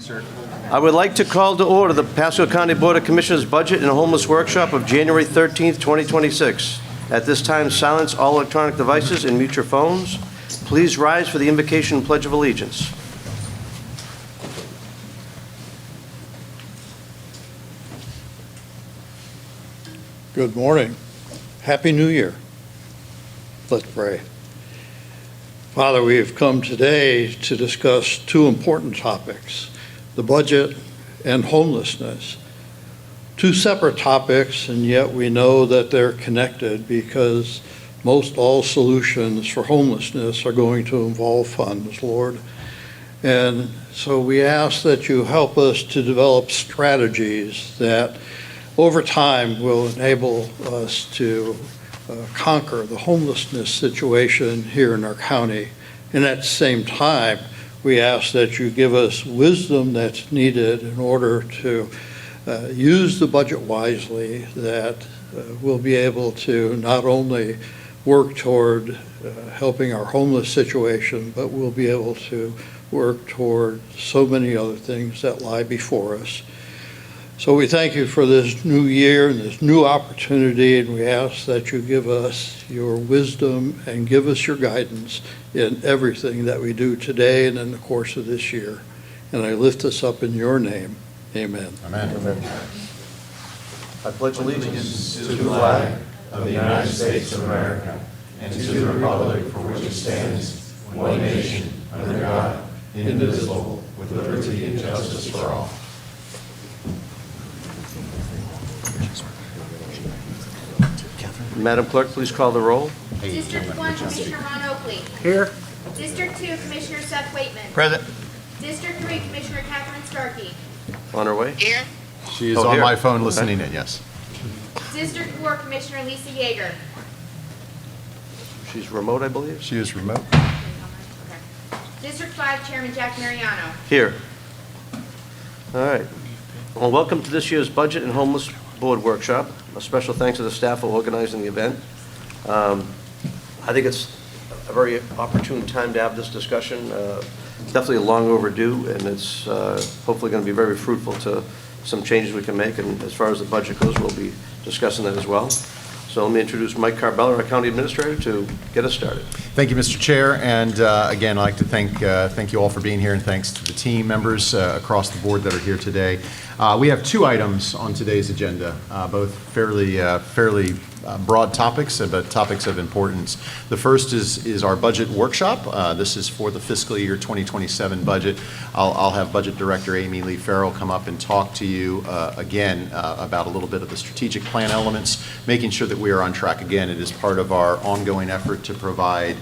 sir. I would like to call to order the Pasco County Board of Commissioners Budget and Homeless Workshop of January 13th, 2026. At this time, silence all electronic devices and mute your phones. Please rise for the invocation and Pledge of Allegiance. Good morning. Happy New Year. Let's pray. Father, we have come today to discuss two important topics, the budget and homelessness. Two separate topics, and yet we know that they're connected because most all solutions for homelessness are going to involve funds, Lord. And so we ask that you help us to develop strategies that over time will enable us to conquer the homelessness situation here in our county. And at the same time, we ask that you give us wisdom that's needed in order to use the budget wisely, that we'll be able to not only work toward helping our homeless situation, but we'll be able to work toward so many other things that lie before us. So we thank you for this new year and this new opportunity, and we ask that you give us your wisdom and give us your guidance in everything that we do today and in the course of this year. And I lift this up in your name. Amen. Amen. Amen. I pledge allegiance to the flag of the United States of America and to the republic for which it stands, one nation, under God, indivisible, with liberty and justice for all. Madam Clerk, please call the roll. District 1, Commissioner Ron Oakley. Here. District 2, Commissioner Seth Waitman. Present. District 3, Commissioner Catherine Starkey. On her way. Here. She is Oh, on here. my phone Okay. listening in, yes. District 4, Commissioner Lisa Yeager. She's remote, I believe. She is remote. Okay. District 5, Chairman Jack Mariano. Here. All right. Well, welcome to this year's Budget and Homeless Board Workshop. A special thanks to the staff for organizing the event. I think it's a very opportune time to have this discussion. Definitely long overdue, and it's hopefully going to be very fruitful to some changes we can make. And as far as the budget goes, we'll be discussing that as well. So let me introduce Mike Carbella, our County Administrator, to get us started. Thank you, Mr. Chair, and again, I'd like to thank you all for being here, and thanks to the team members across the board that are here today. We have two items on today's agenda, both fairly broad topics, but topics of importance. The first is our budget workshop. This is for the fiscal year 2027 budget. I'll have Budget Director Amy Lee Farrell come up and talk to you again about a little bit of the strategic plan elements, making sure that we are on track. Again, it is part of our ongoing effort to provide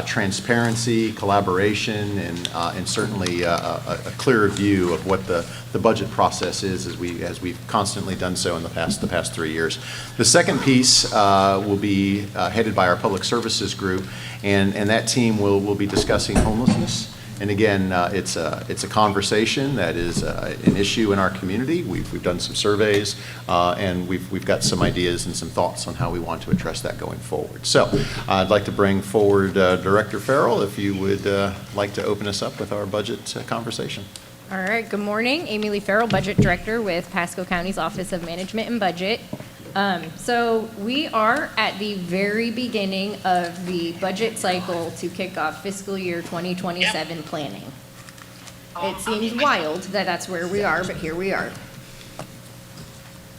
transparency, collaboration, and certainly a clearer view of what the budget process is as we've constantly done so in the past 3 years. The second piece will be headed by our Public Services group, and that team will be discussing homelessness. And again, it's a conversation that is an issue in our community. We've done some surveys, and we've got some ideas and some thoughts on how we want to address that going forward. So I'd like to bring forward Director Farrell, if you would like to open us up with our budget conversation. All right, good morning. Amy Lee Farrell, Budget Director with Pasco County's Office of Management and Budget. So we are at the very beginning of the budget cycle to kick off fiscal year 2027 planning. It seems wild that that's where we are, but here we are.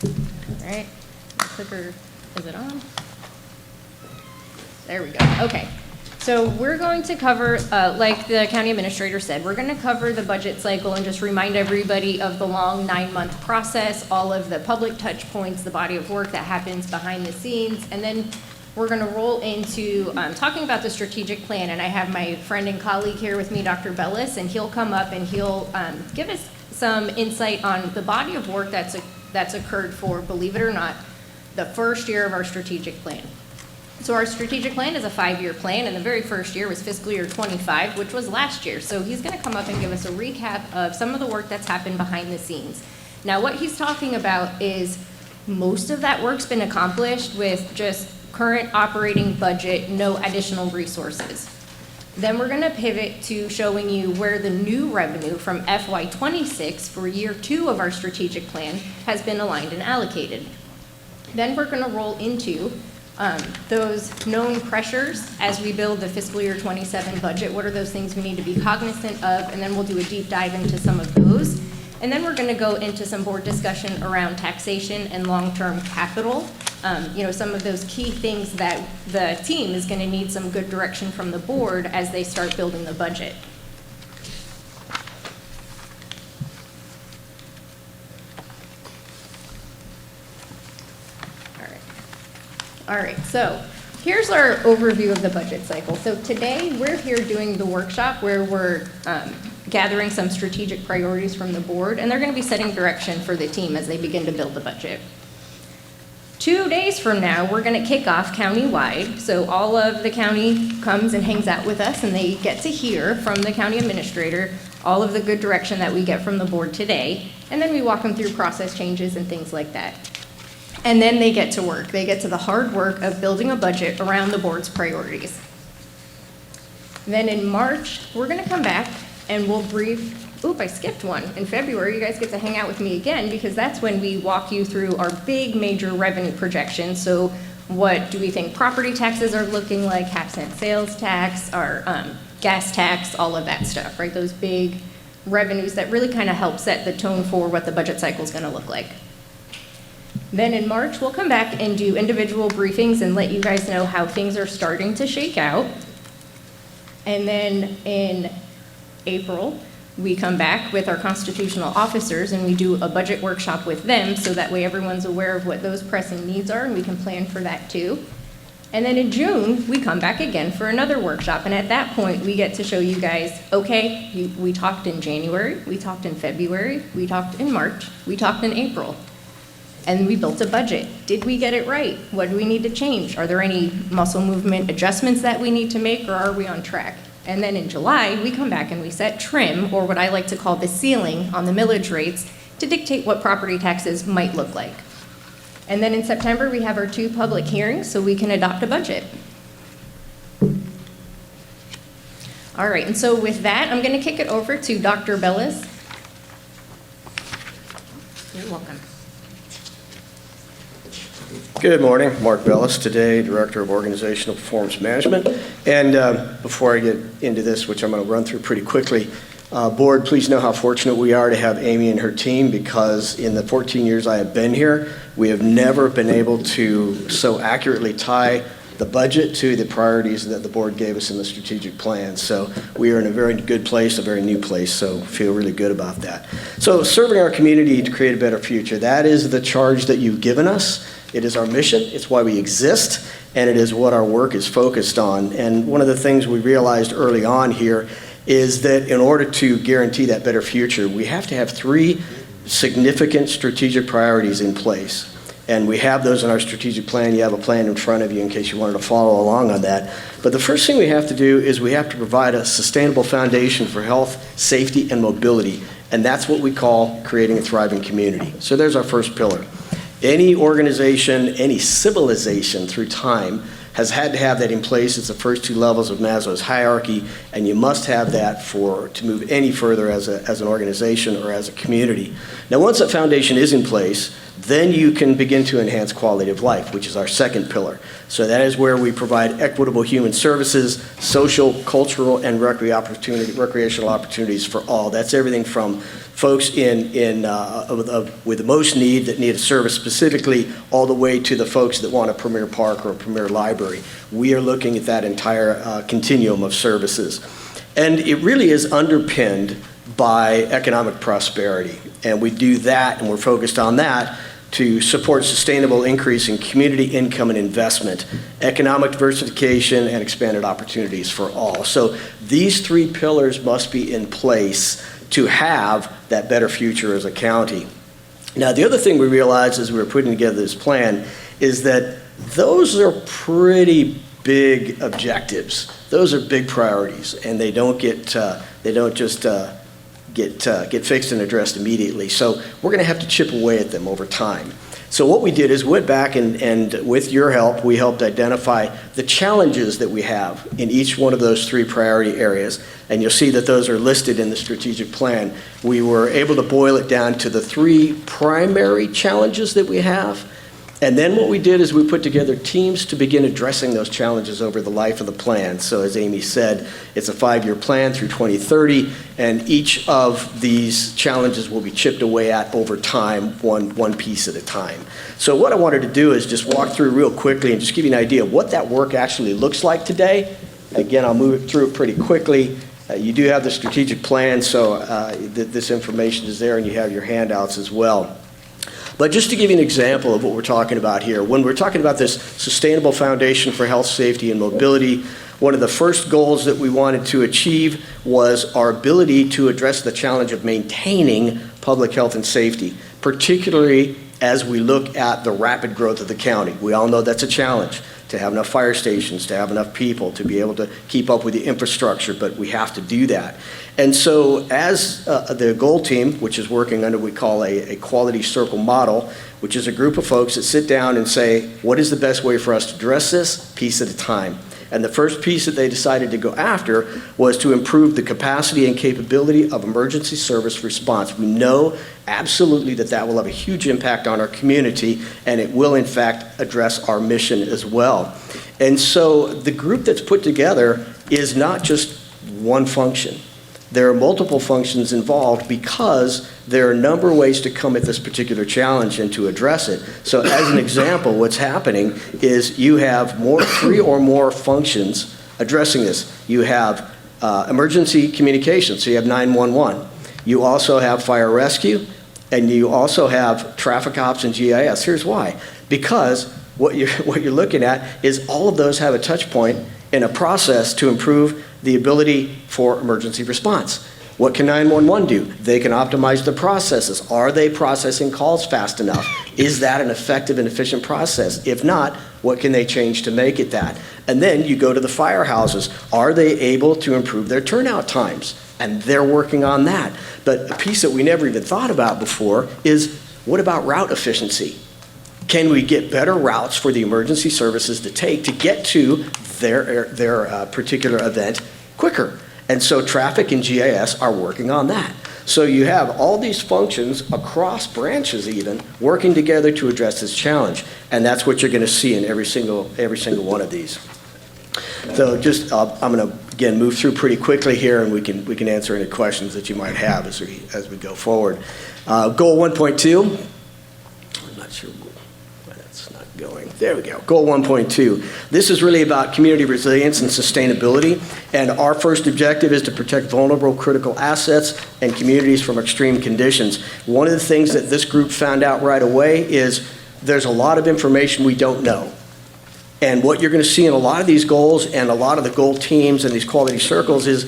All right, my clicker, is it on? There we go, okay. So we're going to cover, like the county administrator said, we're going to cover the budget cycle and just remind everybody of the long 9-month process, all of the public touch points, the body of work that happens behind the scenes, and then we're going to roll into talking about the strategic plan. And I have my friend and colleague here with me, Dr. Bellis, and he'll come up and he'll give us some insight on the body of work that's occurred for, believe it or not, the first year of our strategic plan. So our strategic plan is a 5-year plan, and the very first year was fiscal year 25, which was last year. So he's going to come up and give us a recap of some of the work that's happened behind the scenes. Now, what he's talking about is most of that work's been accomplished with just current operating budget, no additional resources. Then we're gonna pivot to showing you where the new revenue from FY '26 for year 2 of our strategic plan has been aligned and allocated. Then we're gonna roll into those known pressures as we build the fiscal year '27 budget. What are those things we need to be cognizant of? And then we'll do a deep dive into some of those. And then we're gonna go into some board discussion around taxation and long-term capital. Some of those key things that the team is gonna need some good direction from the board as they start building the budget. All right, so here's our overview of the budget cycle. So today, we're here doing the workshop where we're gathering some strategic priorities from the board, and they're gonna be setting direction for the team as they begin to build the budget. 2 days from now, we're gonna kick off county-wide. So all of the county comes and hangs out with us, and they get to hear from the county administrator all of the good direction that we get from the board today. And then we walk them through process changes and things like that. And then they get to work. They get to the hard work of building a budget around the board's priorities. Then in March, we're gonna come back and we'll brief, I skipped one. In February, you guys get to hang out with me again because that's when we walk you through our big major revenue projections. So what do we think property taxes are looking like, half-cent sales tax, our gas tax, all of that stuff, right? Those big revenues that really kind of help set the tone for what the budget cycle is gonna look like. Then in March, we'll come back and do individual briefings and let you guys know how things are starting to shake out. And then in April, we come back with our constitutional officers and we do a budget workshop with them so that way everyone's aware of what those pressing needs are and we can plan for that too. And then in June, we come back again for another workshop. And at that point, we get to show you guys, okay, we talked in January, we talked in February, we talked in March, we talked in April. And we built a budget. Did we get it right? What do we need to change? Are there any muscle movement adjustments that we need to make, or are we on track? And then in July, we come back and we set trim, or what I like to call the ceiling on the millage rates, to dictate what property taxes might look like. And then in September, we have our 2 public hearings so we can adopt a budget. All right, and so with that, I'm gonna kick it over to Dr. Bellis. You're welcome. Good morning, Mark Bellis, today Director of Organizational Performance Management. And before I get into this, which I'm going to run through pretty quickly, Board, please know how fortunate we are to have Amy and her team, because in the 14 years I have been here, we have never been able to so accurately tie the budget to the priorities that the board gave us in the strategic plan. So we are in a very good place, a very new place, so feel really good about that. So serving our community to create a better future, that is the charge that you've given us. It is our mission, it's why we exist, and it is what our work is focused on. And one of the things we realized early on here is that in order to guarantee that better future, we have to have 3 significant strategic priorities in place. And we have those in our strategic plan. You have a plan in front of you in case you wanted to follow along on that. But the first thing we have to do is we have to provide a sustainable foundation for health, safety, and mobility. And that's what we call creating a thriving community. So there's our first pillar. Any organization, any civilization through time has had to have that in place. It's the first 2 levels of Maslow's hierarchy, and you must have that to move any further as an organization or as a community. Now, once that foundation is in place, then you can begin to enhance quality of life, which is our second pillar. So that is where we provide equitable human services, social, cultural, and recreational opportunities for all. That's everything from folks with the most need that need a service specifically, all the way to the folks that want a premier park or a premier library. We are looking at that entire continuum of services. And it really is underpinned by economic prosperity. And we do that, and we're focused on that, to support sustainable increase in community income and investment, economic diversification, and expanded opportunities for all. So these 3 pillars must be in place to have that better future as a county. Now, the other thing we realized as we were putting together this plan is that those are pretty big objectives. Those are big priorities, and they don't just get fixed and addressed immediately. So we're going to have to chip away at them over time. So what we did is went back and with your help, we helped identify the challenges that we have in each one of those 3 priority areas. And you'll see that those are listed in the strategic plan. We were able to boil it down to the 3 primary challenges that we have. And then what we did is we put together teams to begin addressing those challenges over the life of the plan. So as Amy said, it's a 5-year plan through 2030, and each of these challenges will be chipped away at over time, one piece at a time. So what I wanted to do is just walk through real quickly and just give you an idea of what that work actually looks like today. Again, I'll move through it pretty quickly. You do have the strategic plan, so this information is there, and you have your handouts as well. But just to give you an example of what we're talking about here, when we're talking about this sustainable foundation for health, safety, and mobility, one of the first goals that we wanted to achieve was our ability to address the challenge of maintaining public health and safety, particularly as we look at the rapid growth of the county. We all know that's a challenge, to have enough fire stations, to have enough people, to be able to keep up with the infrastructure, but we have to do that. And so as the goal team, which is working under what we call a quality circle model, which is a group of folks that sit down and say, what is the best way for us to address this, piece at a time? And the first piece that they decided to go after was to improve the capacity and capability of emergency service response. We know absolutely that that will have a huge impact on our community, and it will in fact address our mission as well. And so the group that's put together is not just one function. There are multiple functions involved because there are a number of ways to come at this particular challenge and to address it. So as an example, what's happening is you have 3 or more functions addressing this. You have emergency communication, so you have 911. You also have fire rescue, and you also have traffic ops and GIS. Here's why. Because what you're looking at is all of those have a touch point in a process to improve the ability for emergency response. What can 911 do? They can optimize the processes. Are they processing calls fast enough? Is that an effective and efficient process? If not, what can they change to make it that? And then you go to the firehouses. Are they able to improve their turnout times? And they're working on that. But a piece that we never even thought about before is, what about route efficiency? Can we get better routes for the emergency services to take to get to their particular event quicker? And so traffic and GIS are working on that. So you have all these functions across branches even working together to address this challenge. And that's what you're going to see in every single one of these. So just, I'm going to, again, move through pretty quickly here, and we can answer any questions that you might have as we go forward. Goal 1.2. I'm not sure why that's not going. There we go. Goal 1.2. This is really about community resilience and sustainability, and our first objective is to protect vulnerable critical assets and communities from extreme conditions. One of the things that this group found out right away is there's a lot of information we don't know. And what you're going to see in a lot of these goals and a lot of the goal teams and these quality circles is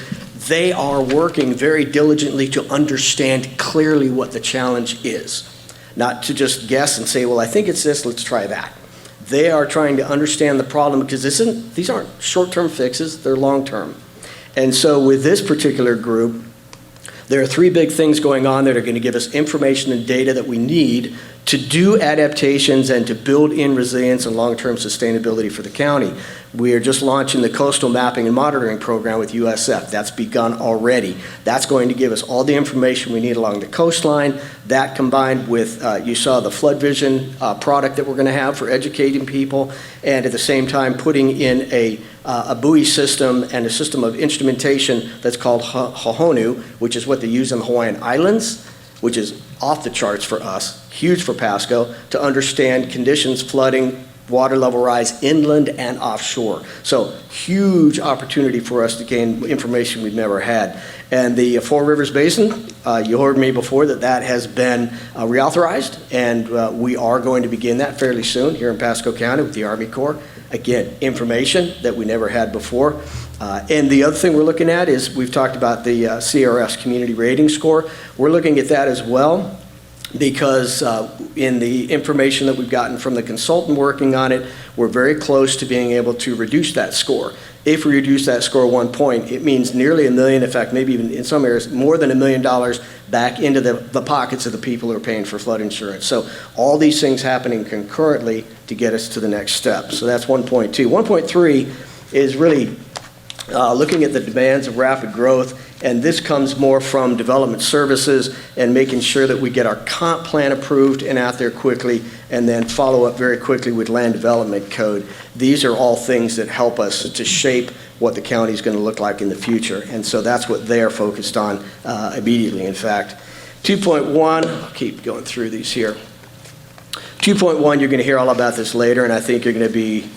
they are working very diligently to understand clearly what the challenge is. Not to just guess and say, well, I think it's this, let's try that. They are trying to understand the problem because these aren't short-term fixes, they're long-term. And so with this particular group, there are 3 big things going on that are going to give us information and data that we need to do adaptations and to build in resilience and long-term sustainability for the county. We are just launching the Coastal Mapping and Monitoring Program with USF. That's begun already. That's going to give us all the information we need along the coastline. That combined with, you saw the Flood Vision product that we're going to have for educating people, and at the same time putting in a buoy system and a system of instrumentation that's called Hahonu, which is what they use in the Hawaiian Islands, which is off the charts for us, huge for Pasco, to understand conditions, flooding, water level rise inland and offshore. So huge opportunity for us to gain information we've never had. And the Four Rivers Basin, you heard me before that has been reauthorized, and we are going to begin that fairly soon here in Pasco County with the Army Corps. Again, information that we never had before. And the other thing we're looking at is, we've talked about the CRS Community Rating Score. We're looking at that as well, because in the information that we've gotten from the consultant working on it, we're very close to being able to reduce that score. if we reduce that score 1 point, it means nearly $1 million, in fact, maybe even in some areas, more than $1 million back into the pockets of the people who are paying for flood insurance. So all these things happening concurrently to get us to the next step. So that's 1.2. 1.3 is really looking at the demands of rapid growth, and this comes more from development services and making sure that we get our comp plan approved and out there quickly, and then follow up very quickly with land development code. These are all things that help us to shape what the county is going to look like in the future, and so that's what they're focused on immediately. In fact, 2.1, I'll keep going through these here. 2.1, you're going to hear all about this later, and I think you're going to be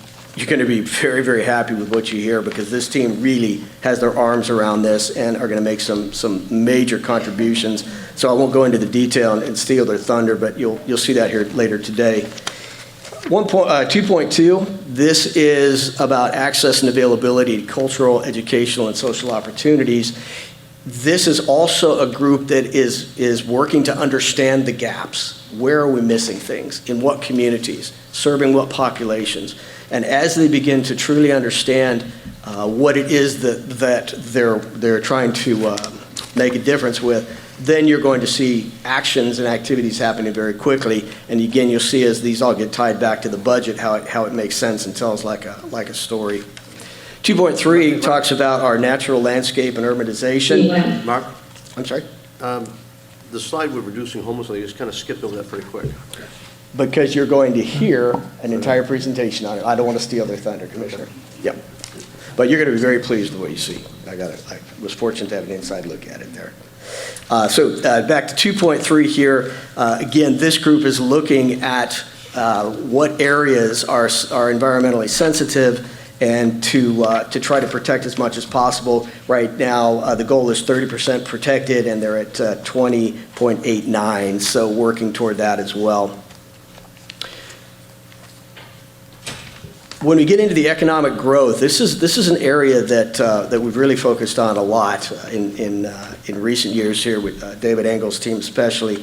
very, very happy with what you hear, because this team really has their arms around this and are going to make some major contributions. So I won't go into the detail and steal their thunder, but you'll see that here later today. 2.2, this is about access and availability to cultural, educational, and social opportunities. This is also a group that is working to understand the gaps. Where are we missing things? In what communities? Serving what populations? And as they begin to truly understand what it is that they're trying to make a difference with, then you're going to see actions and activities happening very quickly. And again, you'll see as these all get tied back to the budget, how it makes sense and tells like a story. 2.3 talks about our natural landscape and urbanization. Mark, I'm sorry? the slide with reducing homelessness, you just kind of skipped over that pretty quick. Because you're going to hear an entire presentation on it. I don't want to steal their thunder, Commissioner. Yep. But you're going to be very pleased with what you see. I was fortunate to have an inside look at it there. So back to 2.3 here. Again, this group is looking at what areas are environmentally sensitive and to try to protect as much as possible. Right now, the goal is 30% protected, and they're at 20.89, so working toward that as well. When we get into the economic growth, this is an area that we've really focused on a lot in recent years here with David Engel's team especially,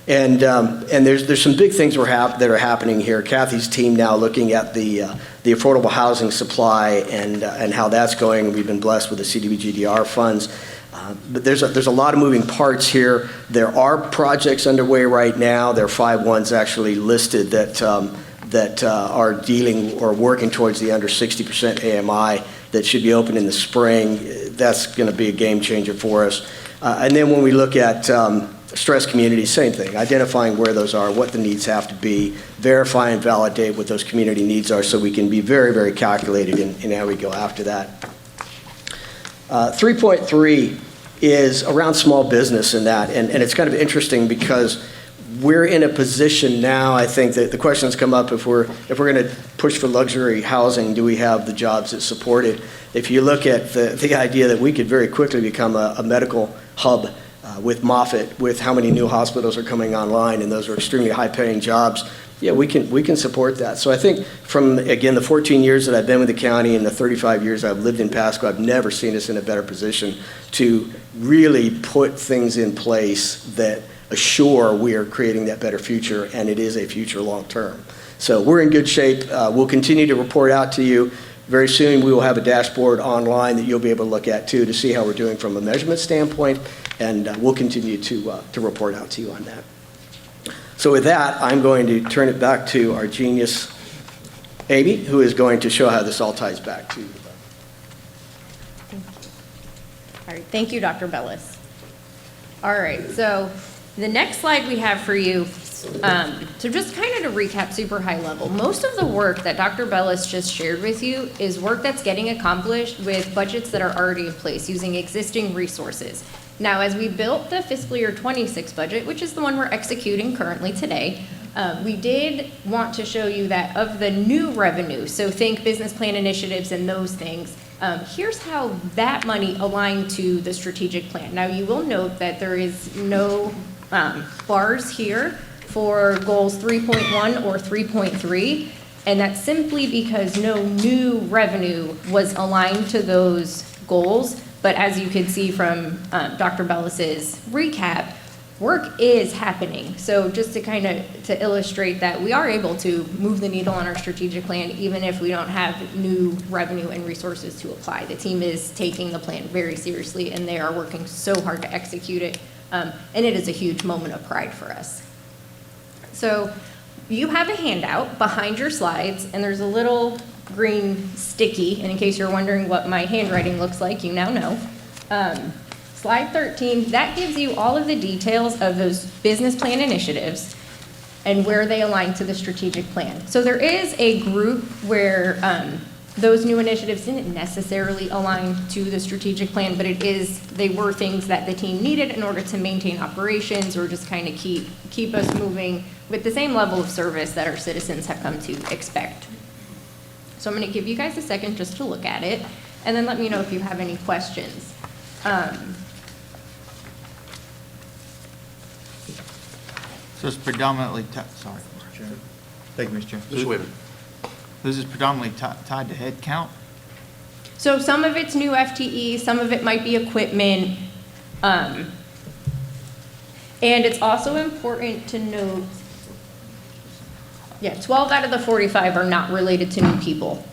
and there's some big things that are happening here. Kathy's team now looking at the affordable housing supply and how that's going. We've been blessed with the CDBG-DR funds, but there's a lot of moving parts here. There are projects underway right now. There are 5 ones actually listed that are dealing or working towards the under 60% AMI that should be open in the spring. That's going to be a game changer for us. And then when we look at stress communities, same thing, identifying where those are, what the needs have to be, verify and validate what those community needs are so we can be very, very calculated in how we go after that. 3.3 is around small business in that, and it's kind of interesting because we're in a position now, I think, that the questions come up if we're going to push for luxury housing, do we have the jobs that support it? If you look at the idea that we could very quickly become a medical hub with Moffitt, with how many new hospitals are coming online, and those are extremely high-paying jobs, yeah, we can support that. So I think from, again, the 14 years that I've been with the county and the 35 years I've lived in Pasco, I've never seen us in a better position to really put things in place that assure we are creating that better future, and it is a future long term. So we're in good shape. We'll continue to report out to you. Very soon we will have a dashboard online that you'll be able to look at too to see how we're doing from a measurement standpoint, and we'll continue to report out to you on that. So with that, I'm going to turn it back to our genius, Amy, who is going to show how this all ties back to you. All right, thank you, Dr. Bellis. All right, so the next slide we have for you, so just kind of to recap super high level, most of the work that Dr. Bellis just shared with you is work that's getting accomplished with budgets that are already in place using existing resources. Now, as we built the fiscal year 26 budget, which is the one we're executing currently today, we did want to show you that of the new revenue, so think business plan initiatives and those things, here's how that money aligned to the strategic plan. Now, you will note that there is no bars here for goals 3.1 or 3.3, and that's simply because no new revenue was aligned to those goals. But as you can see from Dr. Bellis's recap, work is happening. So just to kind of, to illustrate that we are able to move the needle on our strategic plan, even if we don't have new revenue and resources to apply. The team is taking the plan very seriously, and they are working so hard to execute it. And it is a huge moment of pride for us. So you have a handout behind your slides, and there's a little green sticky, and in case you're wondering what my handwriting looks like, you now know. Slide 13, that gives you all of the details of those business plan initiatives and where they align to the strategic plan. So there is a group where those new initiatives didn't necessarily align to the strategic plan, but they were things that the team needed in order to maintain operations or just kind of keep us moving with the same level of service that our citizens have come to expect. So I'm going to give you guys a second just to look at it, and then let me know if you have any questions. So it's predominantly, sorry, Chairman. Thank you, Mr. Chairman. Mr. Whitman. This is predominantly tied to head count? So some of it's new FTE, some of it might be equipment. And it's also important to note, 12 out of the 45 are not related to new people.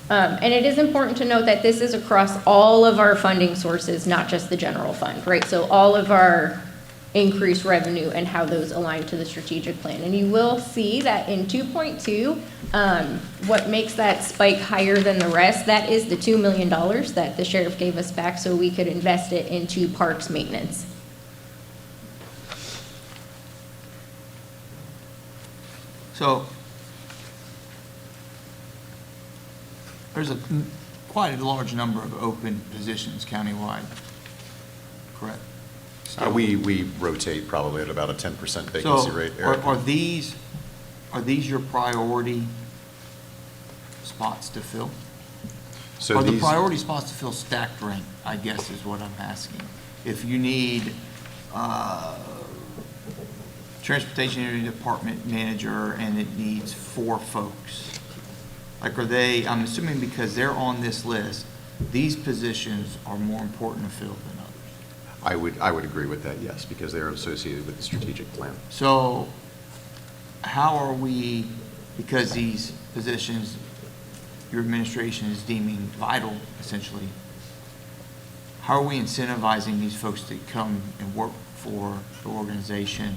And it is important to note that this is across all of our funding sources, not just the general fund, right? So all of our increased revenue and how those align to the strategic plan. And you will see that in 2.2, what makes that spike higher than the rest, that is the $2 million that the sheriff gave us back so we could invest it into parks maintenance. So there's quite a large number of open positions countywide, correct? We rotate probably at about a 10% vacancy rate. So are these your priority spots to fill? So Are the these- priority spots to fill stacked rank, I guess is what I'm asking. If you need transportation area department manager and it needs 4 folks, like are they, I'm assuming because they're on this list, these positions are more important to fill than others. I would agree with that, yes, because they're associated with the strategic plan. So how are we, because these positions your administration is deeming vital, essentially, how are we incentivizing these folks to come and work for the organization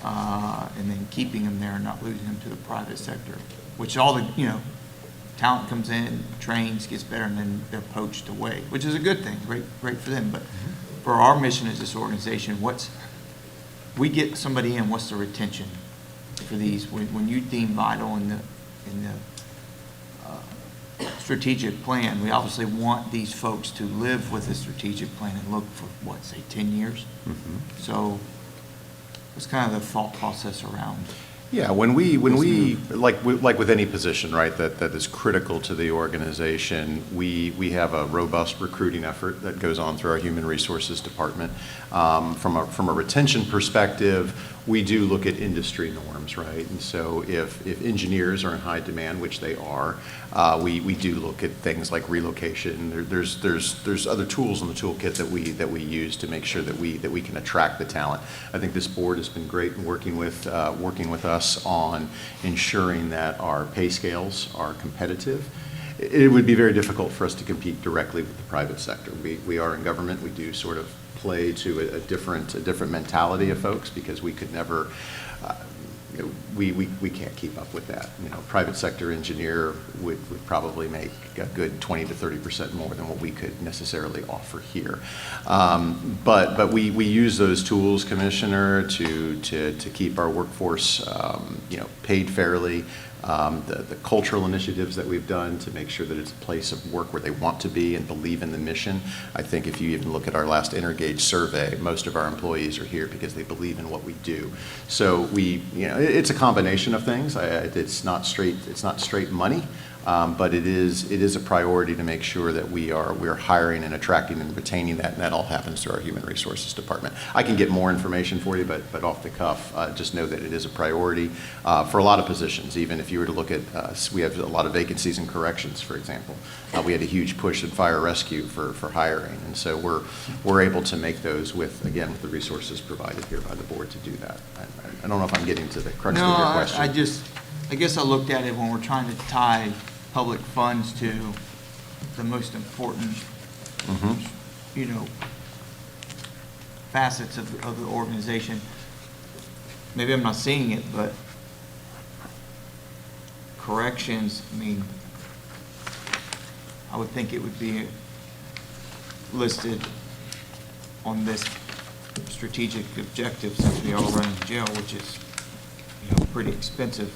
and then keeping them there and not losing them to the private sector, which all the, talent comes in, trains, gets better, and then they're poached away, which is a good thing, great for them. But for our mission as this organization, we get somebody in, what's the retention for these? When you deem vital in the strategic plan, we obviously want these folks to live with the strategic plan and look for, 10 years? Mm-hmm. So what's kind of the thought process around? Yeah, when we like with any position, right, that is critical to the organization, we have a robust recruiting effort that goes on through our human resources department. From a retention perspective, we do look at industry norms, right? And so if engineers are in high demand, which they are, we do look at things like relocation. There's other tools in the toolkit that we use to make sure that we can attract the talent. I think this board has been great in working with us on ensuring that our pay scales are competitive. It would be very difficult for us to compete directly with the private sector. We are in government. We do sort of play to a different mentality of folks because we could never, we can't keep up with that. Private sector engineer would probably make a good 20 to 30% more than what we could necessarily offer here. But we use those tools, Commissioner, to keep our workforce, paid fairly. The cultural initiatives that we've done to make sure that it's a place of work where they want to be and believe in the mission. I think if you even look at our last Intergage survey, most of our employees are here because they believe in what we do. So it's a combination of things. It's not straight money, but it is a priority to make sure that we're hiring and attracting and retaining that, and that all happens through our human resources department. I can get more information for you, but off the cuff, just know that it is a priority for a lot of positions. Even if you you were to look at, we have a lot of vacancies in corrections, for example. We had a huge push in fire rescue for hiring, and so we're able to make those with the resources provided here by the board to do that. I don't know if I'm getting to the crux of your question. I guess I looked at it when we're trying to tie public funds to the most important, you know, facets of the organization. Maybe I'm not seeing it, but corrections, I mean, I would think it would be listed on this strategic objective, since we all run in jail, which is, you know, pretty expensive.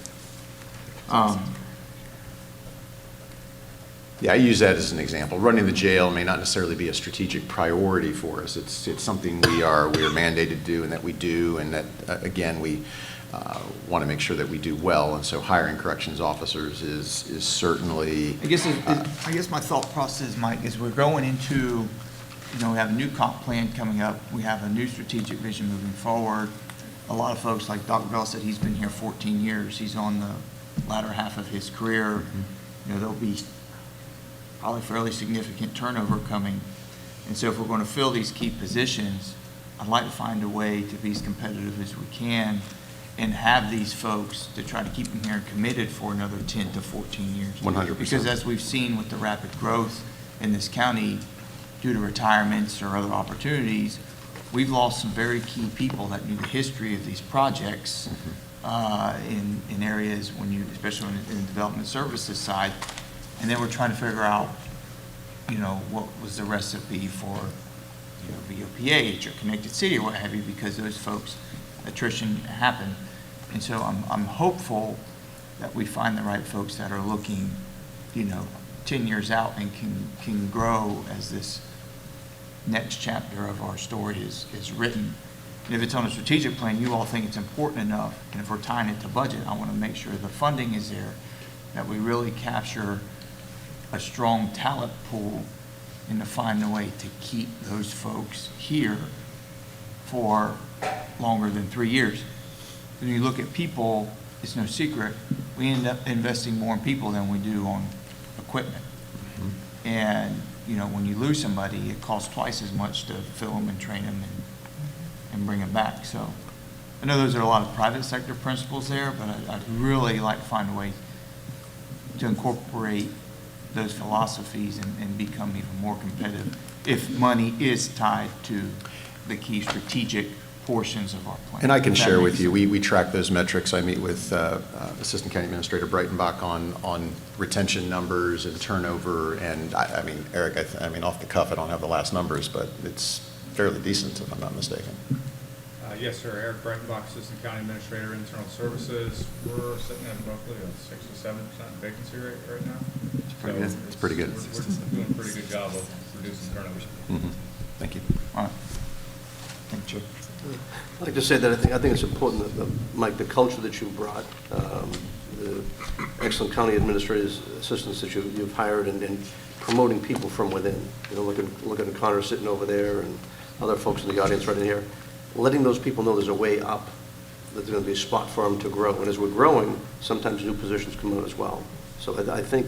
Yeah, I use that as an example. Running the jail may not necessarily be a strategic priority for us. It's something we are mandated to do, and that we do, and that, again, we want to make sure that we do well. And so hiring corrections officers is certainly... I guess my thought process, Mike, is we're going into, you know, we have a new comp plan coming up. We have a new strategic vision moving forward. A lot of folks, like Dr. Bell said, he's been here 14 years. He's on the latter half of his career. You know, there'll be probably fairly significant turnover coming. And so if we're going to fill these key positions, I'd like to find a way to be as competitive as we can and have these folks to try to keep them here and committed for another 10 to 14 years. 100%. Because as we've seen with the rapid growth in this county due to retirements or other opportunities, we've lost some very key people that knew the history of these projects in areas when you, especially in the development services side. And then we're trying to figure out, you know, what was the recipe for, you know, VOPH or Connected City or what have you, because those folks, attrition happened. And so I'm hopeful that we find the right folks that are looking, you know, 10 years out and can grow as this next chapter of our story is written. And if it's on a strategic plan, you all think it's important enough, and if we're tying it to budget, I want to make sure the funding is there, that we really capture a strong talent pool and to find a way to keep those folks here for longer than 3 years. When you look at people, it's no secret, we end up investing more in people than we do on equipment. And, you know, when you lose somebody, it costs twice as much to fill them and train them and bring them back. So I know those are a lot of private sector principles there, but I'd really like to find a way to incorporate those philosophies and become even more competitive if money is tied to the key strategic portions of our plan. And I can share with you, we track those metrics. I meet with Assistant County Administrator Breitenbach on retention numbers and turnover. And I mean, Eric, I mean, off the cuff, I don't have the last numbers, but it's fairly decent, if I'm not mistaken. Yes, sir. Eric Breitenbach, Assistant County Administrator, Internal Services. We're sitting at roughly a 6 to 7% vacancy rate right now. It's pretty good. It's pretty good. We're doing a pretty good job of reducing turnover. Thank you. All right. Thank you. I'd like to say that I think it's important that, Mike, the culture that you brought, the excellent county administrators, assistants that you've hired, and promoting people from within. You know, looking at Connor sitting over there and other folks in the audience right in here, letting those people know there's a way up, that there's going to be a spot for them to grow. And as we're growing, sometimes new positions come out as well. So I think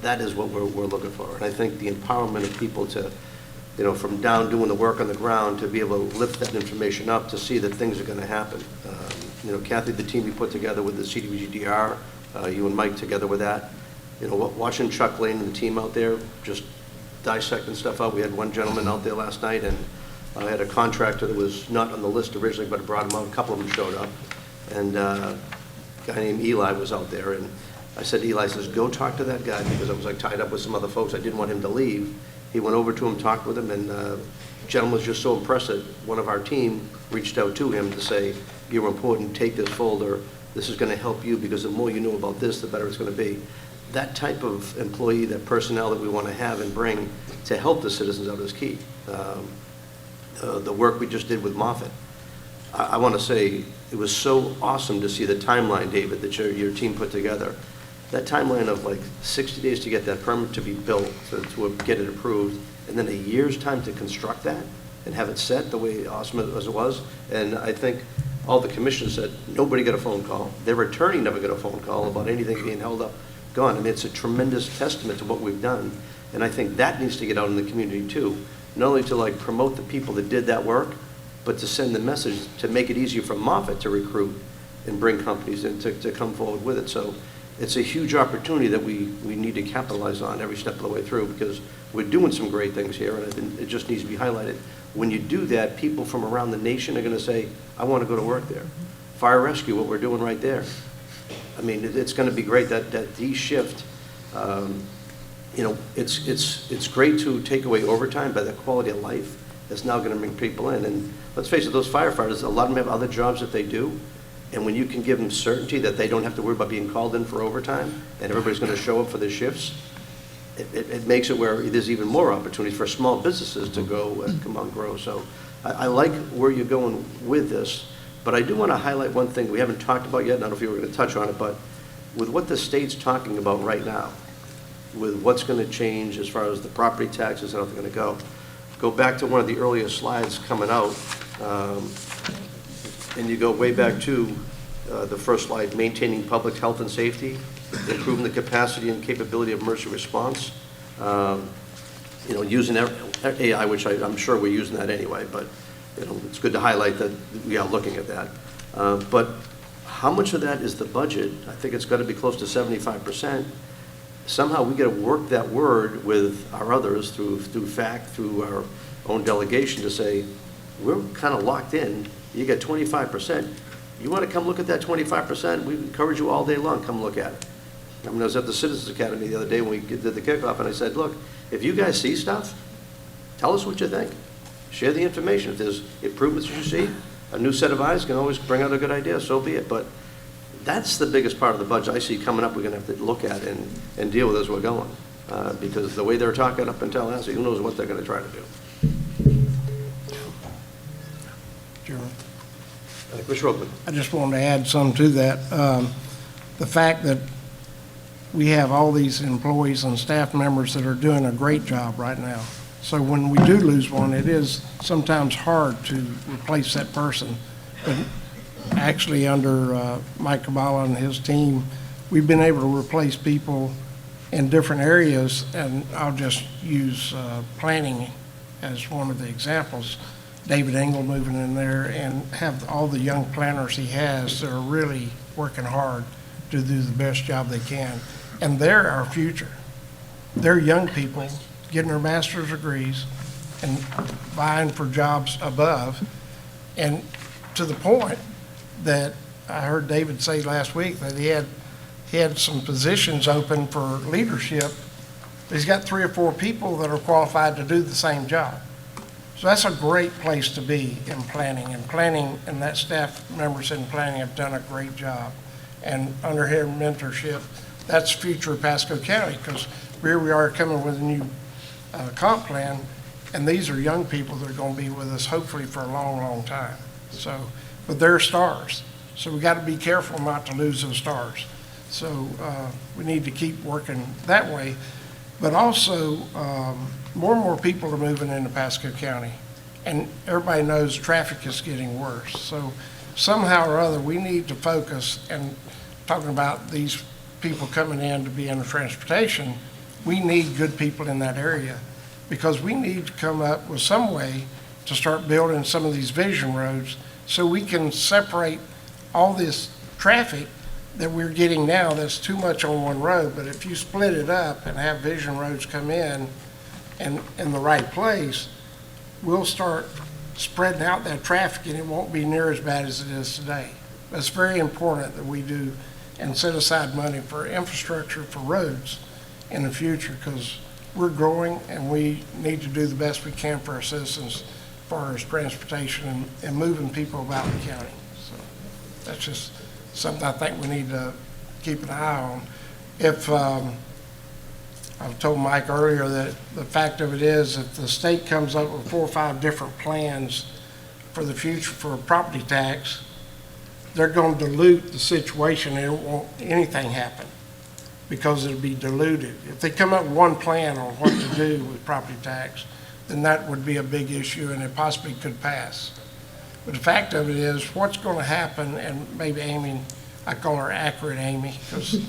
that is what we're looking for. And I think the empowerment of people to, you know, from down doing the work on the ground to be able to lift that information up to see that things are going to happen. You know, Kathy, the team you put together with the CDBGDR, you and Mike together with that, you know, watching Chuck Lane and the team out there just dissecting stuff out. We had one gentleman out there last night, and I had a contractor that was not on the list originally, but brought him out. A couple of them showed up. And a guy named Eli was out there. And I said, Eli says, go talk to that guy, because I was like tied up with some other folks. I didn't want him to leave. He went over to him, talked with him, and the gentleman was just so impressed that one of our team reached out to him to say, you're important, take this folder. This is going to help you, because the more you know about this, the better it's going to be. That type of employee, that personnel that we want to have and bring to help the citizens out is key. The work we just did with Moffett, I want to say it was so awesome to see the timeline, David, that your team put together. That timeline of like 60 days to get that permit to be built, to get it approved, and then a year's time to construct that and have it set the way awesome as it was. And I think all the commissioners said, nobody got a phone call. Their attorney never got a phone call about anything being held up, gone. I mean, it's a tremendous testament to what we've done. And I think that needs to get out in the community too. Not only to like promote the people that did that work, but to send the message to make it easier for Moffett to recruit and bring companies in to come forward with it. So it's a huge opportunity that we need to capitalize on every step of the way through, because we're doing some great things here, and it just needs to be highlighted. When you do that, people from around the nation are going to say, I want to go to work there. Fire rescue, what we're doing right there. I mean, it's going to be great, that de-shift. You know, it's great to take away overtime, but the quality of life is now going to bring people in. And let's face it, those firefighters, a lot of them have other jobs that they do. And when you can give them certainty that they don't have to worry about being called in for overtime and everybody's going to show up for their shifts, it makes it where there's even more opportunities for small businesses to go and come on, grow. So I like where you're going with this, but I do want to highlight one thing we haven't talked about yet. I don't know if you were going to touch on it, but with what the state's talking about right now, with what's going to change as far as the property taxes and how they're going to go back to one of the earlier slides coming out, and you go way back to the first slide, maintaining public health and safety, improving the capacity and capability of emergency response. You know, using AI, which I'm sure we're using that anyway, but you know, it's good to highlight that we are looking at that. But how much of that is the budget? I think it's got to be close to 75%. Somehow we got to work that word with our others through fact, through our own delegation to say, we're kind of locked in. You got 25%. You want to come look at that 25%? We encourage you all day long, come look at it. I mean, I was at the Citizens Academy the other day when we did the kickoff, and I said, look, if you guys see stuff, tell us what you think. Share the information. If there's improvements you see, a new set of eyes can always bring out a good idea, so be it. But that's the biggest part of the budget I see coming up we're going to have to look at and deal with as we're going. Because the way they're talking up until now, who knows what they're going to try to do. Chairman, Commissioner Oakland. I just wanted to add some to that. The fact that we have all these employees and staff members that are doing a great job right now. So when we do lose one, it is sometimes hard to replace that person. But actually under Mike Kabbalah and his team, we've been able to replace people in different areas, and I'll just use planning as one of the examples. David Engel moving in there, and have all the young planners he has that are really working hard to do the best job they can. And they're our future. They're young people getting their master's degrees and vying for jobs above. And to the point that I heard David say last week that he had some positions open for leadership. He's got 3 or 4 people that are qualified to do the same job. So that's a great place to be in planning, and that staff members in planning have done a great job. And under his mentorship, that's future Pasco County, because here we are coming with a new comp plan, and these are young people that are going to be with us hopefully for a long, long time. So, but they're stars, so we got to be careful not to lose those stars. So we need to keep working that way. But also, more and more people are moving into Pasco County, and everybody knows traffic is getting worse. So somehow or other, we need to focus, and talking about these people coming in to be in the transportation, we need good people in that area, because we need to come up with some way to start building some of these vision roads so we can separate all this traffic that we're getting now that's too much on one road. But if you split it up and have vision roads come in and in the right place, we'll start spreading out that traffic, and it won't be near as bad as it is today. It's very important that we do and set aside money for infrastructure for roads in the future, because we're growing and we need to do the best we can for our citizens as far as transportation and moving people about the county. So that's just something I think we need to keep an eye on. If I've told Mike earlier that the fact of it is, if the state comes up with 4 or 5 different plans for the future for a property tax, they're going to dilute the situation and it won't anything happen, because it'll be diluted. If they come up with one plan on what to do with property tax, then that would be a big issue and it possibly could pass. But the fact of it is, what's going to happen, and maybe Amy, I call her Accurate Amy, because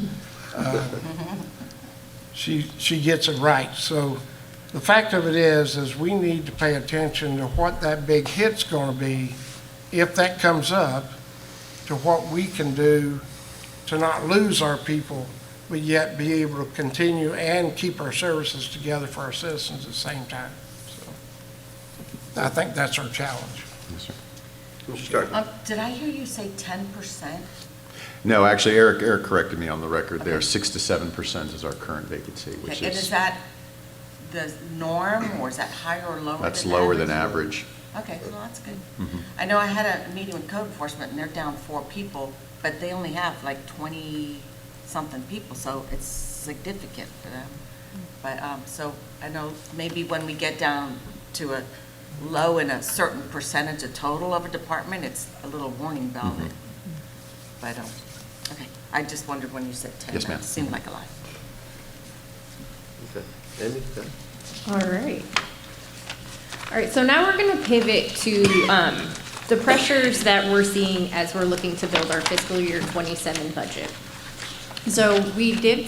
she gets it right. So the fact of it is we need to pay attention to what that big hit's going to be, if that comes up, to what we can do to not lose our people, but yet be able to continue and keep our services together for our citizens at the same time. So I think that's our challenge. Yes, sir. Mr. Stark? Did I hear you say 10%? No, actually, Eric corrected me on the record there. 6 to 7% is our current vacancy, which And is is, that the norm, or is that higher or lower than that's lower than average? average. Okay, well, that's good. Mhm. I know I had a meeting with code enforcement, and they're down 4 people, but they only have like 20-something people, so it's significant for them. But, so I know maybe when we get down to a low in a certain percentage of total of a department, it's a little warning bell. Mhm. But, okay, I just wondered when you said 10. Yes, ma'am. It seemed like a lot. Okay. Amy? Okay. All right. All right, so now we're going to pivot to the pressures that we're seeing as we're looking to build our fiscal year 27 budget. So we did,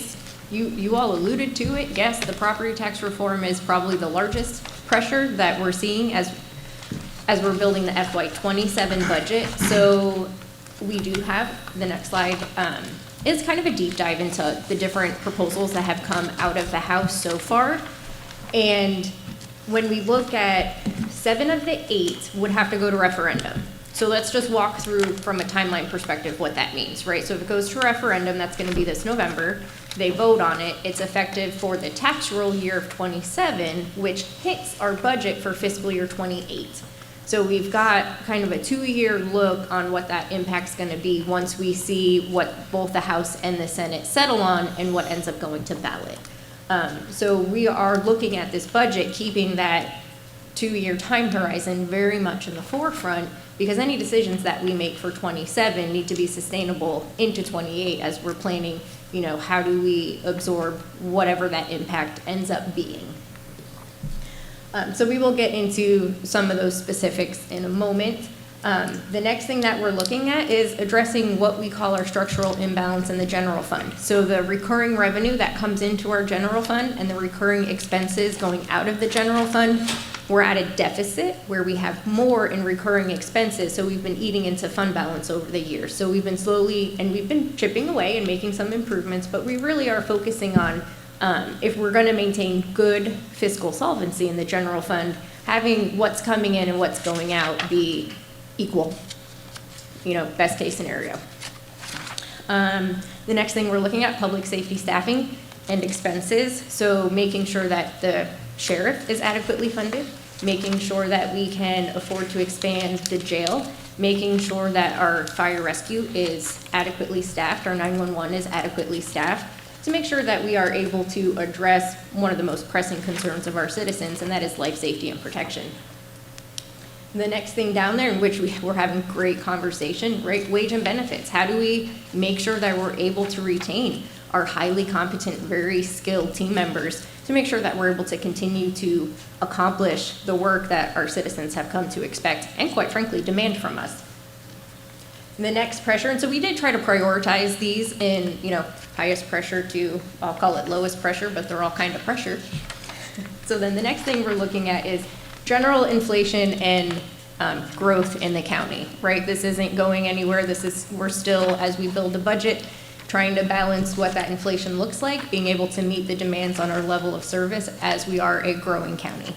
you all alluded to it, yes, the property tax reform is probably the largest pressure that we're seeing as we're building the FY 27 budget. So we do have, the next slide is kind of a deep dive into the different proposals that have come out of the House so far. And when we look at 7 of the 8 would have to go to referendum. So let's just walk through from a timeline perspective what that means, right? So if it goes to referendum, that's going to be this November. They vote on it. It's effective for the tax roll year of 27, which hits our budget for fiscal year 28. So we've got kind of a 2-year look on what that impact's going to be once we see what both the House and the Senate settle on and what ends up going to ballot. So we are looking at this budget, keeping that 2-year time horizon very much in the forefront, because any decisions that we make for 27 need to be sustainable into 28 as we're planning, you know, how do we absorb whatever that impact ends up being. So we will get into some of those specifics in a moment. The next thing that we're looking at is addressing what we call our structural imbalance in the general fund. So the recurring revenue that comes into our general fund and the recurring expenses going out of the general fund, we're at a deficit where we have more in recurring expenses. So we've been eating into fund balance over the years. So we've been slowly, and we've been chipping away and making some improvements, but we really are focusing on if we're going to maintain good fiscal solvency in the general fund, having what's coming in and what's going out be equal, you know, best case scenario. The next thing we're looking at, public safety staffing and expenses. So making sure that the sheriff is adequately funded, making sure that we can afford to expand the jail, making sure that our fire rescue is adequately staffed, our 911 is adequately staffed, to make sure that we are able to address one of the most pressing concerns of our citizens, and that is life safety and protection. The next thing down there, in which we're having great conversation, right? Wage and benefits. How do we make sure that we're able to retain our highly competent, very skilled team members to make sure that we're able to continue to accomplish the work that our citizens have come to expect and, quite frankly, demand from us? The next pressure, and so we did try to prioritize these in, you know, highest pressure to, I'll call it lowest pressure, but they're all kind of pressure. So then the next thing we're looking at is general inflation and growth in the county, right? This isn't going anywhere. We're still, as we build the budget, trying to balance what that inflation looks like, being able to meet the demands on our level of service as we are a growing county.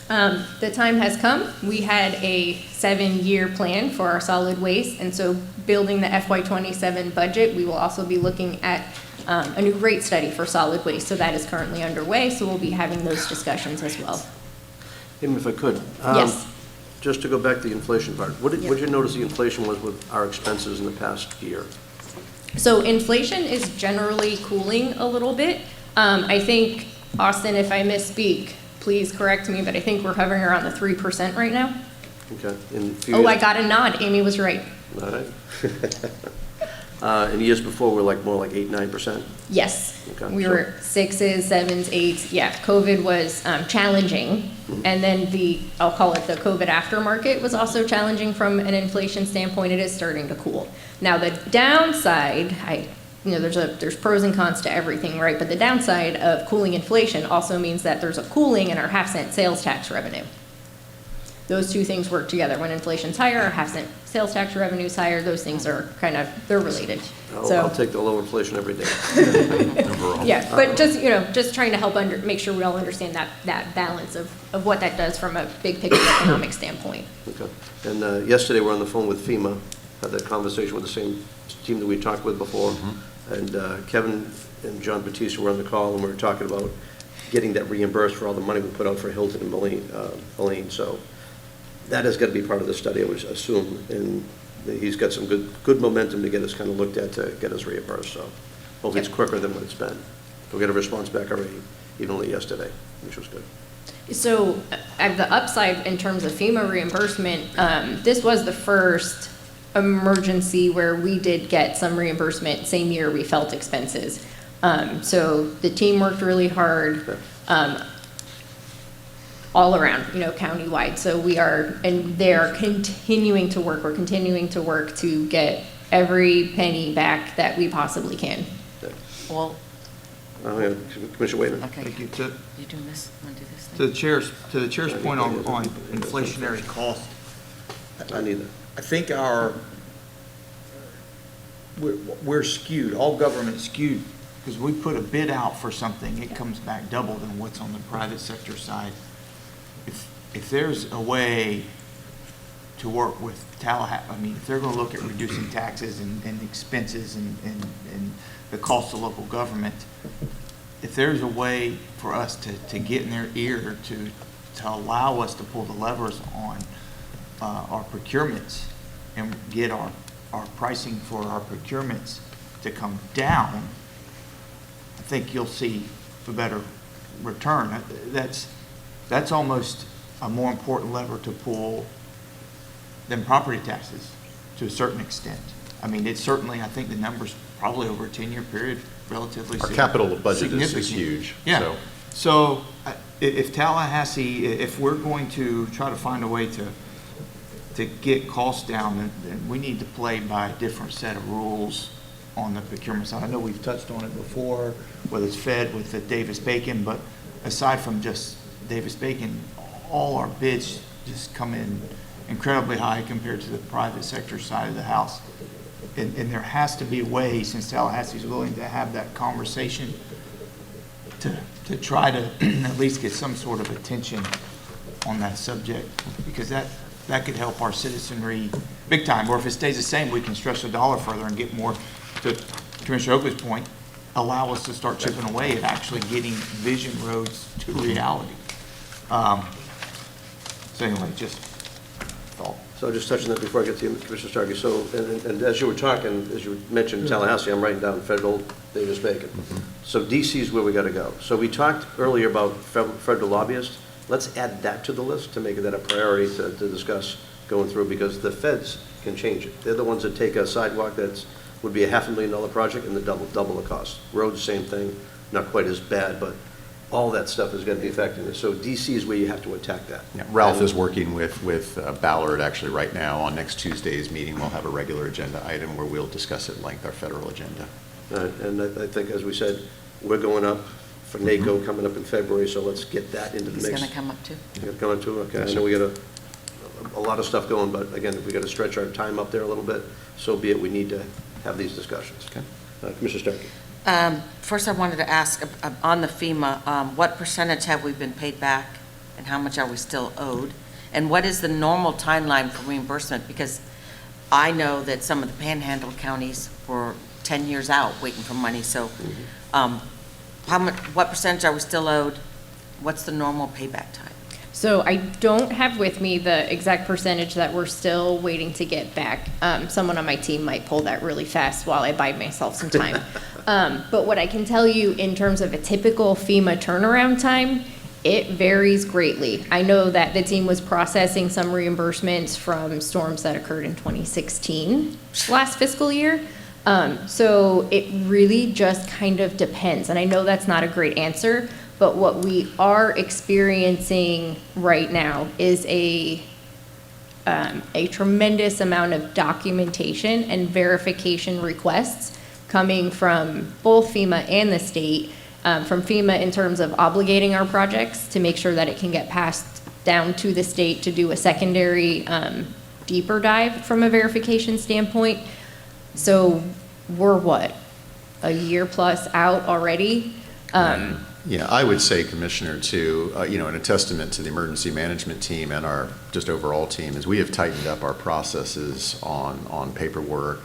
The time has come. We had a 7-year plan for our solid waste, and so building the FY 27 budget, we will also be looking at a new rate study for solid waste. So that is currently underway, so we'll be having those discussions as well. Even if I could. Yes. Just to go back to the inflation part, what did you notice the inflation was with our expenses in the past year? So inflation is generally cooling a little bit. I think, Austin, if I misspeak, please correct me, but I think we're hovering around the 3% right now. Okay. In a few Oh, years- I got a nod. Amy was right. All right. In years before, we're like more like 8, 9%. Yes, Okay, we so- were 6s, 7s, 8s. Yeah, COVID was challenging. And then I'll call it the COVID aftermarket was also challenging from an inflation standpoint. It is starting to cool. Now, the downside, there's pros and cons to everything, right? But the downside of cooling inflation also means that there's a cooling in our half-cent sales tax revenue. Those two things work together. When inflation's higher, our half-cent sales tax revenue is higher. Those things are they're related. I'll take the low inflation every day. Yeah, but just trying to help make sure we all understand that balance of what that does from a big picture economic standpoint. Okay. And yesterday, we're on the phone with FEMA, had that conversation with the same team that we talked with before. And Kevin and John Batista were on the call, and we were talking about getting that reimbursed for all the money we put out for Hilton and Moline. So that has got to be part of the study, I would assume. And he's got some good momentum to get us kind of looked at to get us reimbursed. So hopefully it's quicker than what it's been. We got a response back already, even only yesterday, which was good. So the upside in terms of FEMA reimbursement, this was the first emergency where we did get some reimbursement same year we felt expenses. So the team worked really hard all around, countywide. So they're continuing to work. We're continuing to work to get every penny back that we possibly can. Well, Commissioner Waitman. okay. Thank you. You doing this? Want to do this thing? To the chair's point on inflationary cost, I need that. I think we're skewed, all government skewed, because we put a bid out for something, it comes back double than what's on the private sector side. If there's a way to work with Tallahassee, if they're gonna look at reducing taxes and expenses and the cost of local government, if there's a way for us to get in their ear to allow us to pull the levers on our procurements and get our pricing for our procurements to come down, I think you'll see a better return. That's almost a more important lever to pull than property taxes to a certain extent. It's certainly, I think the number's probably over a 10-year period, relatively Our capital budget is significant. huge. Yeah. So if Tallahassee, if we're going to try to find a way to get costs down, then we need to play by a different set of rules on the procurement side. I know we've touched on it before, whether it's Fed with the Davis-Bacon, but aside from just Davis-Bacon, all our bids just come in incredibly high compared to the private sector side of the house. And there has to be a way, since Tallahassee is willing to have that conversation, to try to at least get some sort of attention on that subject, because that could help our citizenry big time. Or if it stays the same, we can stretch the dollar further and get more, to Commissioner Oakley's point, allow us to start chipping away at actually getting vision roads to reality. So anyway, just thought. So just touching that before I get to you, Commissioner Starkey. So, and as you were talking, as you mentioned Tallahassee, I'm writing down federal Davis-Bacon. So DC is where we got to go. So we talked earlier about federal lobbyists. Let's add that to the list to make that a priority to discuss going through, because the feds can change it. They're the ones that take a sidewalk that would be a $500,000 project and double the cost. Roads, same thing, not quite as bad, but all that stuff is going to be affecting it. So DC is where you have to attack that. Yeah, Ralph is working with Ballard actually right now. On next Tuesday's meeting, we'll have a regular agenda item where we'll discuss at length our federal agenda. And I think, as we said, we're going up for NACO coming up in February, so let's get that into the He's mix. going to come up too. You're gonna come up too? Okay, I know we got a lot of stuff going, but again, if we got to stretch our time up there a little bit, so be it. We need to have these discussions. Okay. Commissioner Starkey. First, I wanted to ask on the FEMA, what percentage have we been paid back and how much are we still owed? And what is the normal timeline for reimbursement? Because I know that some of the panhandle counties were 10 years out waiting for money. So what percentage are we still owed? What's the normal payback time? So I don't have with me the exact percentage that we're still waiting to get back. Someone on my team might pull that really fast while I buy myself some time. But what I can tell you in terms of a typical FEMA turnaround time, it varies greatly. I know that the team was processing some reimbursements from storms that occurred in 2016, last fiscal year. So it really just kind of depends. And I know that's not a great answer, but what we are experiencing right now is a tremendous amount of documentation and verification requests coming from both FEMA and the state. From FEMA in terms of obligating our projects to make sure that it can get passed down to the state to do a secondary deeper dive from a verification standpoint. So we're what, a year plus out already? Yeah, I would say, Commissioner, too, and a testament to the emergency management team and our just overall team is we have tightened up our processes on paperwork,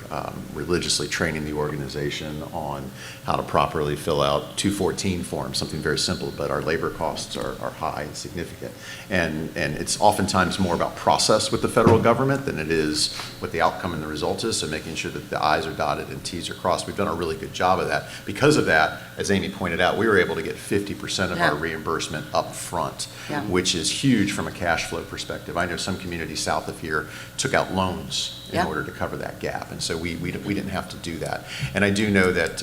religiously training the organization on how to properly fill out 214 forms, something very simple, but our labor costs are high and significant. And it's oftentimes more about process with the federal government than it is what the outcome and the result is, so making sure that the I's are dotted and T's are crossed. We've done a really good job of that. Because of that, as Amy pointed out, we were able to get 50% of our reimbursement up front, which is huge from a cash flow perspective. I know some communities south of here took out loans in order to cover that gap, and so we didn't have to do that. And I do know that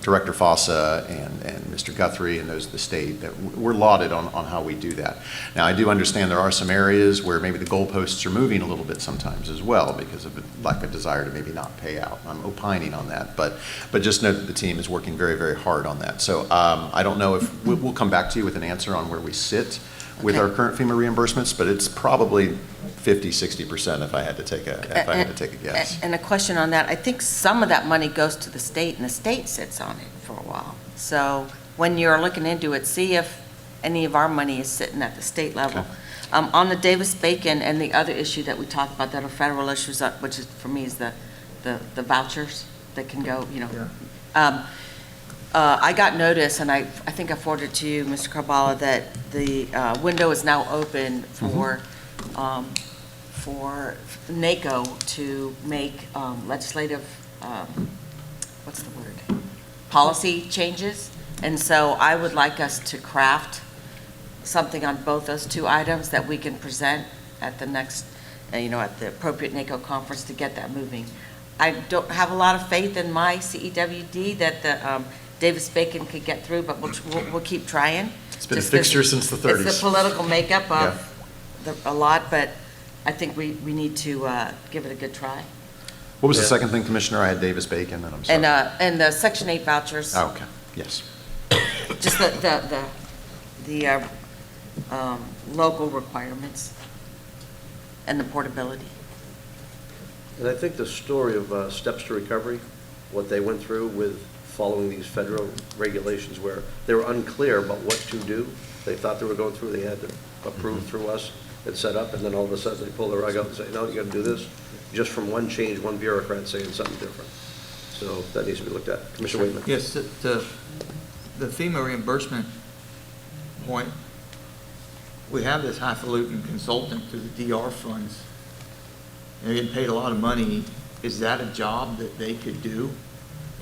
Director Fossa and Mr. Guthrie and those of the state that we're lauded on how we do that. Now, I do understand there are some areas where maybe the goalposts are moving a little bit sometimes as well because of a lack of desire to maybe not pay out. I'm opining on that, but just know that the team is working very, very hard on that. So I don't know if we'll come back to you with an answer on where we sit with our current FEMA reimbursements, but it's probably 50-60% if I had to take a guess. And a question on that, I think some of that money goes to the state, and the state sits on it for a while. So when you're looking into it, see if any of our money is sitting at the state level. Okay. On the Davis-Bacon and the other issue that we talked about that are federal issues, which is, for me, is the vouchers that can go, I got notice, and I think I forwarded to you, Mr. Carballa, that the window is now open for NACO to make legislative, what's the word, policy changes. And so I would like us to craft something on both those two items that we can present at the next, at the appropriate NACO conference to get that moving. I don't have a lot of faith in my CEWD that the Davis-Bacon could get through, but we'll keep trying. It's been a fixture since the 30s. It's the political makeup of a lot, but I think we need to give it a good try. What was the second thing, Commissioner? I had Davis-Bacon, and I'm sorry. And the Section 8 vouchers. Oh, okay, yes. Just the local requirements and the portability. And I think the story of Steps to Recovery, what they went through with following these federal regulations where they were unclear about what to do. They thought they were going through, they had to approve through us and set up, and then all of a sudden they pull the rug out and say, no, you got to do this, just from one change, one bureaucrat saying something different. So that needs to be looked at. Commissioner Waitman. Yes, the FEMA reimbursement point, we have this highfalutin consultant through the DR funds. They're getting paid a lot of money. Is that a job that they could do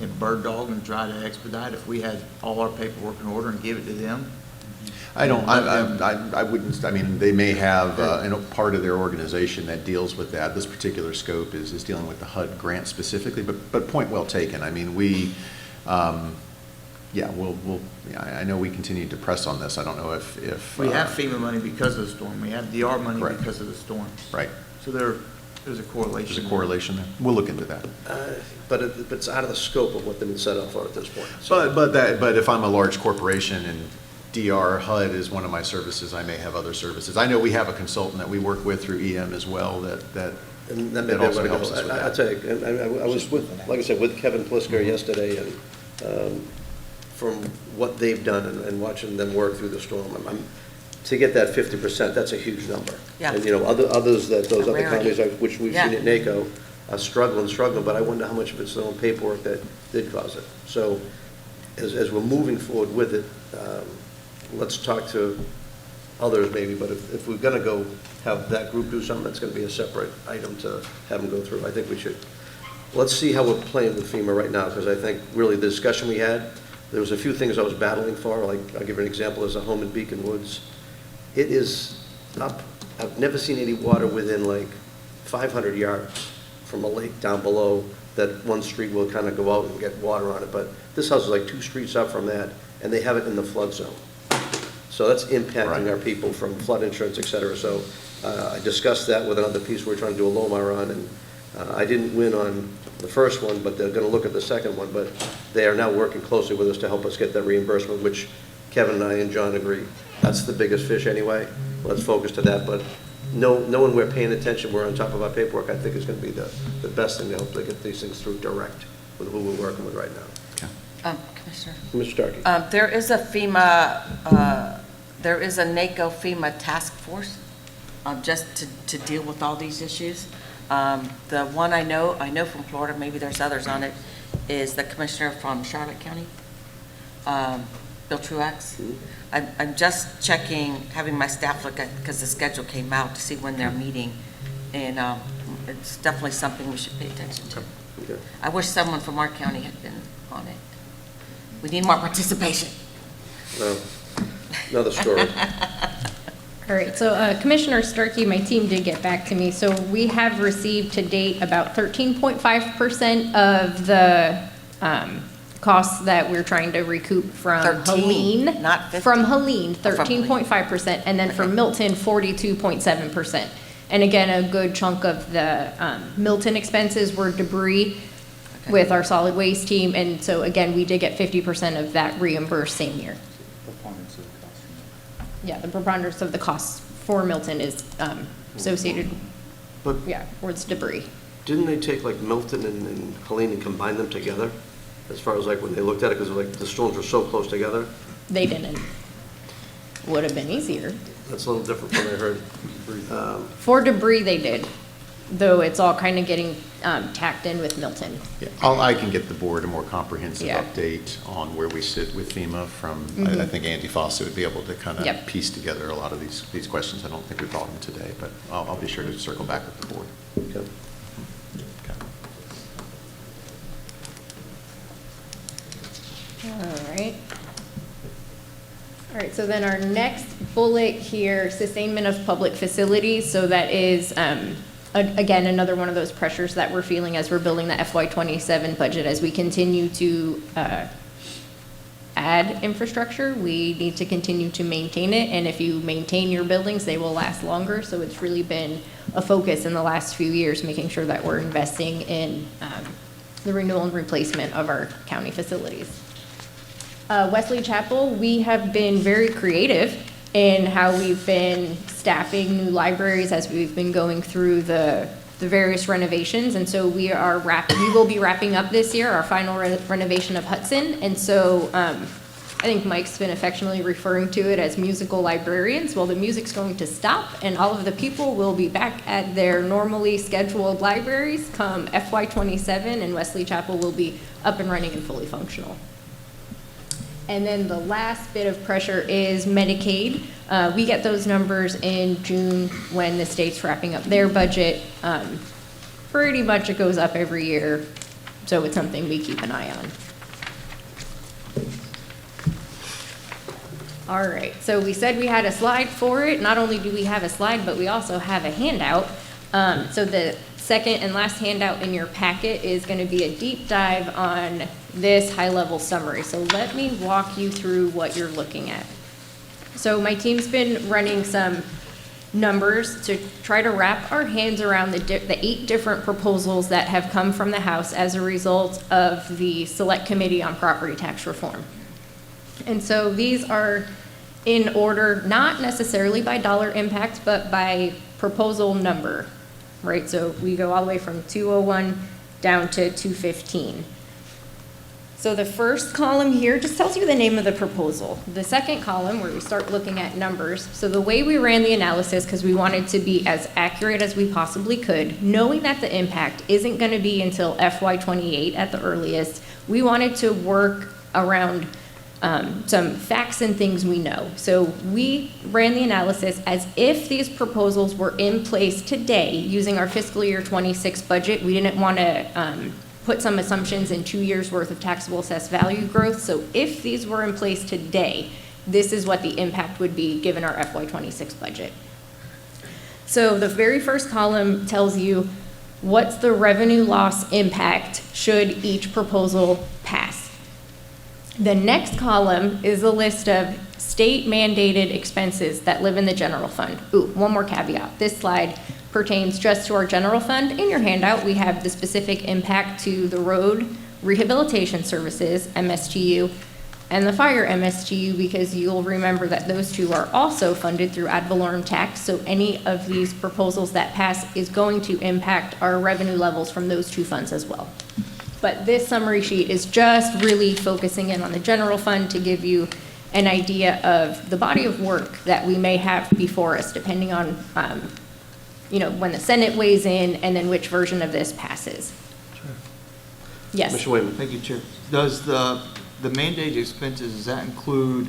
in Bird Dog and try to expedite if we had all our paperwork in order and give it to them? I wouldn't, I mean, they may have part of their organization that deals with that. This particular scope is dealing with the HUD grant specifically, but point well taken. I mean, I know we continue to press on this. I don't know if we have FEMA money because of the storm. We have DR money because of the storm. Right. So there's a correlation. There's a correlation there. We'll look into that. But it's out of the scope of what they've been set up for at this point. So. But if I'm a large corporation and DR HUD is one of my services, I may have other services. I know we have a consultant that we work with through EM as well that also helps us with that. I'll tell you, I was with Kevin Plisker yesterday, and from what they've done and watching them work through the storm, to get that 50%, that's a huge number. Yeah. And those other counties, which we've seen at NACO, are struggling, but I wonder how much of it's their own paperwork that did cause it. So as we're moving forward with it, let's talk to others maybe, but if we're going to go have that group do something, that's going to be a separate item to have them go through. I think we should. Let's see how we're playing with FEMA right now, because I think really the discussion we had, there was a few things I was battling for. Like, I'll give you an example. There's a home in Beacon Woods. It is up. I've never seen any water within like 500 yards from a lake down below, that one street will kind of go out and get water on it, but this house is like 2 streets up from that, and they have it in the flood zone. So that's impacting our people from flood insurance, et cetera. So I discussed that with another piece we're trying to do a LOMAR on, and I didn't win on the first one, but they're going to look at the second one. But they are now working closely with us to help us get that reimbursement, which Kevin and I and John agree. That's the biggest fish anyway. Let's focus to that. But knowing we're paying attention, we're on top of our paperwork, I think is going to be the best thing to help to get these things through direct with who we're working with right now. Commissioner. Mr. Starkey. There is a there is a NACO FEMA task force just to deal with all these issues. The one I know from Florida, maybe there's others on it, is the commissioner from Charlotte County, Bill Truax. I'm just checking, having my staff look at, because the schedule came out, to see when they're meeting, and it's definitely something we should pay attention to. Okay. I wish someone from our county had been on it. We need more participation. No. Another story. All right, so Commissioner Starkey, my team did get back to me. So we have received to date about 13.5% of the costs that we're trying to recoup from 13, Helene. not 50. From Helene, Oh, from Helene. 13.5%, and then from Milton, 42.7%. And again, a good chunk of the Milton expenses were debris with our solid waste team. And so again, we did get 50% of that reimbursed same year. Yeah, the preponderance of the costs for Milton is associated, But with debris. didn't they take like Milton and Helene and combine them together? As far as like when they looked at it, because like the storms were so close together? They didn't. Would have been easier. That's a little different from what I heard. For debris, they did, though it's all kind of getting tacked in with Milton. Yeah, I can get the board a more comprehensive Yeah. update on where we sit with FEMA from, I think Andy Foster would be able to kind of Yep. piece together a lot of these questions. I don't think we brought them today, but I'll be sure to circle back with the board. Okay. Okay. All right. All right, so then our next bullet here, sustainment of public facilities. So that is, again, another one of those pressures that we're feeling as we're building the FY27 budget. As we continue to add infrastructure, we need to continue to maintain it. And if you maintain your buildings, they will last longer. So it's really been a focus in the last few years, making sure that we're investing in the renewal and replacement of our county facilities. Wesley Chapel, we have been very creative in how we've been staffing new libraries as we've been going through the various renovations. And so we will be wrapping up this year our final renovation of Hudson. And so I think Mike's been affectionately referring to it as musical librarians. Well, the music's going to stop and all of the people will be back at their normally scheduled libraries come FY27, and Wesley Chapel will be up and running and fully functional. And then the last bit of pressure is Medicaid. We get those numbers in June when the state's wrapping up their budget. Pretty much it goes up every year, so it's something we keep an eye on. All right, so we said we had a slide for it. Not only do we have a slide, but we also have a handout. So the second and last handout in your packet is going to be a deep dive on this high-level summary. So let me walk you through what you're looking at. So my team's been running some numbers to try to wrap our hands around the 8 different proposals that have come from the House as a result of the Select Committee on Property Tax Reform. And so these are in order, not necessarily by dollar impact, but by proposal number, right? So we go all the way from 201 down to 215. So the first column here just tells you the name of the proposal. The second column, where we start looking at numbers, so the way we ran the analysis, because we wanted to be as accurate as we possibly could, knowing that the impact isn't going to be until FY28 at the earliest, we wanted to work around some facts and things we know. So we ran the analysis as if these proposals were in place today using our fiscal year 26 budget. We didn't want to put some assumptions in 2 years worth of taxable assessed value growth. So if these were in place today, this is what the impact would be given our FY26 budget. So the very first column tells you what's the revenue loss impact should each proposal pass? The next column is a list of state mandated expenses that live in the general fund. Ooh, one more caveat. This slide pertains just to our general fund. In your handout, we have the specific impact to the road rehabilitation services, MSTU, and the fire MSTU, because you'll remember that those two are also funded through ad valorem tax. So any of these proposals that pass is going to impact our revenue levels from those two funds as well. But this summary sheet is just really focusing in on the general fund to give you an idea of the body of work that we may have before us, depending on, when the Senate weighs in and then which version of this passes. Yes. Mr. Wayman? Thank you, Chair. Does the mandated expenses, does that include,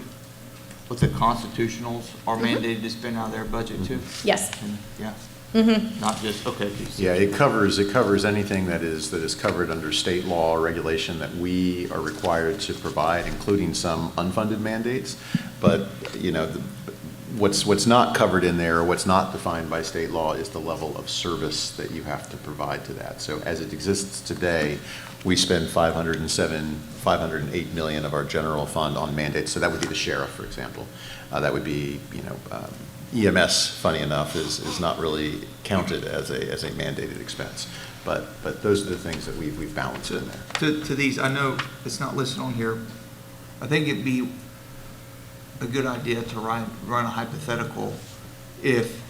what's it, constitutionals are mandated to spend out of their budget too? Yes. Yeah. Mm-hmm. Not just, okay. Yeah, it covers anything that is covered under state law or regulation that we are required to provide, including some unfunded mandates. But, what's not covered in there, or what's not defined by state law, is the level of service that you have to provide to that. So as it exists today, we spend $508 million of our general fund on mandates. So that would be the sheriff, for example. That would be, EMS, funny enough, is not really counted as a mandated expense. But those are the things that we've balanced in there. To these, I know it's not listed on here. I think it'd be a good idea to run a hypothetical if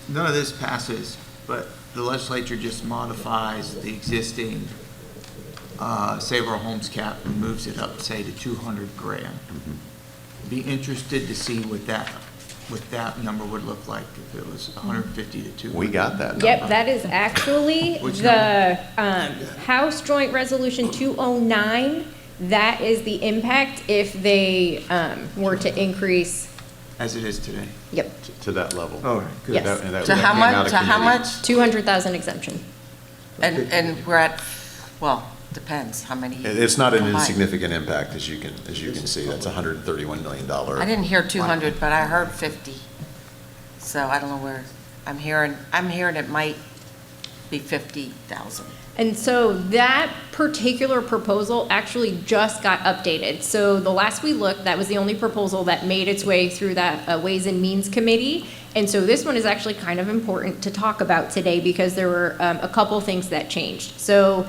none of this passes, but the legislature just modifies the existing Save Our Homes cap and moves it up, say, to 200 grand. Mm-hmm. Be interested to see what that number would look like if it was 150 to 200. We got that number. Yep, that is actually Which the House Joint Resolution 209. That is the impact if they were to increase. As it is today. Yep. To that level. All right, good. Yes. To how much, to how committee. much? 200,000 exemption. And we're at, well, depends how many. It's not an combined. insignificant impact, as you can see. That's $131 million. I didn't hear 200, but I heard 50. So I don't know where, I'm hearing it might be 50,000. And so that particular proposal actually just got updated. So the last we looked, that was the only proposal that made its way through that Ways and Means Committee. And so this one is actually kind of important to talk about today because there were a couple things that changed. So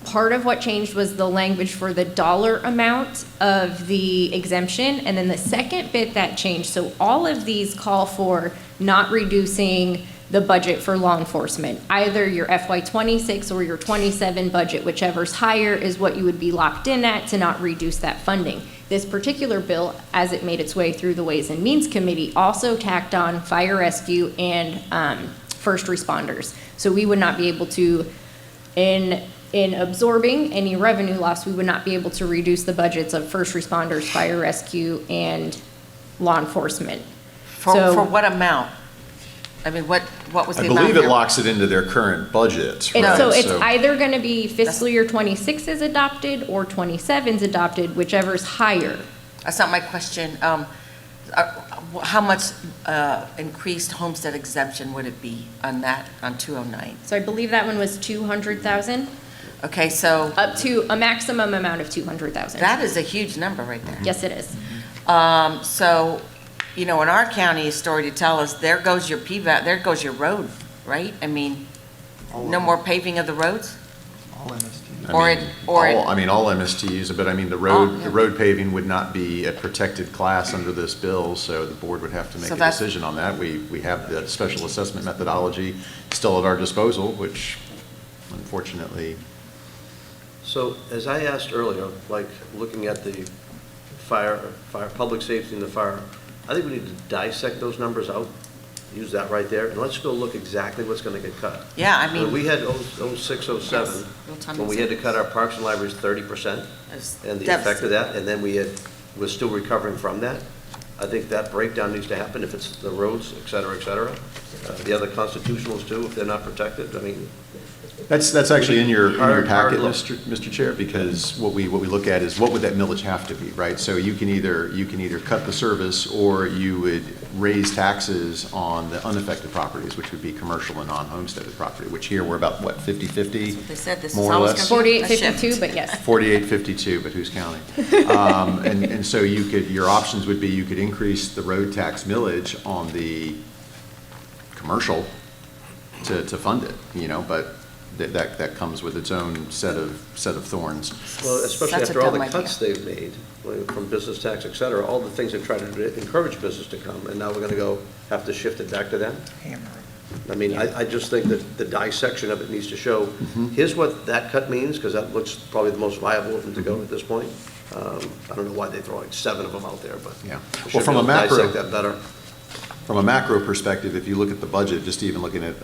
part of what changed was the language for the dollar amount of the exemption. And then the second bit that changed, so all of these call for not reducing the budget for law enforcement. Either your FY26 or your 27 budget, whichever's higher is what you would be locked in at to not reduce that funding. This particular bill, as it made its way through the Ways and Means Committee, also tacked on fire rescue and first responders. So we would not be able to, in absorbing any revenue loss, we would not be able to reduce the budgets of first responders, fire rescue, and law enforcement. For what amount? I mean, what was the I amount? believe it here? locks it into their current budgets, And right? so it's either going to be fiscal year 26 is adopted or 27 is adopted, whichever's higher. That's not my question. How much increased homestead exemption would it be on that, on 209? So I believe that one was 200,000, Okay, so up to a maximum amount of 200,000. that is a huge number right there. Yes, it is. So, in our county, a story to tell us, there goes your PVAT, there goes your road, right? I mean, no more paving of the roads? All MST. Or all MSTUs, but the road paving would not be a protected class under this bill, so the board would have to make So a that's- decision on that. We have the special assessment methodology still at our disposal, which unfortunately. So, as I asked earlier, like looking at the fire, public safety and the fire, I think we need to dissect those numbers out, use that right there, and let's go look exactly what's going to get cut. Yeah, I mean. When we had 06, 07, Yes, real time when we had to cut our parks and libraries 30%, It's and the effect devastating. of that, and then we're still recovering from that. I think that breakdown needs to happen if it's the roads, et cetera, et cetera. The other constitutionals too, if they're not protected. That's actually in your Hard packet, look. Mr. Chair, because what we look at is what would that millage have to be, right? So you can either cut the service, or you would raise taxes on the unaffected properties, which would be commercial and non-homesteaded property, which here we're about, what, 50/50? They said this is More or always less? going to be a 4852, shift. but yes. 4852, but who's counting? And so your options would be, you could increase the road tax millage on the commercial to fund it, but that comes with its own set of thorns. Well, especially That's a after all the dumb cuts they've made, like, from business tax, et cetera, all the things they've tried to encourage business to come, and now we're gonna have to shift it back to them? I mean, I just think that the dissection of it needs to show, here's what that cut means, because that looks probably the most viable of them to go at this point. I don't know why they throw like 7 of them out there, but Yeah. we Well, should from be a able to macro, dissect that better. from a macro perspective, if you look at the budget, just even looking at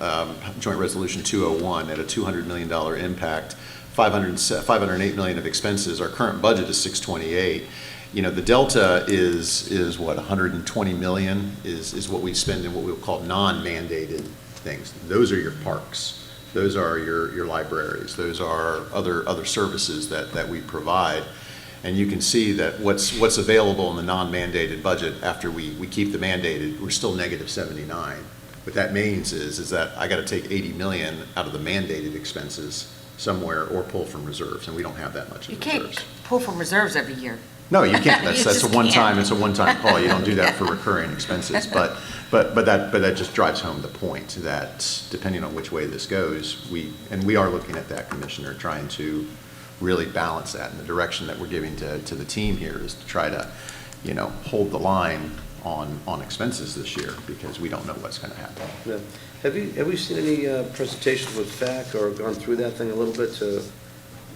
Joint Resolution 201, at a $200 million impact, 508 million of expenses, our current budget is 628. The delta is what, 120 million is what we spend in what we'll call non-mandated things. Those are your parks. Those are your libraries. Those are other services that we provide. And you can see that what's available in the non-mandated budget after we keep the mandated, we're still negative 79. What that means is that I got to take 80 million out of the mandated expenses somewhere, or pull from reserves, and we don't have that much in You can't reserves. pull from reserves every year. No, you can't. You That's just a one-time. can't. It's a one-time call. You don't do that for recurring expenses. But that just drives home the point that depending on which way this goes, we are looking at that, Commissioner, trying to really balance that. And the direction that we're giving to the team here is to try to, hold the line on expenses this year, because we don't know what's going to happen. Yeah. Have we seen any presentations with FAC or gone through that thing a little bit to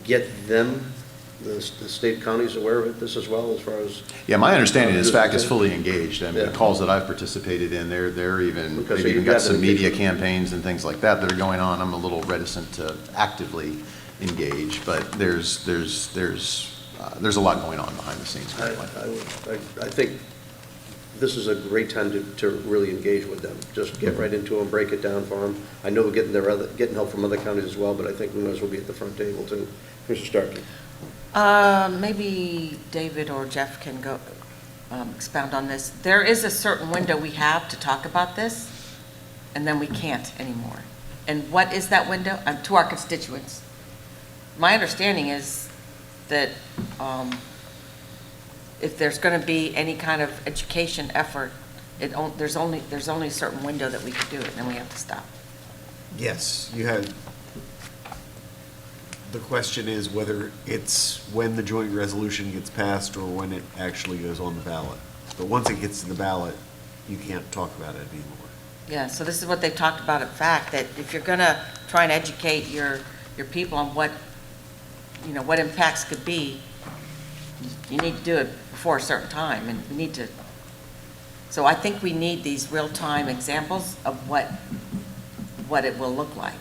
get them, the state counties, aware of this as well, as far as? Yeah, my understanding is FAC is fully engaged. I mean, Yeah. the calls that I've participated in, they're even, Because they've even you've got got some them media engaged. campaigns and things like that are going on. I'm a little reticent to actively engage, but there's a lot going on behind the scenes currently. I think this is a great time to really engage with them. Just get right into them, break it down for them. I know we're getting help from other counties as well, but I think we might as well be at the front table too. Mr. Starkey. Maybe David or Jeff can go expound on this. There is a certain window we have to talk about this, and then we can't anymore. And what is that window? To our constituents. My understanding is that if there's going to be any kind of education effort, there's only a certain window that we could do it, and then we have to stop. Yes, you have, the question is whether it's when the joint resolution gets passed or when it actually goes on the ballot. But once it gets to the ballot, you can't talk about it anymore. Yeah, so this is what they've talked about at FAC, that if you're going to try and educate your people on what impacts could be, you need to do it before a certain time, and we need to. So I think we need these real-time examples of what it will look like.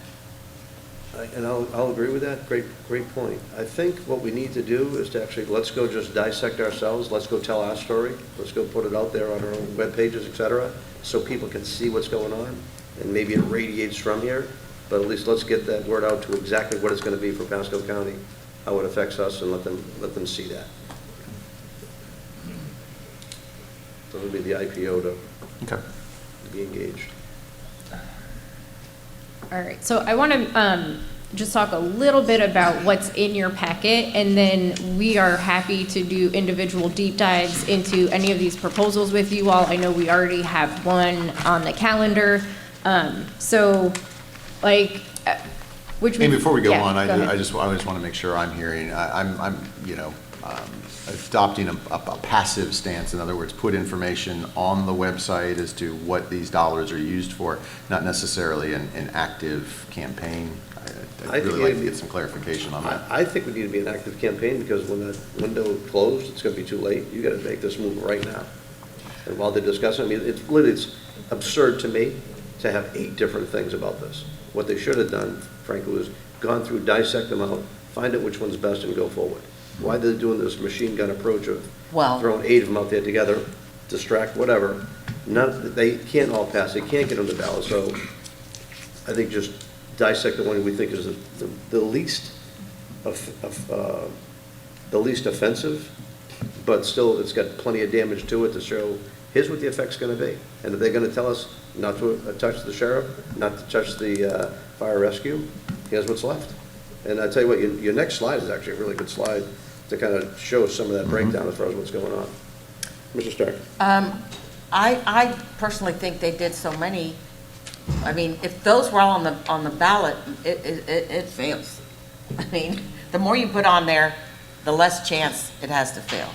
And I'll agree with that. Great point. I think what we need to do is to actually, let's go just dissect ourselves. Let's go tell our story. Let's go put it out there on our own web pages, et cetera, so people can see what's going on. And maybe it radiates from here, but at least let's get that word out to exactly what it's going to be for Pasco County, how it affects us, and let them see that. So it'll be the IPO to be engaged. All right, so I want to just talk a little bit about what's in your packet, and then we are happy to do individual deep dives into any of these proposals with you all. I know we already have one on the calendar. Hey, before we go yeah, on, go ahead. I just want to make sure I'm hearing, I'm adopting a passive stance. In other words, put information on the website as to what these dollars are used for, not necessarily an active campaign. I'd really like to get some clarification on that. I think we need to be an active campaign, because when that window closed, it's going to be too late. You got to make this move right now. And while they're discussing, it's absurd to me to have 8 different things about this. What they should have done, frankly, was gone through, dissect them out, find out which one's best, and go forward. Why they're doing this machine gun approach of throwing 8 of them out there together, distract, whatever, they can't all pass. They can't get on the ballot. So I think just dissect the one we think is the least the least offensive, but still it's got plenty of damage to it to show here's what the effect's going to be. And if they're going to tell us not to touch the sheriff, not to touch the fire rescue, here's what's left. And I tell you what, your next slide is actually a really good slide to kind of show some of that breakdown as far as what's going on. Mr. Stark. I personally think they did so many, I mean, if those were all on the ballot, it fails. I mean, the more you put on there, the less chance it has to fail.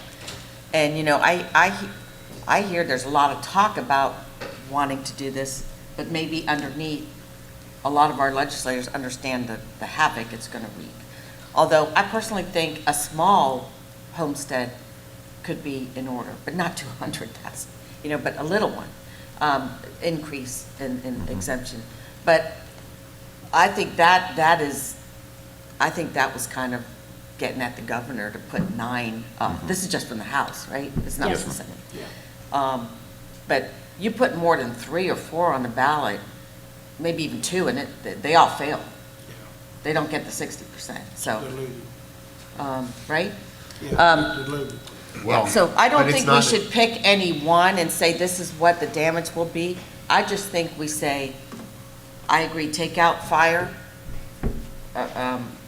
And, you know, I hear there's a lot of talk about wanting to do this, but maybe underneath, a lot of our legislators understand the havoc it's going to wreak. Although I personally think a small homestead could be in order, but not 200,000, you know, but a little one, increase in exemption. But I think that was kind of getting at the governor to put 9 up. This is just from the House, right? It's not Yes. from the Senate. But you put more than 3 or 4 on the ballot, maybe even 2, and they all fail. They don't get the 60%, so, right? Diluted. Well, So I don't but it's think we not- should pick any one and say this is what the damage will be. I just think we say, I agree, take out fire,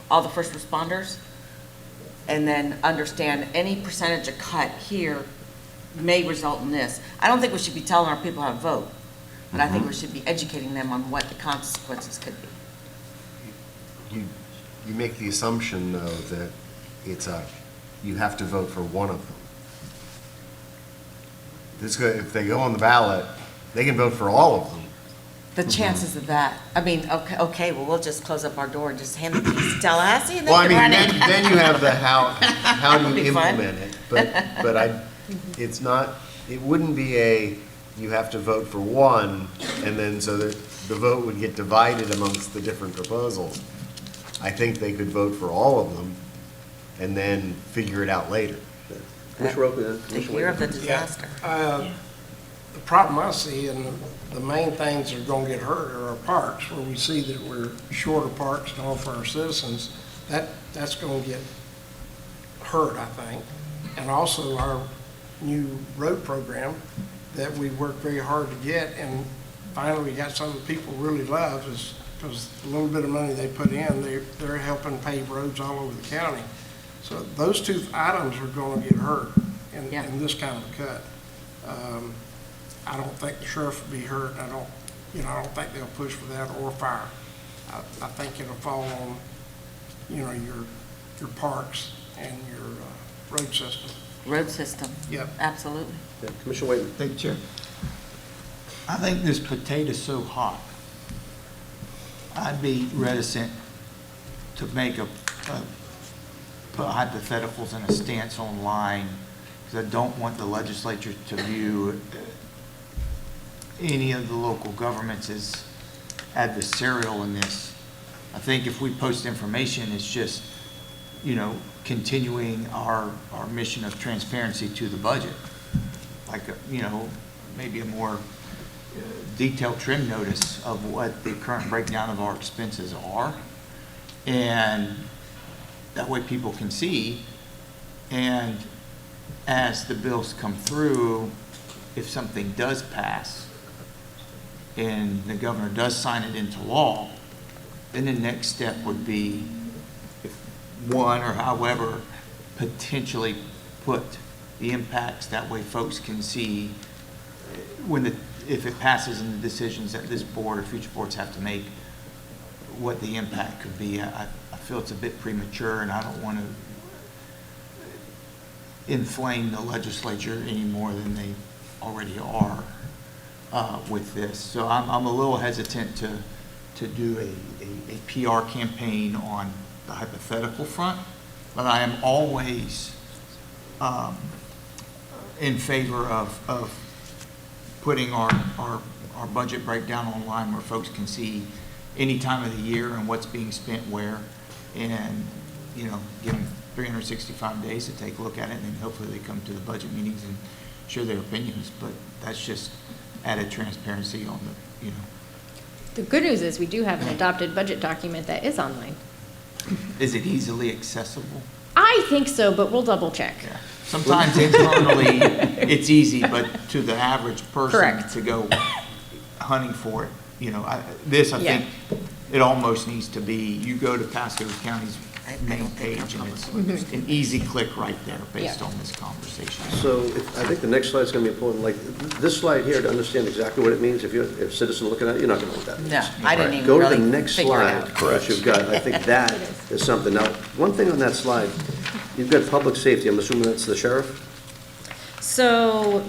all the first responders, and then understand any percentage of cut here may result in this. I don't think we should be telling our people how to vote, but I think we should be educating them on what the consequences could be. You make the assumption, though, that you have to vote for one of them. If they go on the ballot, they can vote for all of them. The chances of that, I mean, okay, well, we'll just close up our door and just hand the keys to Tallahassee and they Well, I can mean, run it. then you have the how do That'd you be fun. implement it? But it's not, it wouldn't be you have to vote for one, and then so that the vote would get divided amongst the different proposals. I think they could vote for all of them and then figure it out later. Commissioner Oakley, The Commissioner year of Wade. the disaster. The problem I see, and the main things that are going to get hurt are our parks, where we see that we're short of parks and all for our citizens. That's going to get hurt, I think. And also our new road program that we worked very hard to get, and finally we got something people really love, is because the little bit of money they put in, they're helping pave roads all over the county. So those 2 items are going to get hurt in this kind of a cut. I don't think the sheriff will be hurt. I don't think they'll push for that or fire. I think it'll fall on, your parks and your road system. Road system. Yep. Absolutely. Yeah, Commissioner Wade. Thank you, Chair. I think this potato's so hot, I'd be reticent to make put hypotheticals and a stance online, because I don't want the legislature to view any of the local governments as adversarial in this. I think if we post information, it's just, continuing our mission of transparency to the budget. Like, maybe a more detailed trim notice of what the current breakdown of our expenses are. And that way people can see. And as the bills come through, if something does pass and the governor does sign it into law, then the next step would be, if one or however, potentially put the impacts, that way folks can see if it passes in the decisions that this board or future boards have to make, what the impact could be. I feel it's a bit premature, and I don't want to inflame the legislature any more than they already are with this. So I'm a little hesitant to do a PR campaign on the hypothetical front, but I am always in favor of putting our budget breakdown online where folks can see any time of the year and what's being spent where, and give them 365 days to take a look at it, and then hopefully they come to the budget meetings and share their opinions. But that's just added transparency on the The good news is we do have an adopted budget document that is online. Is it easily accessible? I think so, but we'll double check. Sometimes internally, it's easy, but to the average person Correct. to go hunting for it, you know, I think it almost needs to be, you go to Pasco County's main page, and it's an easy click right there based on this conversation. So I think the next slide's going to be important, like this slide here, to understand exactly what it means, if you're a citizen looking at it, you're not going to know what that means. No, I didn't even Go to really the next figure it slide, out. which you've got, I think that is something. Now, one thing on that slide, you've got public safety, I'm assuming that's the sheriff? So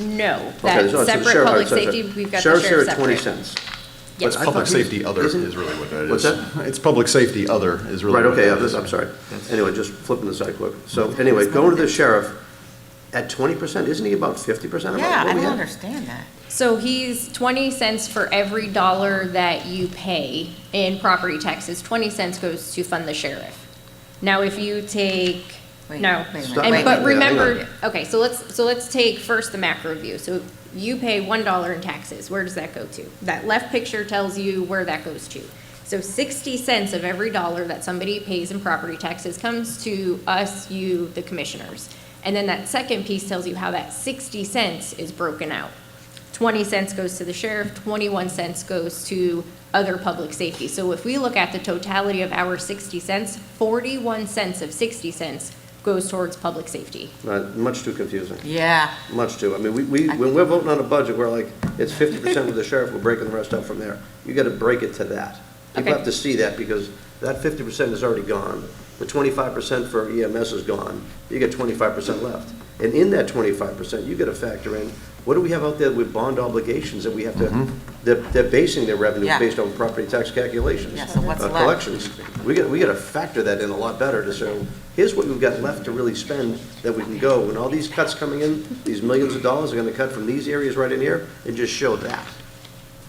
no, Okay, that so it's the separate sheriff, public sorry. safety, we've got the Sheriff's here sheriff at 20 separate. cents. Yes. But I Public thought he was- safety other isn't- is really what that is. What's that? It's public safety other is really Right, what okay, that is. I'm sorry. Anyway, just flipping the side quick. So anyway, going to the sheriff, at 20%, isn't he about 50% of Yeah, what I we don't have? understand that. So he's 20 cents for every dollar that you pay in property taxes. 20 cents goes to fund the sheriff. Now, if you take, Wait, no, wait a minute, Stop. and, wait, but wait, hang remember, okay, so let's take first the macro view. So you pay $1 in taxes. Where does that go to? That left picture tells you where that goes to. So 60 cents of every dollar that somebody pays in property taxes comes to us, you, the commissioners. And then that second piece tells you how that 60 cents is broken out. 20 cents goes to the sheriff, 21 cents goes to other public safety. So if we look at the totality of our 60 cents, 41 cents of 60 cents goes towards public safety. Much too confusing. Yeah. Much too. I mean, when we're voting on a budget, we're like, it's 50% with the sheriff, we're breaking the rest up from there. You gotta break it to that. People Okay. have to see that, because that 50% is already gone. The 25% for EMS is gone. You get 25% left. And in that 25%, you gotta factor in, what do we have out there with bond obligations that we have to, they're basing their revenue Yeah. based on property tax calculations. Yeah, so what's left? Collections. We gotta factor that in a lot better to say, here's what we've got left to really spend that we can go. When all these cuts coming in, these millions of dollars are gonna cut from these areas right in here, and just show that.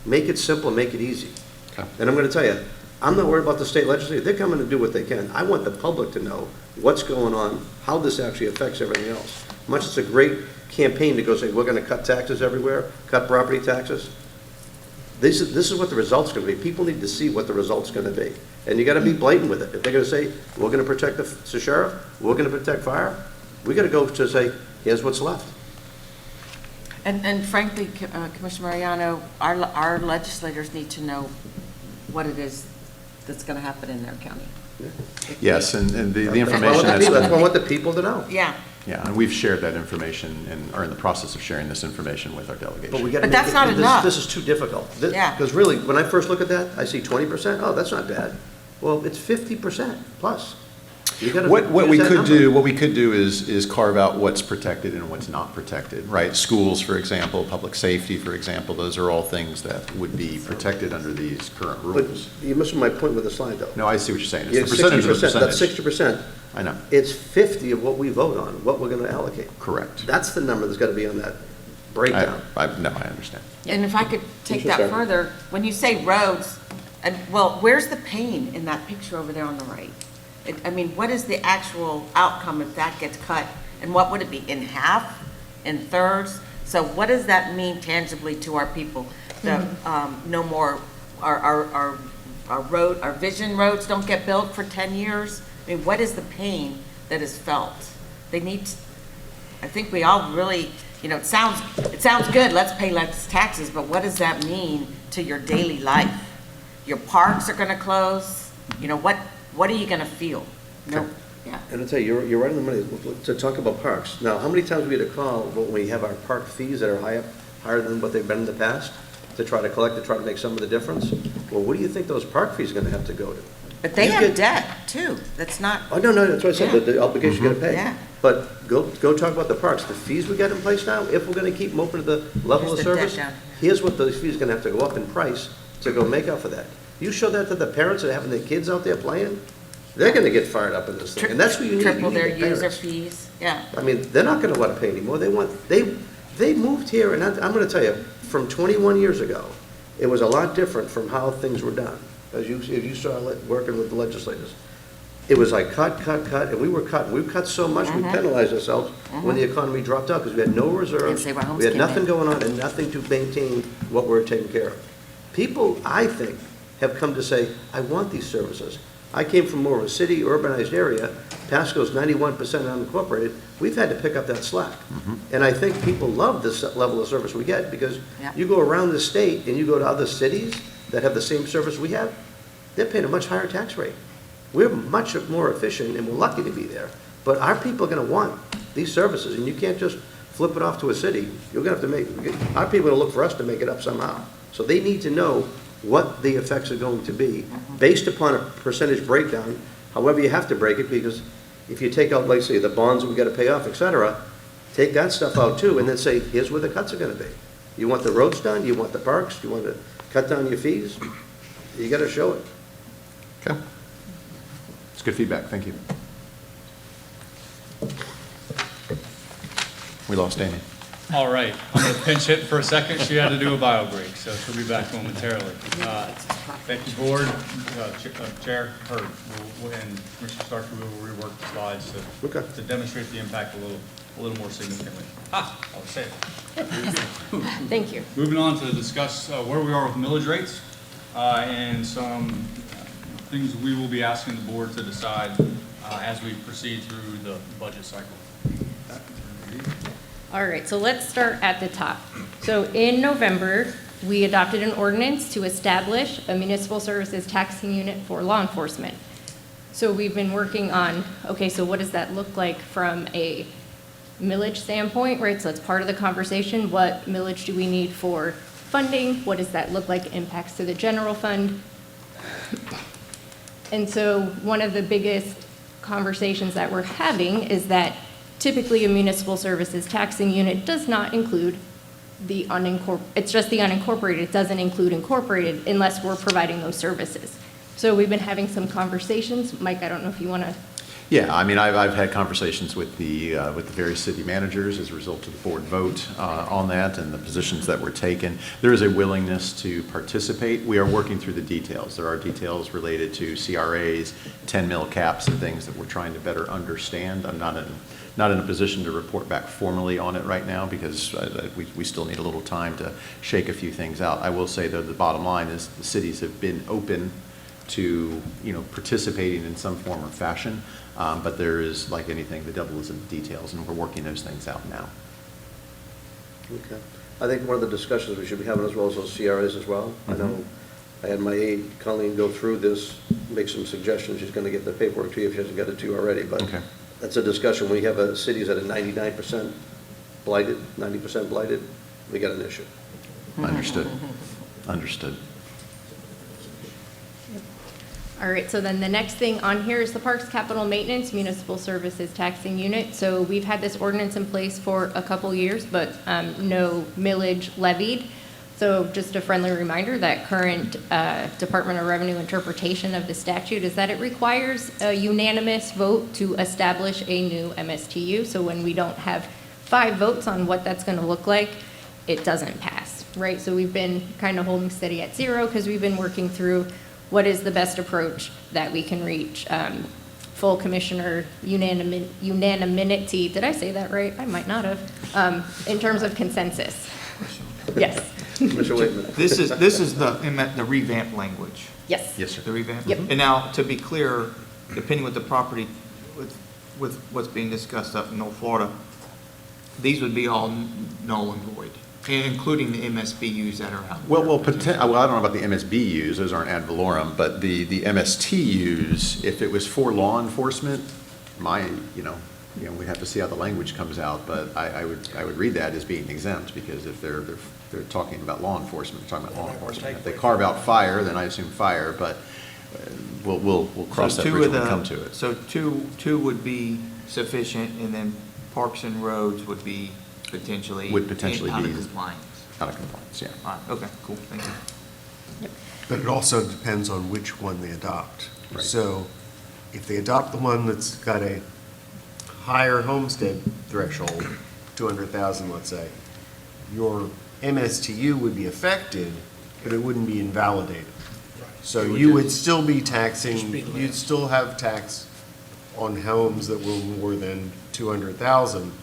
Make it simple, make it easy. Okay. And I'm gonna tell you, I'm not worried about the state legislature, they're coming to do what they can. I want the public to know what's going on, how this actually affects everything else. Much it's a great campaign to go say, we're gonna cut taxes everywhere, cut property taxes. This is what the result's gonna be. People need to see what the result's gonna be. And you gotta be blatant with it. If they're gonna say, we're gonna protect the sheriff, we're gonna protect fire, we gotta go to say, here's what's left. And frankly, Commissioner Mariano, our legislators need to know what it is that's going to happen in their county. Yes, and the That's information what I that's, want the people to know. Yeah, yeah, and we've shared that information and are in the process of sharing this information with our But we delegation. gotta But make that's it- not enough. This is too difficult. Yeah. Because really, when I first look at that, I see 20%, oh, that's not bad. Well, it's 50% plus. You gotta What we use that could number. do, what we could do is carve out what's protected and what's not protected, right? Schools, for example, public safety, for example, those are all things that would be protected under these current But rules. you're missing my point with the slide, though. No, I see what you're saying. Yeah, It's the percentage of the 60%, that's percentage. 60%. I know, It's 50 of what we vote on, what we're gonna allocate. correct. That's the number that's gotta be on that breakdown. No, I understand. and if I could take Yes, that sir. further, when you say roads, and, well, where's the pain in that picture over there on the right? I mean, what is the actual outcome if that gets cut? And what would it be, in half, in thirds? So what does that mean tangibly to our people? The, no more, our road, our vision roads don't get built for 10 years? I mean, what is the pain that is felt? They need, I think we all really, you know, it sounds good, let's pay less taxes, but what does that mean to your daily life? Your parks are gonna close, you know, what are you gonna feel? No, yeah. And I'll tell you, you're right on the money to talk about parks. Now, how many times we get a call when we have our park fees that are higher than what they've been in the past, to try to make some of the difference? Well, what do you think those park fees are gonna have to go to? But they You have get- debt too, that's not, Oh, no, that's what I said, Yeah. the obligation you gotta pay. Yeah. But go talk about the parks, the fees we got in place now, if we're gonna keep them open to the level of Here's the debt service, down. here's what those fees are gonna have to go up in price to go make up for that. You show that to the parents that are having their kids out there playing, they're gonna get fired up in this thing, and that's what you need. triple You need their the user parents. fees, yeah. I mean, they're not gonna wanna pay anymore, they moved here, and I'm gonna tell you, from 21 years ago, it was a lot different from how things were done, if you saw working with the legislators. It was like cut, and we cut so much, we penalized ourselves when the economy dropped out, because we had no reserves, And say, well, homes we had came nothing in. going on, and nothing to maintain what we're taking care of. People, I think, have come to say, I want these services. I came from more of a city, urbanized area. Pasco's 91% unincorporated. We've had to pick up that slack. And I think people love this level of service we get because Yeah. you go around the state and you go to other cities that have the same service we have, they're paying a much higher tax rate. We're much more efficient and we're lucky to be there. But our people are going to want these services and you can't just flip it off to a city. You're going to have to our people are going to look for us to make it up somehow. So they need to know what the effects are going to be based upon a percentage breakdown, however you have to break it, because if you take out, like, say, the bonds we got to pay off, et cetera, take that stuff out too, and then say, here's where the cuts are going to be. You want the roads done? You want the parks? You want to cut down your fees? You got to show it. Okay. It's good feedback. Thank you. We lost Amy. All right, I'm going to pinch hit for a second. She had to do a bio break, so she'll be back momentarily. Thank you, Board, Chair, Hurd, and Commissioner Starkey, we will rework the slides to demonstrate the impact a little more significantly. I was saying. Thank you. Moving on to discuss where we are with millage rates and some things we will be asking the Board to decide as we proceed through the budget cycle. All right, so let's start at the top. So in November, we adopted an ordinance to establish a municipal services taxing unit for law enforcement. So we've been working on, okay, so what does that look like from a millage standpoint, right? So that's part of the conversation. What millage do we need for funding? What does that look like, impacts to the general fund? And so one of the biggest conversations that we're having is that typically a municipal services taxing unit does not include the it's just the unincorporated. It doesn't include incorporated unless we're providing those services. So we've been having some conversations. Mike, I don't know if you want to. Yeah, I mean, I've had conversations with the various city managers as a result of the board vote on that and the positions that were taken. There is a willingness to participate. We are working through the details. There are details related to CRAs, 10 mil caps and things that we're trying to better understand. I'm not in a position to report back formally on it right now because we still need a little time to shake a few things out. I will say, though, the bottom line is the cities have been open to, participating in some form or fashion, but there is, like anything, the devil is in the details, and we're working those things out now. Okay. I think one of the discussions we should be having as well as those CRAs as well. I know I had my aide, Colleen, go through this, make some suggestions. She's going to get the paperwork to you if she hasn't got it to you already, but Okay. that's a discussion. We have cities that are 99% blighted, 90% blighted, we got an issue. Understood. Understood. All right, so then the next thing on here is the Parks Capital Maintenance Municipal Services Taxing Unit. So we've had this ordinance in place for a couple years, but no millage levied. So just a friendly reminder that current Department of Revenue interpretation of the statute is that it requires a unanimous vote to establish a new MSTU. So when we don't have 5 votes on what that's going to look like, it doesn't pass, right? So we've been kind of holding steady at 0 because we've been working through what is the best approach that we can reach. Full commissioner unanimity, did I say that right? I might not have, in terms of consensus. Yes. Mr. Waitman. This is the revamp language. Yes. Yes, sir. The revamp? Yep. And now, to be clear, depending with the property, with what's being discussed up in North Florida, these would be all null and void, including the MSBU's that are out there. Well, I don't know about the MSBU's, those aren't ad valorem, but the MSTU's, if it was for law enforcement, we'd have to see how the language comes out, but I would read that as being exempt, because if they're talking about law enforcement, they're talking about law enforcement. If they carve out fire, then I assume fire, but we'll cross that bridge when we come to it. So two would be sufficient, and then parks and roads would be potentially Would potentially out be of compliance. Out of compliance, yeah. All right, okay, cool, thank you. But it also depends on which one they adopt. Right. So if they adopt the one that's got a higher homestead threshold, 200,000, let's say, your MSTU would be affected, but it wouldn't be invalidated. So you would still be taxing, you'd still have tax on homes that were more than 200,000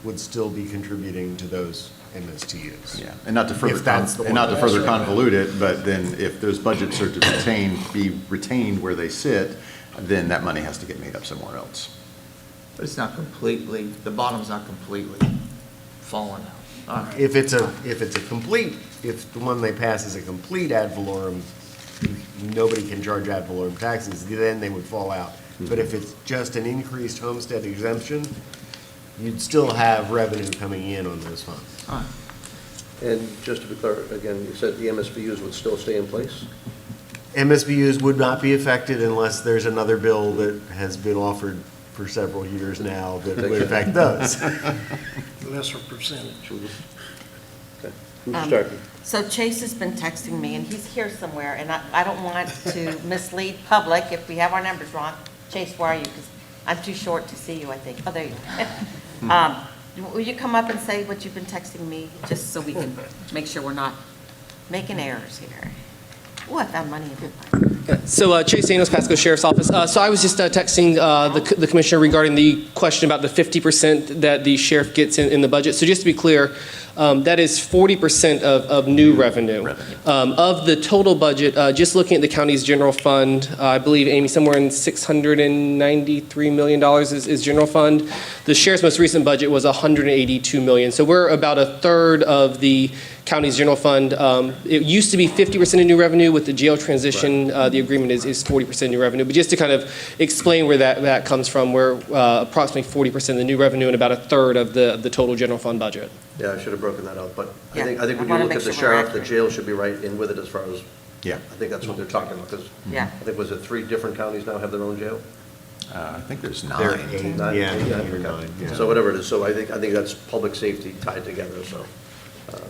would still be contributing to those MSTUs. Yeah, and not to further, If that's the and not to one. further convolute it, but then if those budgets are to be retained where they sit, then that money has to get made up somewhere else. But it's not completely, the bottom's not completely fallen out. All right. If it's a complete, if the one they pass is a complete ad valorem, nobody can charge ad valorem taxes, then they would fall out. But if it's just an increased homestead exemption, you'd still have revenue coming in on those funds. All right. And just to be clear, again, you said the MSBU's would still stay in place? MSBU's would not be affected unless there's another bill that has been offered for several years now that would affect those. Lesser percentage. Okay. Who's starting? So Chase has been texting me, and he's here somewhere, and I don't want to mislead public if we have our numbers wrong. Chase, where are you? Because I'm too short to see you, I think. Oh, there you are. Will you come up and say what you've been texting me, just so we can make sure we're not making errors here? Oh, I found money in here. So Chase Daniels, Pasco Sheriff's Office. So I was just texting the commissioner regarding the question about the 50% that the sheriff gets in the budget. So just to be clear, that is 40% of new revenue. Of the total budget, just looking at the county's general fund, I believe, Amy, somewhere in $693 million is general fund. The sheriff's most recent budget was $182 million. So we're about a third of the county's general fund. It used to be 50% of new revenue. With the jail transition, the agreement is 40% new revenue. But just to kind of explain where that comes from, we're approximately 40% of the new revenue and about a third of the total general fund budget. Yeah, I should have broken that out, but Yeah, I think I when you wanna look make at the sure we're sheriff, the accurate. jail should be right in with it as far as, Yeah, I think that's what they're talking about, because Yeah. I think, was it 3 different counties now have their own jail? I think there's There are 9. 8, Nine? yeah, Okay. 8 or 9, yeah. So whatever it is, so I think that's public safety tied together, so,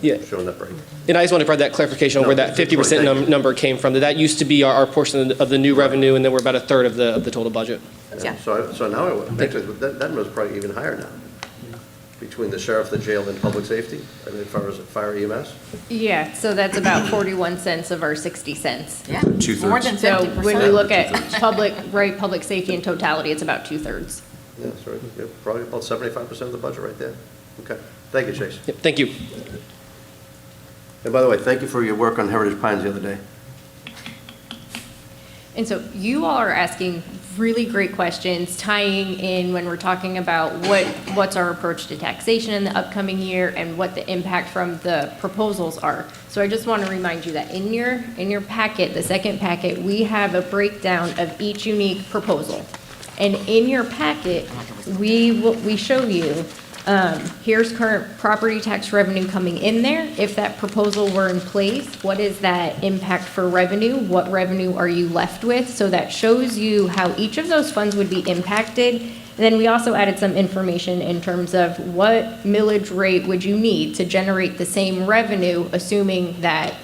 Yeah. showing that break. And I just want to provide that clarification on No, where that good point, 50% thank you. number came from. That used to be our portion of the new revenue, and then we're about a third of the total budget. Yeah. So now, actually, that number's probably even higher now, between the sheriff, the jail, and public safety, I mean, as far as fire EMS. Yeah, so that's about 41 cents of our 60 cents. Yeah, Two-thirds. more than 50%. So when we look at public safety in totality, it's about 2/3. Yeah, sorry, yeah, probably about 75% of the budget right there. Okay, thank you, Chase. Yep, thank you. And by the way, thank you for your work on Heritage Pines the other day. And so you all are asking really great questions, tying in when we're talking about what's our approach to taxation in the upcoming year and what the impact from the proposals are. So I just want to remind you that in your packet, the second packet, we have a breakdown of each unique proposal. And in your packet, we show you, here's current property tax revenue coming in there. If that proposal were in place, what is that impact for revenue? What revenue are you left with? So that shows you how each of those funds would be impacted. And then we also added some information in terms of what millage rate would you need to generate the same revenue, assuming that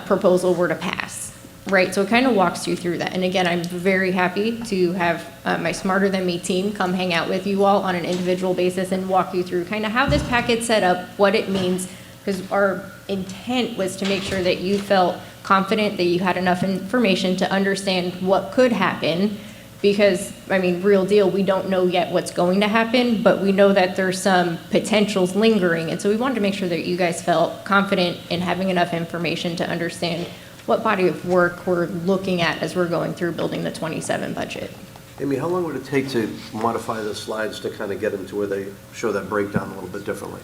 proposal were to pass. Right, so it kind of walks you through that. And again, I'm very happy to have my Smarter Than Me team come hang out with you all on an individual basis and walk you through kind of how this packet's set up, what it means, because our intent was to make sure that you felt confident that you had enough information to understand what could happen. Because, I mean, real deal, we don't know yet what's going to happen, but we know that there's some potentials lingering. And so we wanted to make sure that you guys felt confident in having enough information to understand what body of work we're looking at as we're going through building the 27 budget. Amy, how long would it take to modify the slides to kind of get them to where they show that breakdown a little bit differently?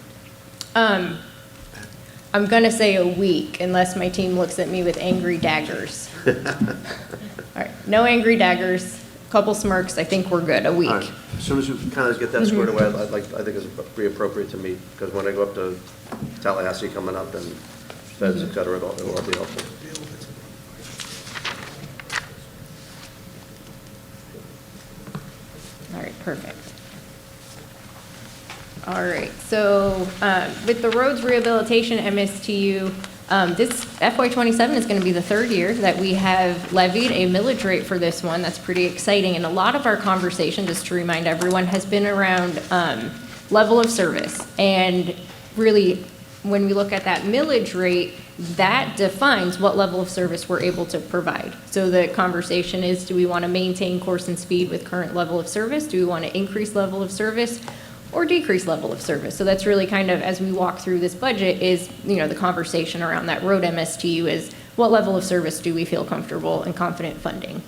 I'm gonna say a week unless my team looks at me with angry daggers. All right, no angry daggers, couple smirks, I think we're good, a week. All right. As soon as you kind of get that squared away, I think it's pretty appropriate to meet, because when I go up to Tallahassee coming up and feds, et cetera, it'll all be helpful. All right, perfect. All right, so with the roads rehabilitation MSTU, this FY27 is going to be the third year that we have levied a millage rate for this one. That's pretty exciting. And a lot of our conversation, just to remind everyone, has been around level of service. And really, when we look at that millage rate, that defines what level of service we're able to provide. So the conversation is, do we want to maintain course and speed with current level of service? Do we want to increase level of service? or decreased level of service. So that's really kind of, as we walk through this budget, is, the conversation around that road MSTU is, what level of service do we feel comfortable and confident funding?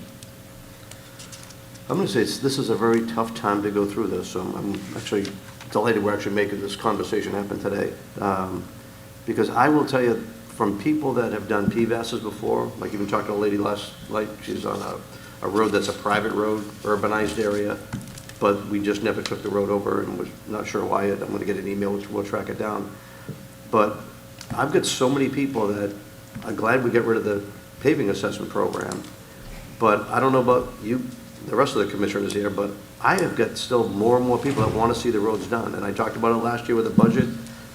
I'm going to say this is a very tough time to go through this, so I'm actually delighted we're actually making this conversation happen today. Because I will tell you, from people that have done PVASs before, like even talked to a lady last night, she's on a road that's a private road, urbanized area, but we just never took the road over and was not sure why. I'm going to get an email, which we'll track it down. But I've got so many people that are glad we get rid of the paving assessment program. But I don't know about you, the rest of the commissioners here, but I have got still more and more people that want to see the roads done. And I talked about it last year with the budget,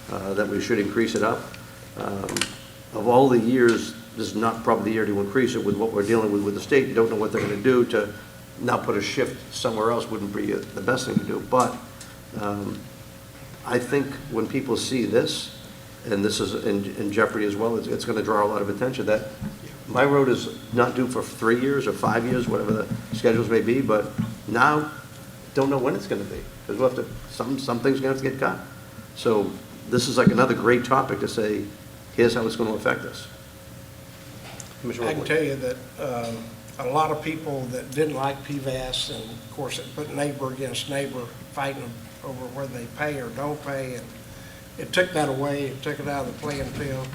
that we should increase it up. Of all the years, this is not probably the year to increase it with what we're dealing with the state. You don't know what they're going to do. To now put a shift somewhere else wouldn't be the best thing to do. But I think when people see this, and this is in jeopardy as well, it's going to draw a lot of attention that my road is not due for 3 years or 5 years, whatever the schedules may be, but now don't know when it's going to be, because we'll have to, some things are going to have to get cut. So this is like another great topic to say, here's how it's going to affect us. I can tell you that a lot of people that didn't like PVAS, and of course it put neighbor against neighbor fighting over whether they pay or don't pay, and it took that away, it took it out of the playing field.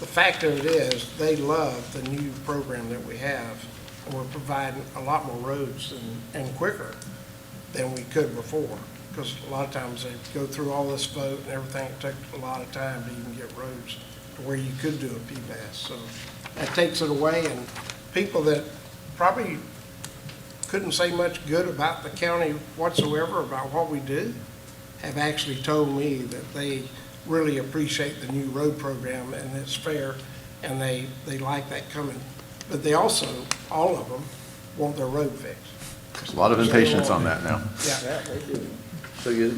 The fact of it is, they love the new program that we have, and we're providing a lot more roads and quicker than we could before, because a lot of times they go through all this vote and everything, it took a lot of time to even get roads to where you could do a PVAS. So that takes it away, and people that probably couldn't say much good about the county whatsoever about what we do have actually told me that they really appreciate the new road program, and it's fair, and they like that coming. But they also, all of them, want their road fixed. There's a lot of impatience on that now. Yeah. So you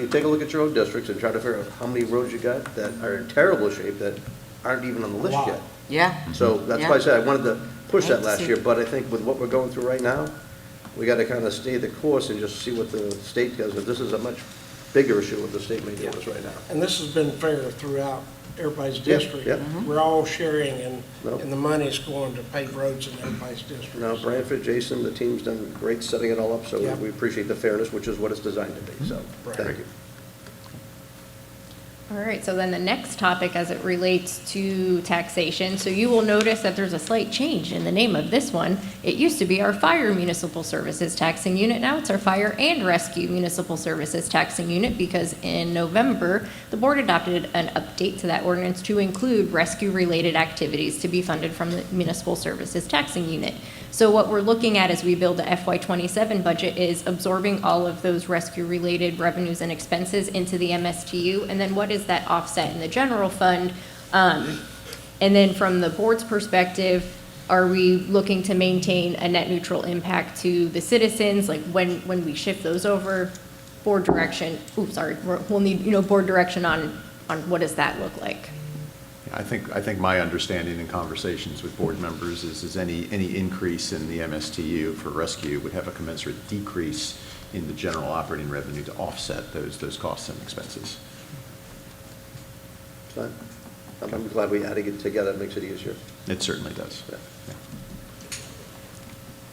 take a look at your own districts and try to figure out how many roads you got that are in terrible shape that aren't even on the list yet. Yeah. So that's why I said I wanted to push that last year, but I think with what we're going through right now, we got to kind of stay the course and just see what the state does. But this is a much bigger issue what the state may do with us right now. And this has been fair throughout everybody's Yeah, district. yeah. We're all sharing, and Nope. the money's going to pave roads in everybody's district. Now, Branford, Jason, the team's done great setting it all up, so Yeah. we appreciate the fairness, which is what it's designed to be, so, Right. thank you. All right, so then the next topic as it relates to taxation. So you will notice that there's a slight change in the name of this one. It used to be our Fire Municipal Services Taxing Unit. Now it's our Fire and Rescue Municipal Services Taxing Unit, because in November, the board adopted an update to that ordinance to include rescue-related activities to be funded from the Municipal Services Taxing Unit. So what we're looking at as we build the FY27 budget is absorbing all of those rescue-related revenues and expenses into the MSTU, and then what is that offset in the general fund? And then from the board's perspective, are we looking to maintain a net neutral impact to the citizens? Like when we shift those over, board direction, we'll need, board direction on what does that look like? I think my understanding in conversations with board members is any increase in the MSTU for rescue would have a commensurate decrease in the general operating revenue to offset those costs and expenses. So, I'm glad we added it together, it makes it easier. It certainly does. Yeah.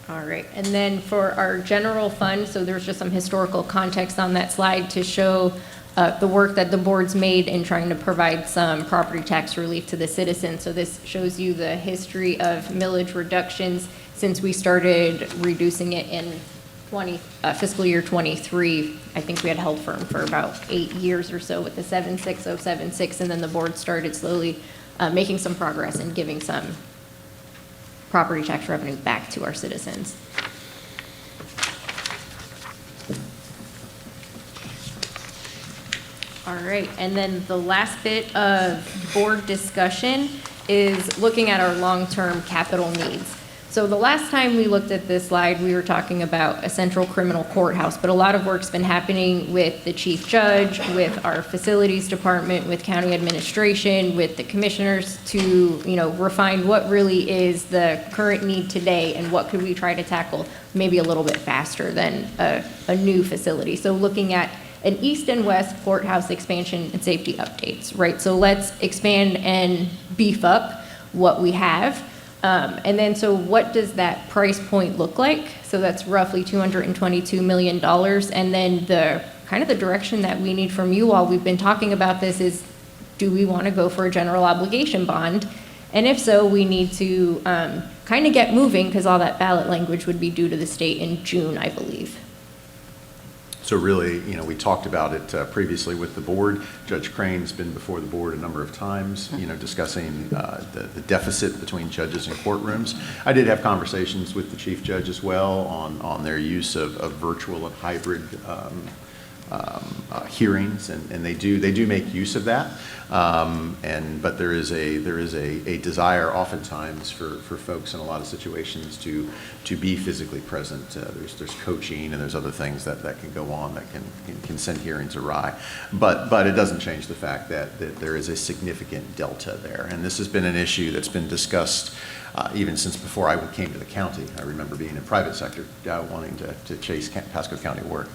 All right, and then for our general fund, so there's just some historical context on that slide to show the work that the board's made in trying to provide some property tax relief to the citizens. So this shows you the history of millage reductions since we started reducing it in fiscal year 23. I think we had held firm for about 8 years or so with the 76076, and then the board started slowly making some progress and giving some property tax revenue back to our citizens. All right, and then the last bit of board discussion is looking at our long-term capital needs. So the last time we looked at this slide, we were talking about a central criminal courthouse, but a lot of work's been happening with the chief judge, with our facilities department, with county administration, with the commissioners to, refine what really is the current need today and what could we try to tackle maybe a little bit faster than a new facility. So looking at an east and west courthouse expansion and safety updates, right? So let's expand and beef up what we have. And then, so what does that price point look like? So that's roughly $222 million. And then the kind of the direction that we need from you all, we've been talking about this, is do we want to go for a general obligation bond? And if so, we need to kind of get moving, because all that ballot language would be due to the state in June, I believe. So really, we talked about it previously with the board. Judge Crane's been before the board a number of times, discussing the deficit between judges and courtrooms. I did have conversations with the chief judge as well on their use of virtual and hybrid hearings, and they do make use of that. But there is a desire oftentimes for folks in a lot of situations to be physically present. There's coaching and there's other things that can go on that can send hearings awry. But it doesn't change the fact that there is a significant delta there. And this has been an issue that's been discussed even since before I came to the county. I remember being in private sector wanting to chase Pasco County work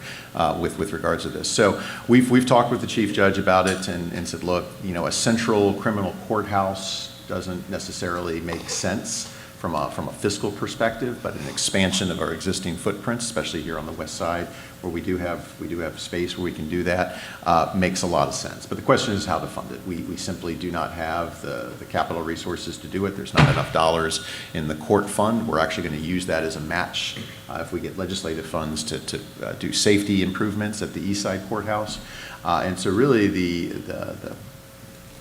with regards to this. So we've talked with the chief judge about it and said, look, a central criminal courthouse doesn't necessarily make sense from a fiscal perspective, but an expansion of our existing footprints, especially here on the west side, where we do have space where we can do that, makes a lot of sense. But the question is how to fund it. We simply do not have the capital resources to do it. There's not enough dollars in the court fund. We're actually going to use that as a match if we get legislative funds to do safety improvements at the east side courthouse. And so really the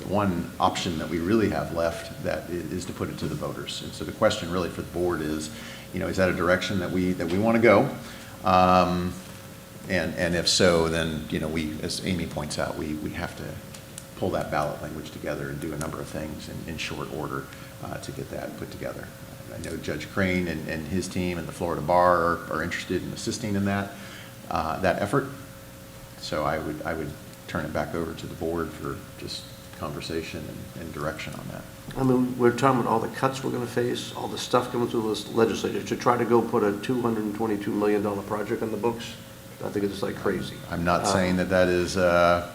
one option that we really have left that is to put it to the voters. And so the question really for the board is that a direction that we want to go? And if so, then, we, as Amy points out, we have to pull that ballot language together and do a number of things in short order to get that put together. I know Judge Crane and his team and the Florida Bar are interested in assisting in that effort. So I would turn it back over to the board for just conversation and direction on that. I mean, we're talking about all the cuts we're going to face, all the stuff coming through this legislature, to try to go put a $222 million project on the books. I think it's like crazy. I'm not saying that is an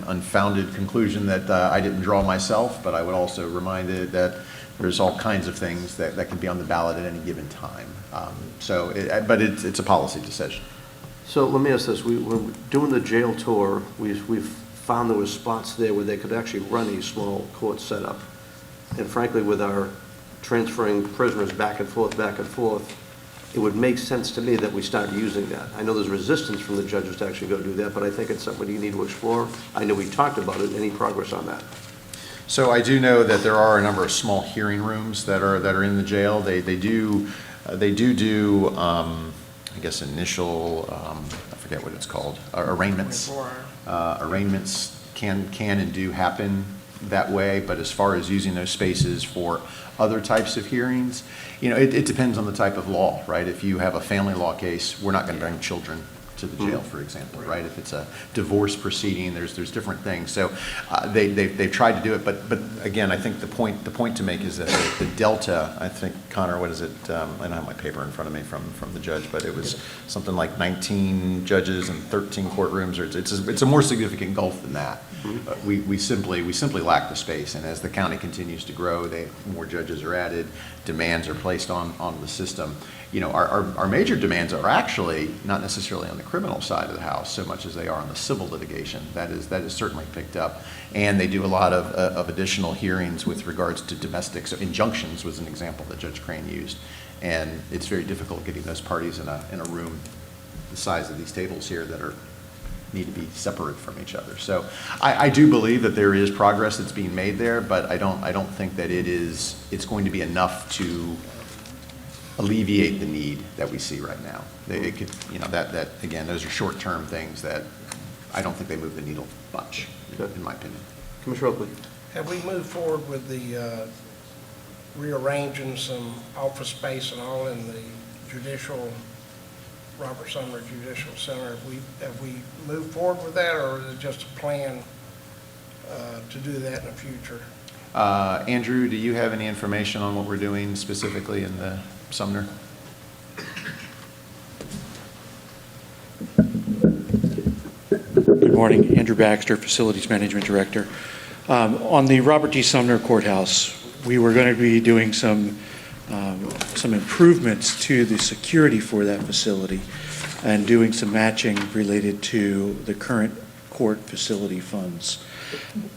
unfounded conclusion that I didn't draw myself, but I would also remind it that there's all kinds of things that can be on the ballot at any given time. But it's a policy decision. So let me ask this: when doing the jail tour, we've found there was spots there where they could actually run a small court setup, and frankly, with our transferring prisoners back and forth, it would make sense to me that we start using that. I know there's resistance from the judges to actually go do that, but I think it's something you need to explore. I know we talked about it. Any progress on that? So I do know that there are a number of small hearing rooms that are in the jail. They do I guess initial I forget what it's called, arraignments. Arraignments can and do happen that way, but as far as using those spaces for other types of hearings, it depends on the type of law, right? If you have a family law case, we're not going to bring children to the jail, for example, right? If it's a divorce proceeding, there's different things. So they've tried to do it, but again, I think the point to make is that the delta, I think, Connor, what is it? I don't have my paper in front of me from the judge, but it was something like 19 judges and 13 courtrooms, or it's a more significant gulf than that. We simply lack the space, and as the county continues to grow, more judges are added, demands are placed on the system. Our major demands are actually not necessarily on the criminal side of the house so much as they are on the civil litigation. That is certainly picked up, and they do a lot of additional hearings with regards to domestic. So injunctions was an example that Judge Crane used, and it's very difficult getting those parties in a room the size of these tables here that need to be separate from each other. So I do believe that there is progress that's being made there, but I don't think that it's going to be enough to alleviate the need that we see right now. It could, that again, those are short-term things that I don't think they move the needle much, in my opinion. Commissioner Oakley. Have we moved forward with the rearranging some office space and all in the Robert Sumner Judicial Center. Have we moved forward with that, or is it just a plan to do that in the future? Andrew, do you have any information on what we're doing specifically in the Sumner? Good morning, Andrew Baxter, Facilities Management Director. On the Robert D. Sumner Courthouse, we were going to be doing some improvements to the security for that facility and doing some matching related to the current court facility funds.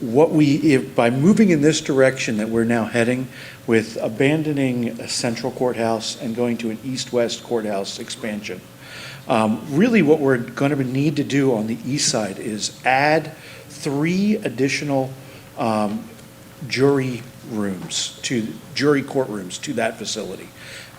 By moving in this direction that we're now heading, with abandoning a central courthouse and going to an east-west courthouse expansion, really what we're going to need to do on the east side is add 3 additional jury courtrooms to that facility.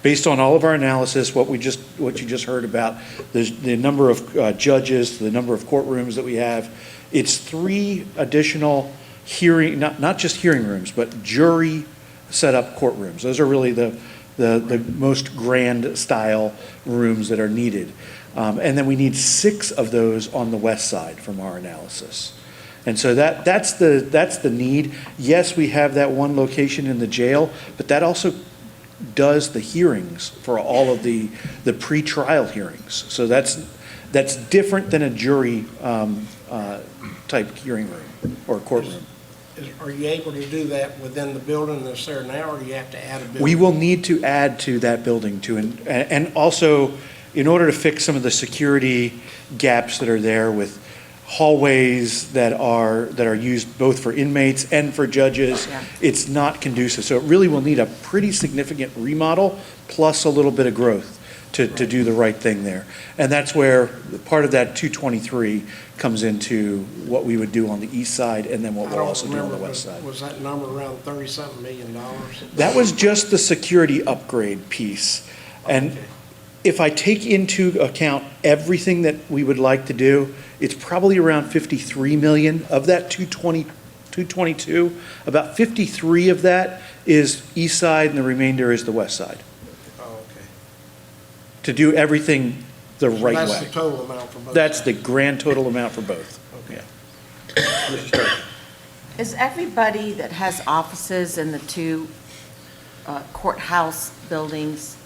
Based on all of our analysis, what you just heard about, the number of judges, the number of courtrooms that we have, it's 3 additional not just hearing rooms, but jury set-up courtrooms. Those are really the most grand style rooms that are needed. And then we need 6 of those on the west side from our analysis. And so that's the need. Yes, we have that one location in the jail, but that also does the hearings for all of the pre-trial hearings. So that's different than a jury type hearing room or courtroom. Are you able to do that within the building that's there now, or do you have to add a building? We will need to add to that building and also in order to fix some of the security gaps that are there with hallways that are used both for inmates and for judges, it's not conducive. So it really will need a pretty significant remodel plus a little bit of growth to do the right thing there. And that's where part of that 223 comes into what we would do on the east side and then what we'll also do on the west side. Was that number around $30-something million? That was just the security upgrade piece. And if I take into account everything that we would like to do, it's probably around 53 million of that 222. About 53 of that is east side and the remainder is the west side. Oh, okay. To do everything the right way. That's the total amount for both? That's the grand total amount for both. Okay. Yeah. Is everybody that has offices in the 2 courthouse buildings,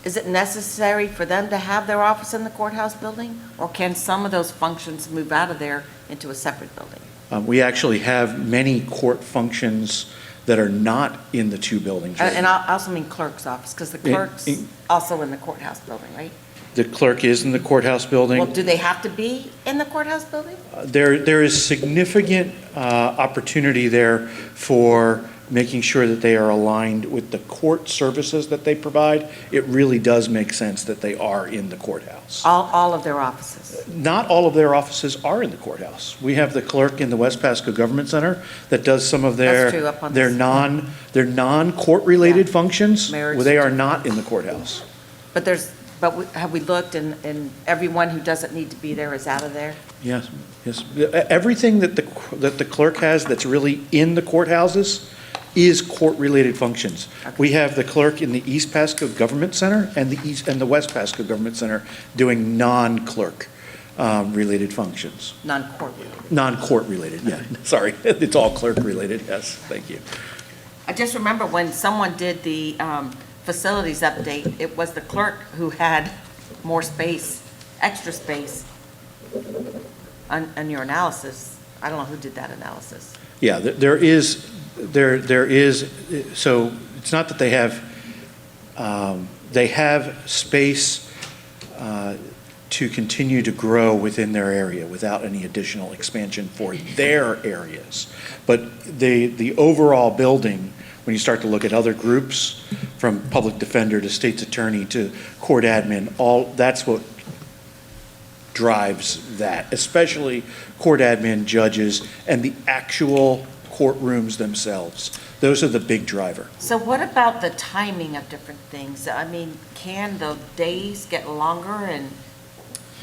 is it necessary for them to have their office in the courthouse building? Or can some of those functions move out of there into a separate building? We actually have many court functions that are not in the 2 buildings. And I also mean clerk's office, because the clerk's also in the courthouse building, right? The clerk is in the courthouse building. Well, do they have to be in the courthouse building? There is significant opportunity there for making sure that they are aligned with the court services that they provide. It really does make sense that they are in the courthouse. All of their offices? Not all of their offices are in the courthouse. We have the clerk in the West Pasco Government Center that does some of That's true, up on their non-court related functions. Marriage Well, they are not in the courthouse. But have we looked and everyone who doesn't need to be there is out of there? Yes. Everything that the clerk has that's really in the courthouses is court-related functions. Okay. We have the clerk in the East Pasco Government Center and the West Pasco Government Center doing non-clerk related functions. Non-court related? Non-court related, yeah. Sorry, it's all clerk related, yes, thank you. I just remember when someone did the facilities update, it was the clerk who had more space, extra space on your analysis. I don't know who did that analysis. Yeah, there is, so it's not that they have space to continue to grow within their area without any additional expansion for their areas. But the overall building, when you start to look at other groups, from public defender to state's attorney to court admin, that's what drives that, especially court admin, judges, and the actual courtrooms themselves. Those are the big driver. So what about the timing of different things? I mean, can the days get longer and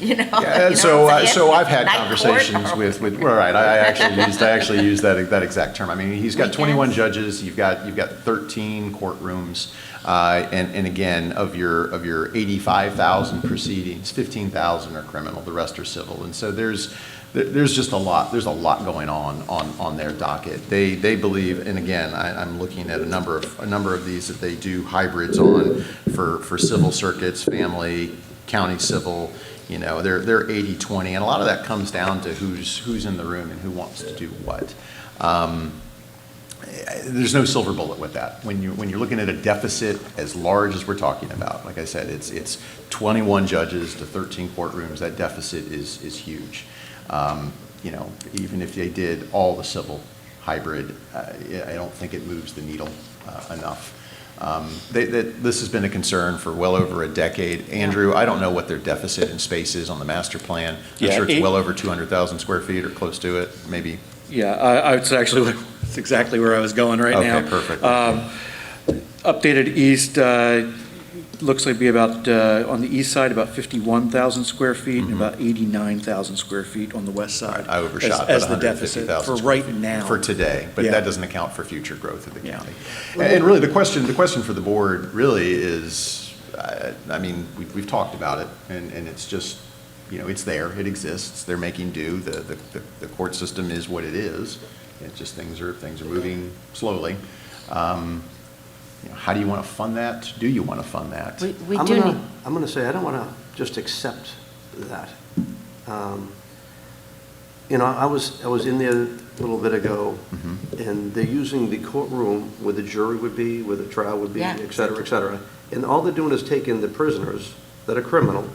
you know? Yeah, You know so, what I'm saying? so I've had Night conversations court. with, well, right, I actually used that exact term. I mean, he's got 21 Weekends? judges, you've got 13 courtrooms, and again, of your 85,000 proceedings, 15,000 are criminal, the rest are civil. And so there's just a lot going on their docket. They believe, and again, I'm looking at a number of these that they do hybrids on for civil circuits, family, county civil. You know, they're 80-20, and a lot of that comes down to who's in the room and who wants to do what. There's no silver bullet with that. When you're looking at a deficit as large as we're talking about, like I said, it's 21 judges to 13 courtrooms. That deficit is huge. You know, even if they did all the civil hybrid, I don't think it moves the needle enough. This has been a concern for well over a decade. Andrew, I don't know what their deficit in space is on the master plan. I'm sure it's well over 200,000 square feet or close to it, maybe. Yeah, it's actually, it's exactly where I was going right now. Okay, perfect. Updated east, looks like be about, on the east side, about 51,000 square feet, and about 89,000 square feet on the west side. I overshot as by the deficit 150,000 for right now. For today, but Yeah. that doesn't account for future growth of the county. And really, the question for the board really is, I mean, we've talked about it, and it's just, you know, it's there, it exists, they're making do, the court system is what it is. It's just things are moving slowly. You know, how do you want to fund that? Do you want to fund that? We do need. I'm going to say, I don't want to just accept that. You know, I was in there a little bit ago, and they're using the courtroom where the jury would be, where the trial would be, Yeah. et cetera, et cetera. And all they're doing is taking the prisoners that are criminal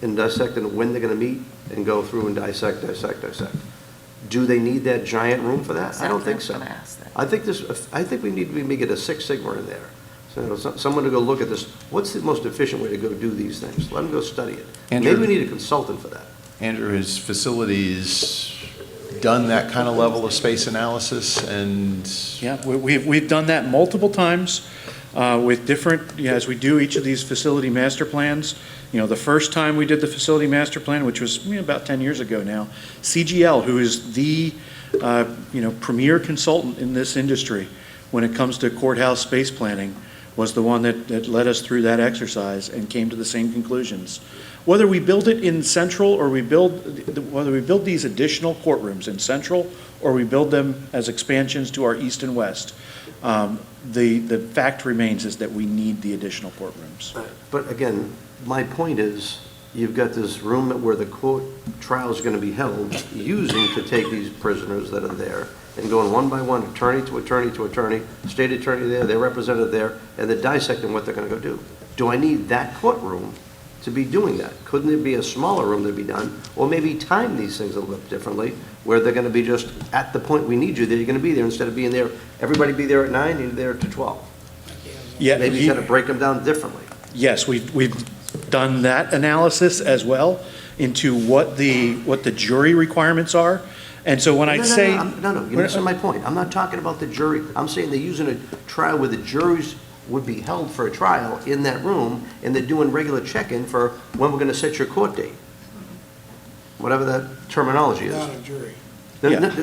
and dissecting when they're going to meet and go through and dissect. Do they need that giant room for that? I don't think so. Exactly, I was gonna ask that. I think we need to maybe get a Six Sigma in there. So someone to go look at this. What's the most efficient way to go do these things? Let them go study it. Andrew? Maybe we need a consultant for that. Andrew, has facilities done that kind of level of space analysis? And Yeah, we've done that multiple times with different, as we do each of these facility master plans. You know, the first time we did the facility master plan, which was about 10 years ago now, CGL, who is the premier consultant in this industry when it comes to courthouse space planning, was the one that led us through that exercise and came to the same conclusions. Whether we build it in Central or whether we build these additional courtrooms in Central or we build them as expansions to our east and west, the fact remains is that we need the additional courtrooms. But again, my point is, you've got this room where the court trial is going to be held, using to take these prisoners that are there and going one by one, attorney to attorney to attorney, state attorney there, their representative there, and they're dissecting what they're going to go do. Do I need that courtroom to be doing that? Couldn't there be a smaller room to be done? Or maybe time these things a little bit differently, where they're going to be just at the point we need you there, you're going to be there instead of being there, everybody be there at 9, you're there to 12. Yeah, Maybe you got to break them down differently. Yes, we've done that analysis as well into what the jury requirements are. And so when I say... No, you're missing my point. I'm not talking about the jury. I'm saying they're using a trial where the juries would be held for a trial in that room, and they're doing regular check-in for when we're going to set your court date. Whatever that terminology is. Not a jury.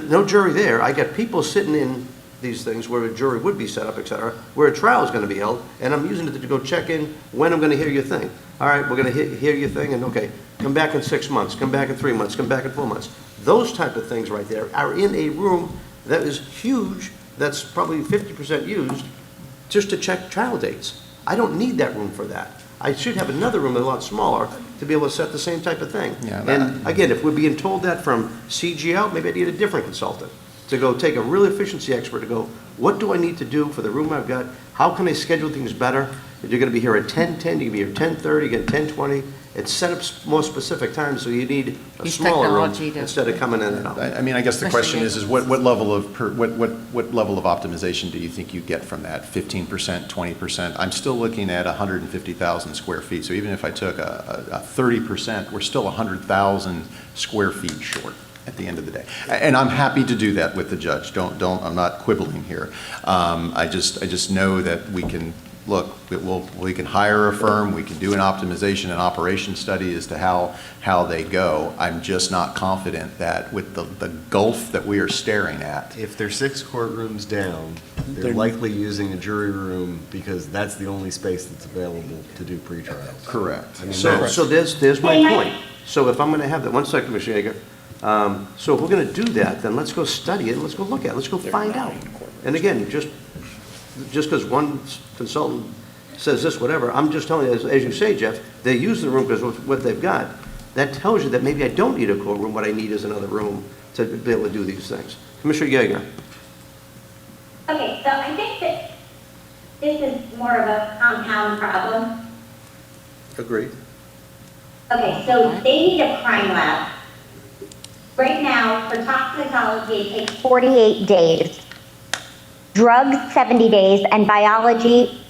No jury there. I got people sitting in these things where a jury would be set up, et cetera, where a trial is going to be held, and I'm using it to go check in when I'm going to hear your thing. All right, we're going to hear your thing, and okay, come back in 6 months, come back in 3 months, come back in 4 months. Those type of things right there are in a room that is huge, that's probably 50% used, just to check trial dates. I don't need that room for that. I should have another room a lot smaller to be able to set the same type of thing. Yeah, and again, if we're being told that from CGL, maybe I need a different consultant to go take a real efficiency expert to go, what do I need to do for the room I've got? How can I schedule things better? If you're going to be here at 10:10, you can be here at 10:30, again 10:20. It's set up more specific times, so you need a Use smaller room technology to- instead of coming in and out. I mean, I guess the question is what level of optimization do you think you get from that? 15%, 20%? I'm still looking at 150,000 square feet. So even if I took a 30%, we're still 100,000 square feet short at the end of the day. And I'm happy to do that with the judge. I'm not quibbling here. I just know that we can look, we can hire a firm, we can do an optimization and operation study as to how they go. I'm just not confident that with the gulf that we are staring at. If they're 6 courtrooms down, they're likely using a jury room because that's the only space that's available to do pretrials. Correct. I mean, So there's my point. So if I'm going to have that, one second, Commissioner Yeager. So if we're going to do that, then let's go study it, let's go look at it, let's go find out. And again, just because one consultant says this, whatever, I'm just telling you, as you say, Jeff, they use the room because of what they've got. That tells you that maybe I don't need a courtroom, what I need is another room to be able to do these things. Commissioner Yeager. Okay, so I think that this is more of a compound problem. Agreed. Okay, so they need a crime lab. Right now, for toxicology, it takes 48 days. Drugs, 70 days, and biology,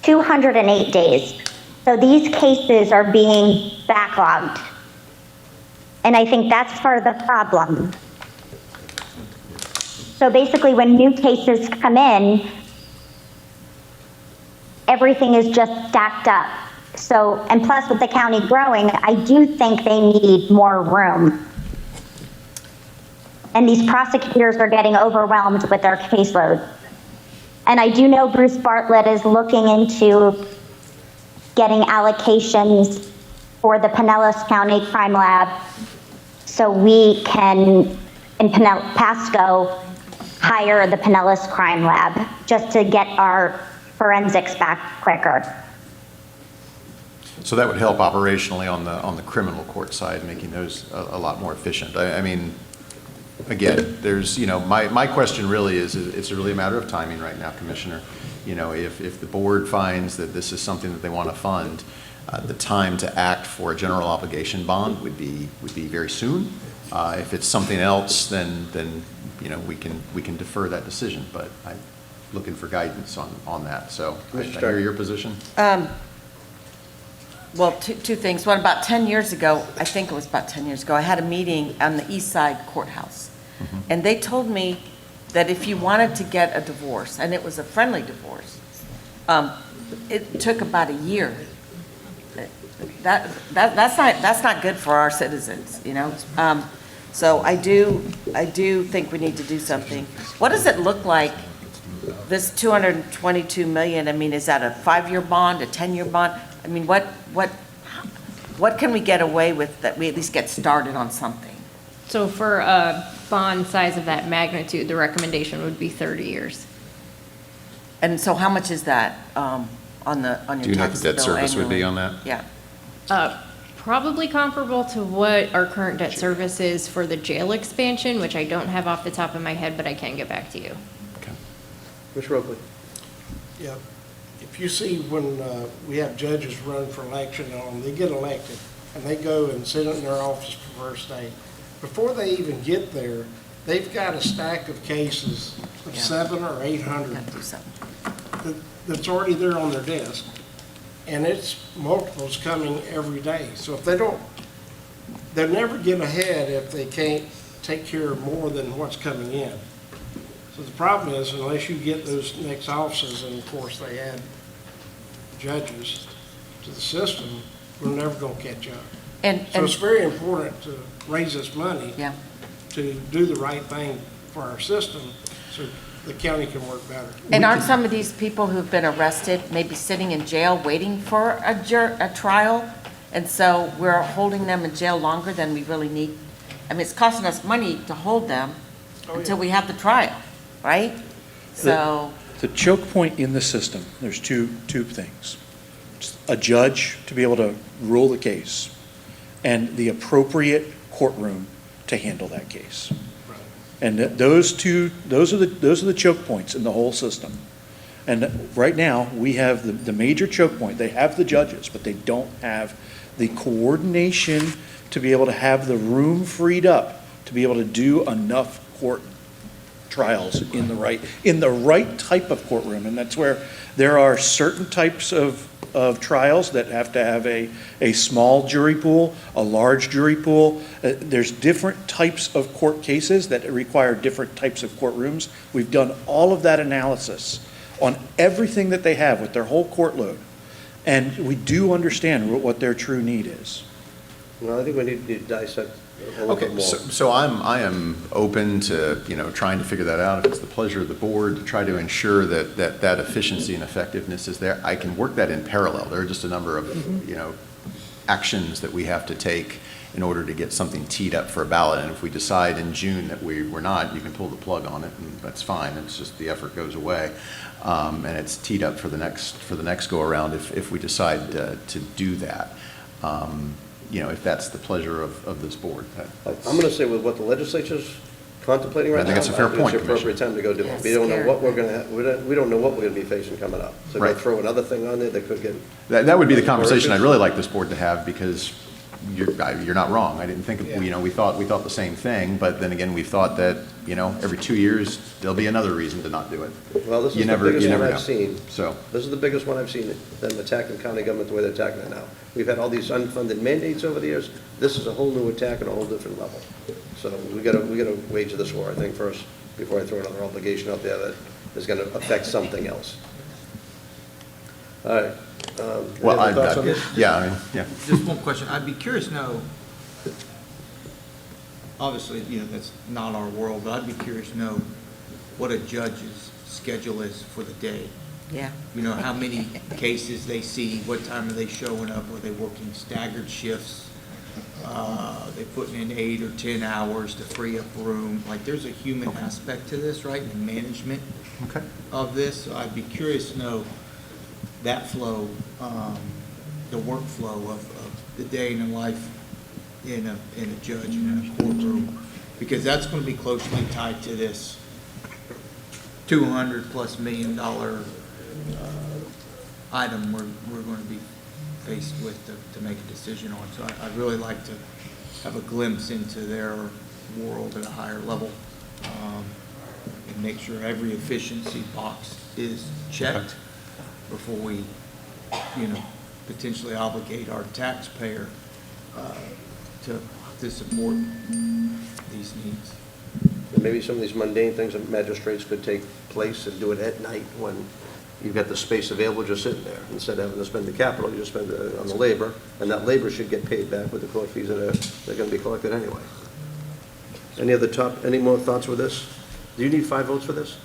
208 days. So these cases are being backlogged. And I think that's part of the problem. So basically, when new cases come in, everything is just stacked up. So, and plus with the county growing, I do think they need more room. And these prosecutors are getting overwhelmed with their caseload. And I do know Bruce Bartlett is looking into getting allocations for the Pinellas County Crime Lab so we can, in Pasco, hire the Pinellas Crime Lab just to get our forensics back quicker. So that would help operationally on the criminal court side, making those a lot more efficient. I mean, again, there's, my question really is, it's really a matter of timing right now, Commissioner. If the board finds that this is something that they want to fund, the time to act for a general obligation bond would be very soon. If it's something else, then we can defer that decision. But I'm looking for guidance on that. So I hear your position. Well, two things. One, about 10 years ago, I think it was about 10 years ago, I had a meeting on the East Side Courthouse. And they told me that if you wanted to get a divorce, and it was a friendly divorce, it took about a year. That's not good for our citizens, So I do think we need to do something. What does it look like, this $222 million? I mean, is that a 5-year bond, a 10-year bond? I mean, what can we get away with that we at least get started on something? So for a bond size of that magnitude, the recommendation would be 30 years. And so how much is that on your tax bill? Do you know what the debt service would be on that? Yeah. Probably comparable to what our current debt service is for the jail expansion, which I don't have off the top of my head, but I can get back to you. Okay. Mr. Oakley. Yeah. If you see when we have judges run for election on, they get elected and they go and sit in their office for first day. Before they even get there, they've got a stack of cases of 700 or 800 that's already there on their desk. And it's multiples coming every day. So if they'll never get ahead if they can't take care of more than what's coming in. So the problem is, unless you get those next offices, and of course they add judges to the system, we're never going to catch up. So it's very important to raise this money to do the right thing for our system so the county can work better. And aren't some of these people who've been arrested maybe sitting in jail waiting for a trial? And so we're holding them in jail longer than we really need. I mean, it's costing us money to hold them until we have the trial, right? So The choke point in the system, there's two things. A judge to be able to rule the case and the appropriate courtroom to handle that case. And those are the choke points in the whole system. And right now, we have the major choke point. They have the judges, but they don't have the coordination to be able to have the room freed up to be able to do enough court trials in the right type of courtroom. And that's where there are certain types of trials that have to have a small jury pool, a large jury pool. There's different types of court cases that require different types of courtrooms. We've done all of that analysis on everything that they have with their whole court load. And we do understand what their true need is. Well, I think we need to dissect a little bit Okay, more. so I am open to, trying to figure that out. If it's the pleasure of the board to try to ensure that efficiency and effectiveness is there, I can work that in parallel. There are just a number of, actions that we have to take in order to get something teed up for a ballot. And if we decide in June that we're not, you can pull the plug on it, and that's fine. It's just the effort goes away. And it's teed up for the next go-around if we decide to do that. If that's the pleasure of this board. I'm going to say with what the legislature's contemplating right now. I think that's a fair point, It's the appropriate time to go do it. Yeah, We don't know scary. what we're going to, we don't know what we're going to be facing coming up. So go Right. throw another thing on there that could get. That would be the conversation I'd really like this board to have, because you're not wrong. I didn't think, we thought the same thing, but then again, we thought that, every 2 years, there'll be another reason to not do it. Well, this You is the never- biggest you one never I've know. seen. So, This is the biggest one I've seen, them attacking county government the way they're attacking it now. We've had all these unfunded mandates over the years. This is a whole new attack on a whole different level. So we gotta wage this war, I think, first, before I throw another obligation out there that is gonna affect something else. All right. well, any other thoughts on this? yeah. Just one question. I'd be curious to know, obviously, that's not our world, but I'd be curious to know what a judge's schedule is for the day. Yeah. How many cases they see, what time are they showing up, are they working staggered shifts? They putting in 8 or 10 hours to free up room. Like, there's a human aspect to this, right, and management Okay. of this. So I'd be curious to know that flow, the workflow of the day in the life in a judge in a courtroom, because that's going to be closely tied to this $200+ million item we're going to be faced with to make a decision on. So I'd really like to have a glimpse into their world at a higher level, and make sure every efficiency box is checked before we, potentially obligate our taxpayer to support these needs. And maybe some of these mundane things that magistrates could take place and do it at night when you've got the space available just sitting there. Instead of having to spend the capital, you just spend it on the labor, and that labor should get paid back with the court fees they're going to be collected anyway. Any more thoughts with this? Do you need 5 votes for this?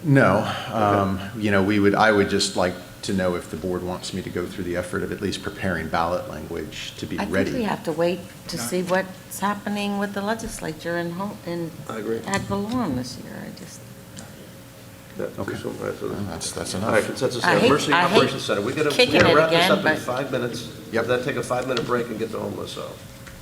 No, I would just like to know if the board wants me to go through the effort of at least preparing ballot language to be I ready. think we have to wait to see what's happening with the legislature in I agree. ad valorem this year. I just, Okay. That's All right, enough. consensus I here, hate- Emergency I hate Operations Center. We gotta kicking it wrap this again, up in but- 5 minutes. Yep. Then take a 5-minute break and get the homeless, so.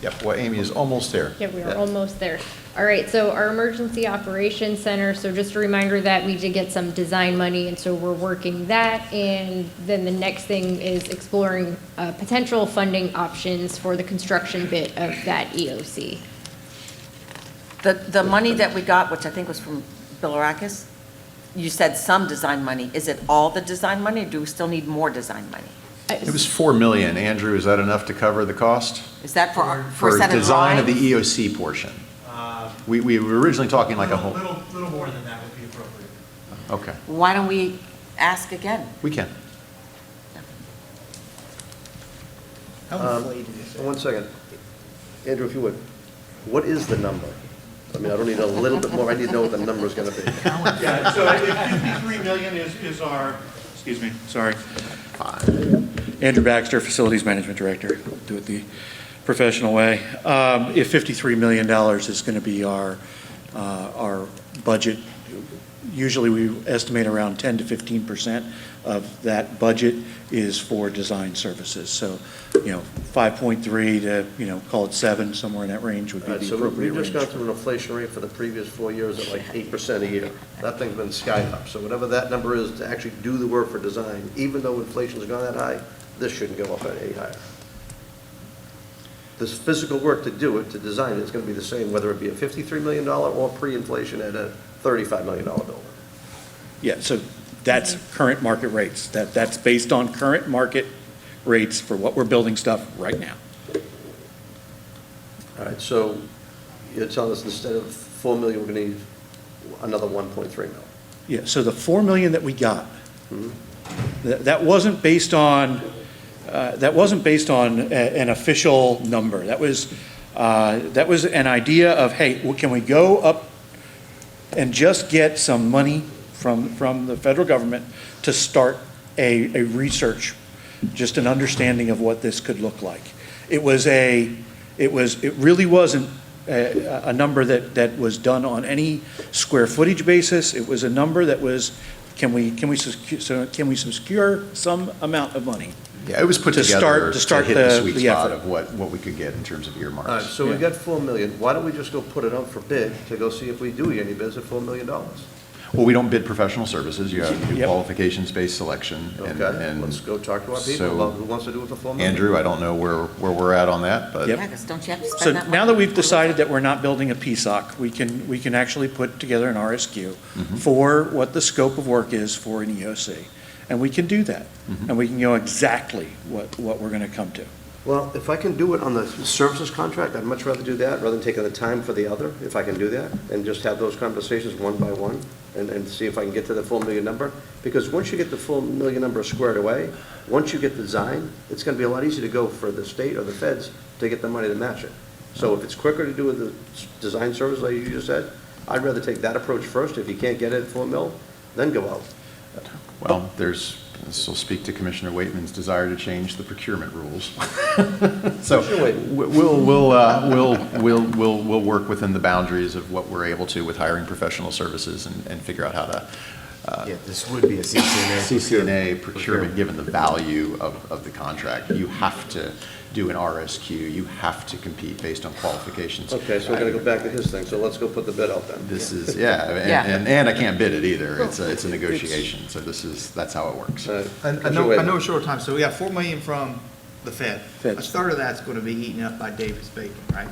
Yep, well, Amy is almost there. Yeah, we are Yeah. almost there. All right, so our Emergency Operations Center, so just a reminder that we did get some design money, and so we're working that. And then the next thing is exploring potential funding options for the construction bit of that EOC. the money that we got, which I think was from Bilirakis, you said some design money. Is it all the design money, or do we still need more design money? It was $4 million. Andrew, is that enough to cover the cost? Is that for For set of design of the drawings? EOC portion? We were originally talking like a whole, Little more than that would be appropriate. okay, Why don't we ask again? we can. How inflated is it? One second. Andrew, if you would, what is the number? I mean, I don't need a little bit more, I need to know what the number's gonna be. Yeah, so 53 million is our, excuse me, sorry. Andrew Baxter, Facilities Management Director, do it the professional way. If $53 million is going to be our budget, usually we estimate around 10 to 15% of that budget is for design services. So, 5.3 to, call it 7, somewhere in that range would be All right, the so appropriate we've just range. gone through an inflation rate for the previous 4 years at like 8% a year. That thing's been sky up, so whatever that number is to actually do the work for design, even though inflation's gone that high, this shouldn't go up any higher. This physical work to do it, to design it, is gonna be the same, whether it be a $53 million or pre-inflation at a $35 million building. Yeah, so that's current market rates. That's based on current market rates for what we're building stuff right now. All right, so you're telling us instead of 4 million, we're gonna need another 1.3 mil? Yeah, so the 4 million that we got, that wasn't based on, an official number. That was an idea of, hey, can we go up and just get some money from the federal government to start a research, just an understanding of what this could look like. It really wasn't a number that was done on any square footage basis. It was a number that was, can we secure some amount of money? Yeah, it was put to together start to hit the sweet the spot effort. of what we could get in terms of earmarks. All right, so we got 4 million. Why don't we just go put it out for bid to go see if we do any bids at $4 million? Well, we don't bid professional services. You have to do Yep. qualifications-based selection. Okay, let's go talk to our people so, about who wants to do it for $4 million. Andrew, I don't know where we're at on that, but. Yep. Yeah, 'cause don't you have to So spend that now money? that we've decided that we're not building a PSOC, we can actually put together an RSQ for what the scope of work is for an EOC. And we can do that. And we can know exactly what we're going to come to. Well, if I can do it on the services contract, I'd much rather do that rather than taking the time for the other, if I can do that, and just have those conversations one by one and see if I can get to the $4 million number. Because once you get the $4 million number squared away, once you get the design, it's going to be a lot easier to go for the state or the feds to get the money to match it. So if it's quicker to do with the design service, like you just said, I'd rather take that approach first. If you can't get it at $4 million, then go out. Well, this will speak to Commissioner Waitman's desire to change the procurement rules. So we'll work within the boundaries of what we're able to with hiring professional services and figure out how to. Yeah, this would be a CCNA procurement, given the value of the contract. You have to do an RSQ. You have to compete based on qualifications. Okay, so we're going to go back to his thing, so let's go put the bid out then. This is, and I can't bid it either. It's a negotiation, so that's how it works. I know a short time, so we got 4 million from the Fed. Feds. A third of that's going to be eaten up by Davis Bacon, right?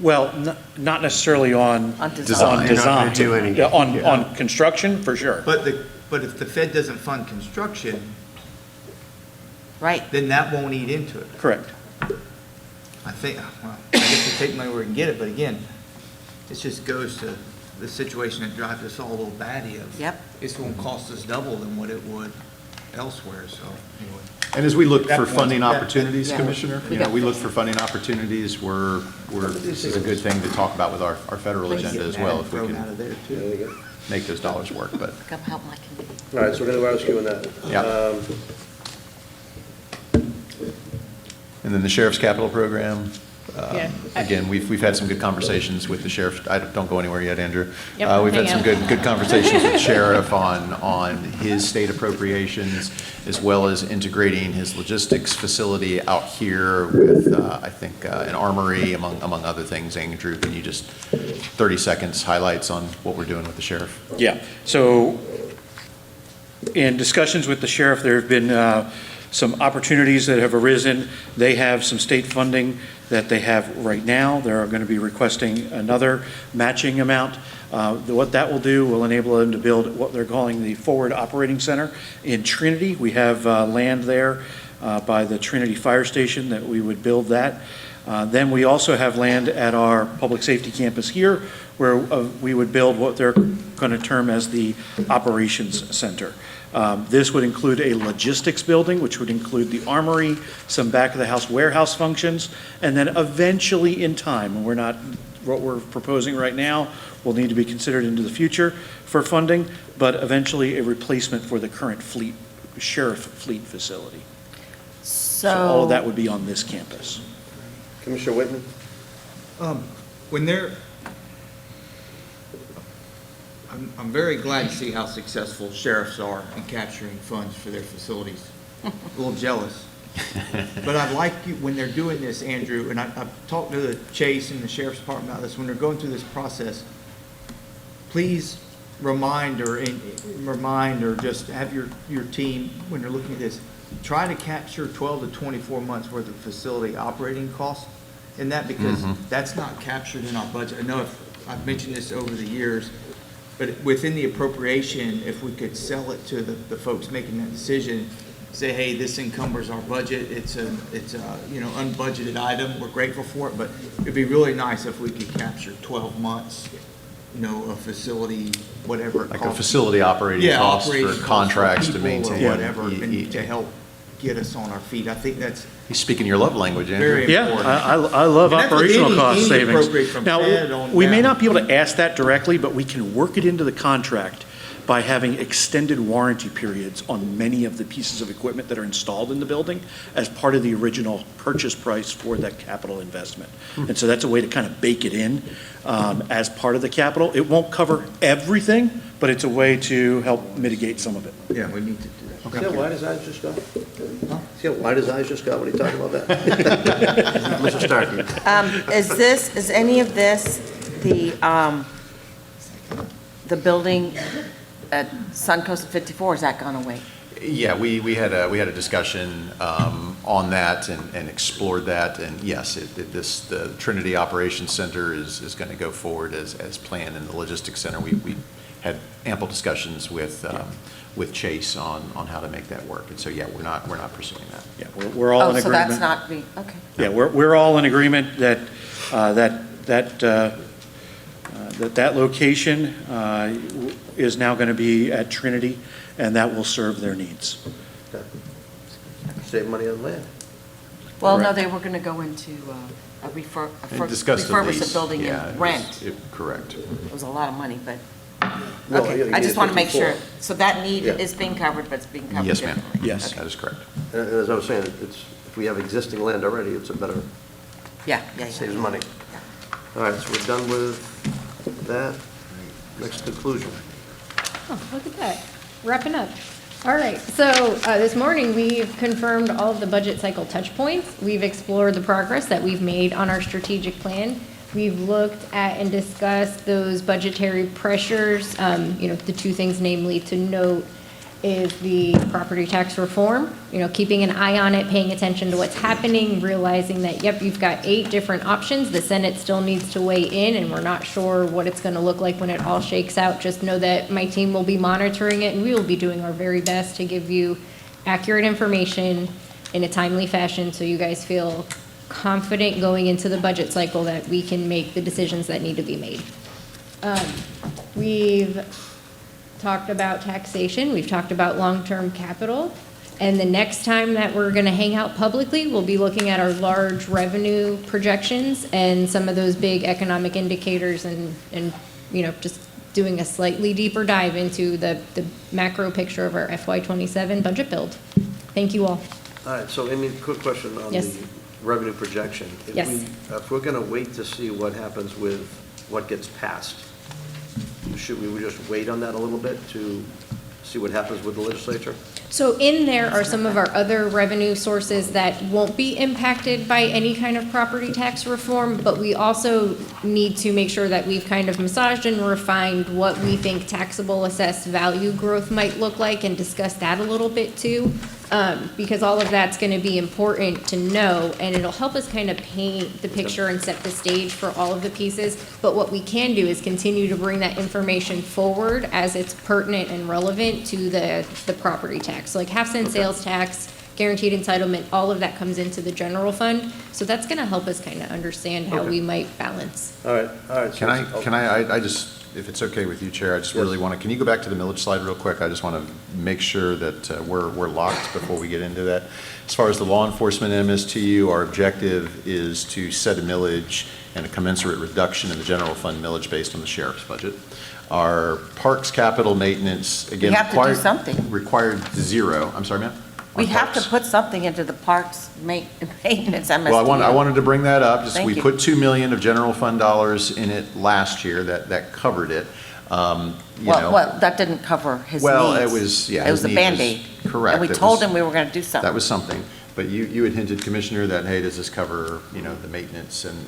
Well, not necessarily on design. design. Do any- Yeah, on construction, for sure. But if the Fed doesn't fund construction, Right. then that won't eat into it. Correct. I think, well, I guess we take money where we can get it, but again, it just goes to the situation that drives us all a little batty of. Yep. It's going to cost us double than what it would elsewhere, so anyway. And as we look That for point- funding that- opportunities, yeah. Commissioner, we look for funding opportunities. This is a good thing to talk about with our federal agenda as well, if we Thrown out can of there, too. There you go. make those dollars work, but. Come help my committee. All right, so we're going to RSQ on that. Yeah. And then the Sheriff's Capital Program, Yeah. again, we've had some good conversations with the sheriff. Don't go anywhere yet, Andrew. Yep, We've had hang some out. good conversations with the sheriff on his state appropriations, as well as integrating his logistics facility out here with, I think, an armory, among other things. Andrew, can you just, 30 seconds, highlights on what we're doing with the sheriff? Yeah, so in discussions with the sheriff, there have been some opportunities that have arisen. They have some state funding that they have right now. They're going to be requesting another matching amount. What that will do will enable them to build what they're calling the Forward Operating Center in Trinity. We have land there by the Trinity Fire Station that we would build that. Then we also have land at our public safety campus here where we would build what they're going to term as the Operations Center. This would include a logistics building, which would include the armory, some back-of-the-house warehouse functions, and then eventually in time, and what we're proposing right now will need to be considered into the future for funding, but eventually a replacement for the current sheriff fleet facility. So all of that would be on this campus. Commissioner Whitman? When I'm very glad to see how successful sheriffs are in capturing funds for their facilities. A little jealous. But I'd like you, when they're doing this, Andrew, and I've talked to the Chase and the Sheriff's Department about this, when they're going through this process, please remind or just have your team, when they're looking at this, try to capture 12 to 24 months worth of facility operating costs in that, because that's not captured in our budget. I know I've mentioned this over the years, but within the appropriation, if we could sell it to the folks making that decision, say, hey, this encumbers our budget, it's a unbudgeted item, we're grateful for it, but it'd be really nice if we could capture 12 months a facility, whatever. Like a facility operating costs for operating contracts to people or maintain. whatever, and to help get us on our feet. I think that's He's speaking your love language, Andrew. very Yeah, important. I love And that's what operational any- cost any savings. appropriate from Now, Fed on we may down. not be able to ask that directly, but we can work it into the contract by having extended warranty periods on many of the pieces of equipment that are installed in the building as part of the original purchase price for that capital investment. And so that's a way to kind of bake it in as part of the capital. It won't cover everything, but it's a way to help mitigate some of it. Yeah, we need to do that. See how wide his eyes just got? See how wide his eyes just got when he talked about that? Mr. Starkey. Is any of this the building at Suncoast 54, is that gone away? Yeah, we had a discussion on that and explored that, and yes, the Trinity Operations Center is going to go forward as planned, and the Logistics Center, we had ample discussions with Chase on how to make that work, and so yeah, we're not pursuing that. Yeah, we're all in Oh, so agreement. that's not being, okay. Yeah, we're all in agreement that that location is now going to be at Trinity, and that will serve their needs. Save money on land. Well, no, Correct. they were going to go into a And discuss the refurbish lease. the building Yeah, and it rent. was- Correct. It was a lot of money, but, No, okay, you I need just want to make 54. sure. So that need Yeah. is being covered, but it's being covered Yes, ma'am. differently. Yes. That is correct. And as I was saying, if we have existing land already, it's a better, Yeah. saves money. All right, so we're done with that. Next conclusion. Oh, look at that, wrapping up. All right, so this morning, we've confirmed all of the budget cycle touch points. We've explored the progress that we've made on our strategic plan. We've looked at and discussed those budgetary pressures. The two things namely to note is the property tax reform, keeping an eye on it, paying attention to what's happening, realizing that, yep, you've got 8 different options. The Senate still needs to weigh in, and we're not sure what it's going to look like when it all shakes out. Just know that my team will be monitoring it, and we will be doing our very best to give you accurate information in a timely fashion so you guys feel confident going into the budget cycle that we can make the decisions that need to be made. We've talked about taxation, we've talked about long-term capital, and the next time that we're going to hang out publicly, we'll be looking at our large revenue projections and some of those big economic indicators and just doing a slightly deeper dive into the macro picture of our FY27 budget build. Thank you all. All right, so Amy, quick question on Yes. the revenue projection. Yes. If we're going to wait to see what happens with what gets passed, should we just wait on that a little bit to see what happens with the legislature? So in there are some of our other revenue sources that won't be impacted by any kind of property tax reform, but we also need to make sure that we've kind of massaged and refined what we think taxable assessed value growth might look like and discuss that a little bit too, because all of that's going to be important to know, and it'll help us kind of paint the picture and set the stage for all of the pieces. But what we can do is continue to bring that information forward as it's pertinent and relevant to the property tax. So like half-cent sales tax, guaranteed entitlement, all of that comes into the general fund. So that's going to help us kind of understand how we might balance. All right. Can I just, if it's okay with you, Chair, I just really want to, can you go back to the millage slide real quick? I just want to make sure that we're locked before we get into that. As far as the law enforcement MSTU, our objective is to set a millage and a commensurate reduction in the general fund millage based on the sheriff's budget. Our parks capital maintenance, again, We have to do something. required 0. I'm sorry, ma'am? We On have to parks. put something into the parks maintenance MSD. Well, I wanted to bring that up. Thank We you. put $2 million of general fund dollars in it last year. That covered it. Well, that didn't cover his needs. Well, it was, yeah. It was his a need Band-Aid. Correct. And we It told was- him we were going to do something. That was something. But you had hinted, Commissioner, that, hey, does this cover, the maintenance and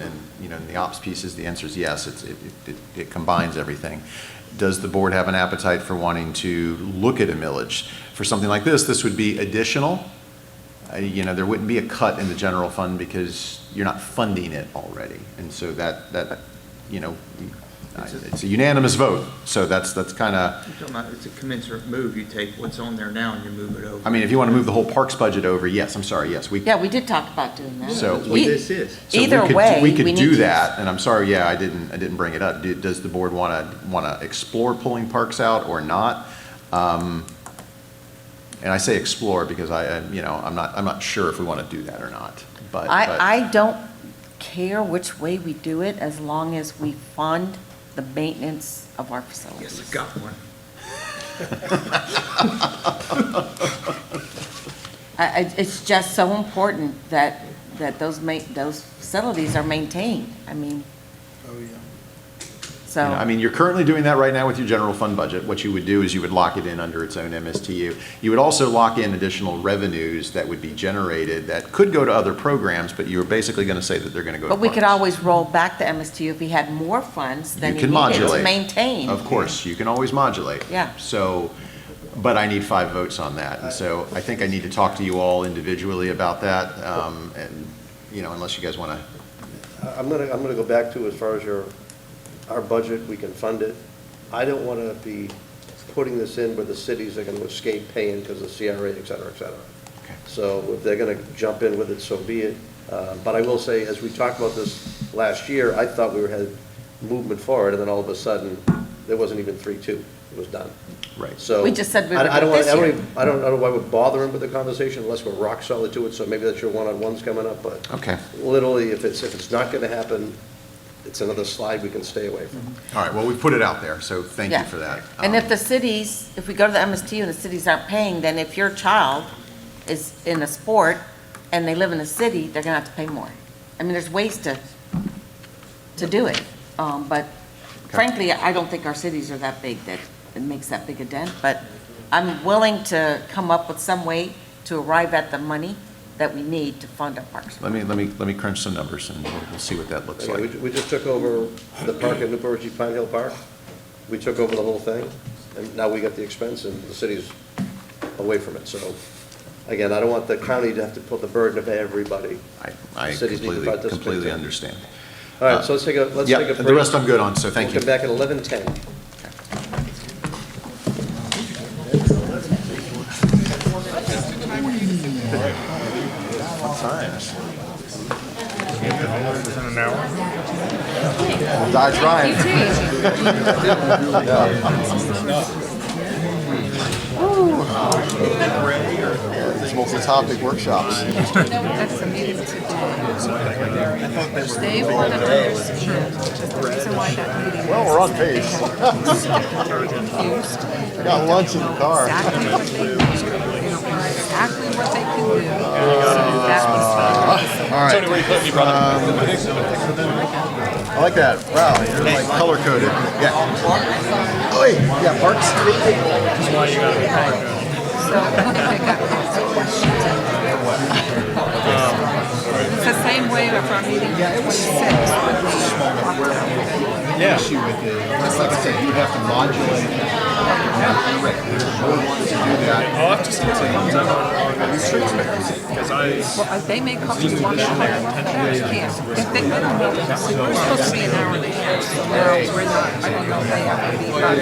the ops pieces? The answer is yes. It combines everything. Does the board have an appetite for wanting to look at a millage? For something like this would be additional. There wouldn't be a cut in the general fund because you're not funding it already. And so that It's a unanimous vote, so that's kind of, It's a commensurate move. You take what's on there now and you move it over. I mean, if you want to move the whole parks budget over, yes, I'm sorry, yes, we. Yeah, we did talk about doing that. So That's what we- this is. So we Either could- way, we could we need do to- that, and I'm sorry, yeah, I didn't bring it up. Does the board want to explore pulling parks out or not? And I say explore because I'm not sure if we want to do that or not, but. I don't care which way we do it, as long as we fund the maintenance of our facilities. Yes, I got one. It's just so important that those facilities are maintained. I mean. Oh, yeah. So. I mean, you're currently doing that right now with your general fund budget. What you would do is you would lock it in under its own MSTU. You would also lock in additional revenues that would be generated that could go to other programs, but you were basically going to say that they're going to go to But we could parks. always roll back the MSTU if we had more funds than You you can needed to modulate. maintain. Of course, you can always modulate. Yeah. So, but I need 5 votes on that, and so I think I need to talk to you all individually about that, and, unless you guys want to. I'm gonna go back to as far as our budget, we can fund it. I don't want to be putting this in where the cities are going to escape paying because of CRA, et cetera, et cetera. Okay. So if they're going to jump in with it, so be it. But I will say, as we talked about this last year, I thought we had movement forward, and then all of a sudden, there wasn't even 3-2. It was done. Right. So We just said we would I don't do want- this year. I don't know why we're bothering with the conversation unless we're rock solid to it, so maybe that's your one-on-ones coming up, but Okay. literally, if it's not going to happen, it's another slide we can stay away from. All right, well, we put it out there, so thank you Yeah. for that. And if the cities, if we go to the MSTU and the cities aren't paying, then if your child is in a sport and they live in a city, they're gonna have to pay more. I mean, there's ways to do it. But frankly, I don't think our cities are that big that it makes that big a dent. But I'm willing to come up with some way to arrive at the money that we need to fund our parks. Let me crunch some numbers, and we'll see what that looks Again, like. we just took over the park at Newport Richie Pine Hill Park. We took over the whole thing, and now we got the expense, and the city's away from it. So, again, I don't want the county to have to put the burden of everybody. I The cities need to participate completely too. understand. All right, so let's take a break. Yeah, the rest I'm good on, so thank We'll you. come back at 11:10. We'll die trying. These multi-topic workshops. That's the meeting today. They wanted to understand the reason why that meeting. Well, we're on pace. Confused. Got lunch in the car. Exactly what they do. They don't know exactly what they can do. So that was. All right. Tony, where you putting me, brother? I like that. Wow, you're like color coded. Yeah. Oh, wait. Yeah, parks. That's why you gotta be color-coded. So they got lots of questions. It's the same way with our meeting at 26 when we walked out. Yeah. Issue with it. Just like I said, you would have to modulate. I'll have to see what comes out on the streets because Well, they may cost us $1. If they don't know, see, we're supposed to be an hour and a half, so now we're not, I don't know if they have to be 5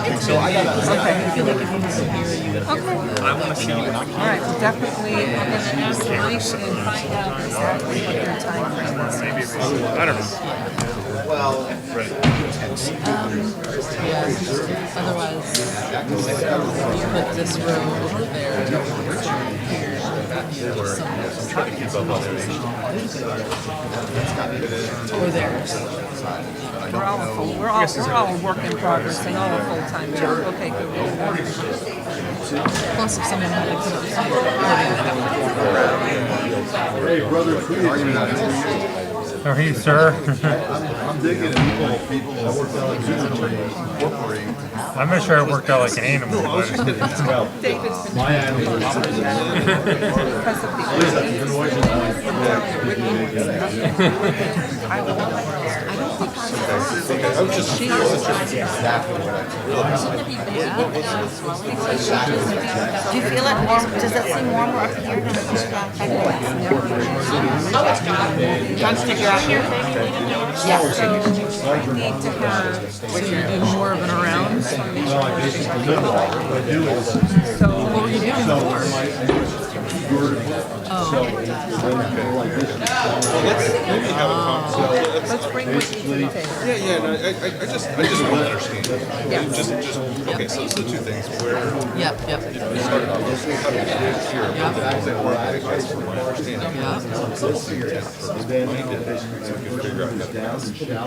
minutes. So I got Okay. I want to see what All right, well, definitely, I'm gonna ask Mike and find out exactly what their time frame is. maybe I don't know. Otherwise, you put this room over there, here, or theirs. We're all a work in progress and all a full-time job. Okay, good. Plus, if someone had to put up Hey, brother, How are you, sir? I'm digging it. People incorporating. I'm not sure I worked out like an animal, but My animal I was just exactly what I Do you feel it warm? Does that seem warmer up here than it is down? trying to figure out here. Yeah. So I need to have to do more of an around. So what were you doing before? Let's bring what you to the table. Yeah, no, I just want to understand. Yeah. Just, okay, so two things, where. Yep. You started off, this is how you do it here. Yep. From my understanding.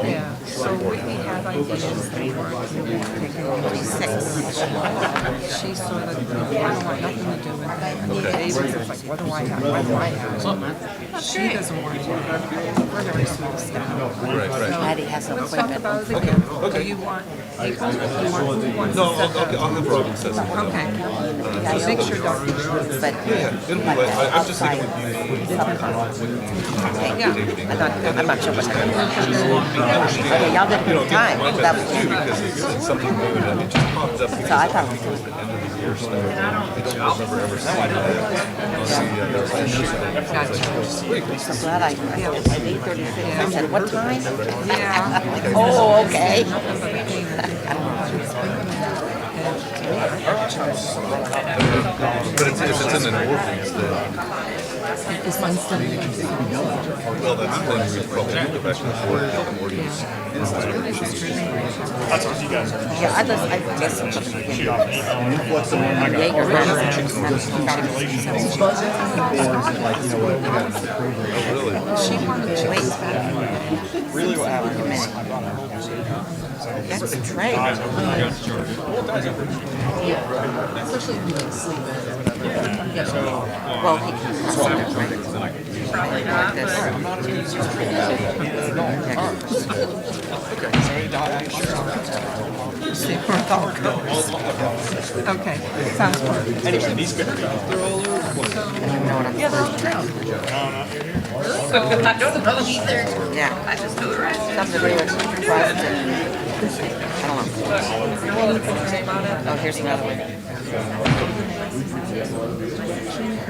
Yeah, so we have ideas for She sort of, I don't want nothing to do with that. David's like, what do I have? What do I have? She doesn't want to. We're very sweet staff. Right. Patty has an Let's talk appointment. about it again. Do you want equal? Do you want who wants to No, set that? I'll have Robin set something up. Okay. Make sure don't. But It'll be, I'm just thinking with you. Yeah. I'm not sure what's happening. Okay, y'all did a good time. That was Too, because it's something new and it just popped up. So I thought it was End of the year stuff. I don't remember ever seeing that. I'll see, there's like so glad I 8:36. I said, what time? Yeah. Oh, okay. But if it's in an ordinance, then, This one's the. well, that's then we probably go back to the board and get an ordinance. That's what you guys are. Yeah, I listened to the Jaeger She wanted to wait. Really what happened? That's a trade. Especially if you like sleep in. Well, he can Probably not, but. See where it all goes. Okay, sounds good. Anyway, these good. Yeah, they're all true. I don't know either. Yeah. I just know the rest. Something to do with president. I don't know. Oh, here's another one.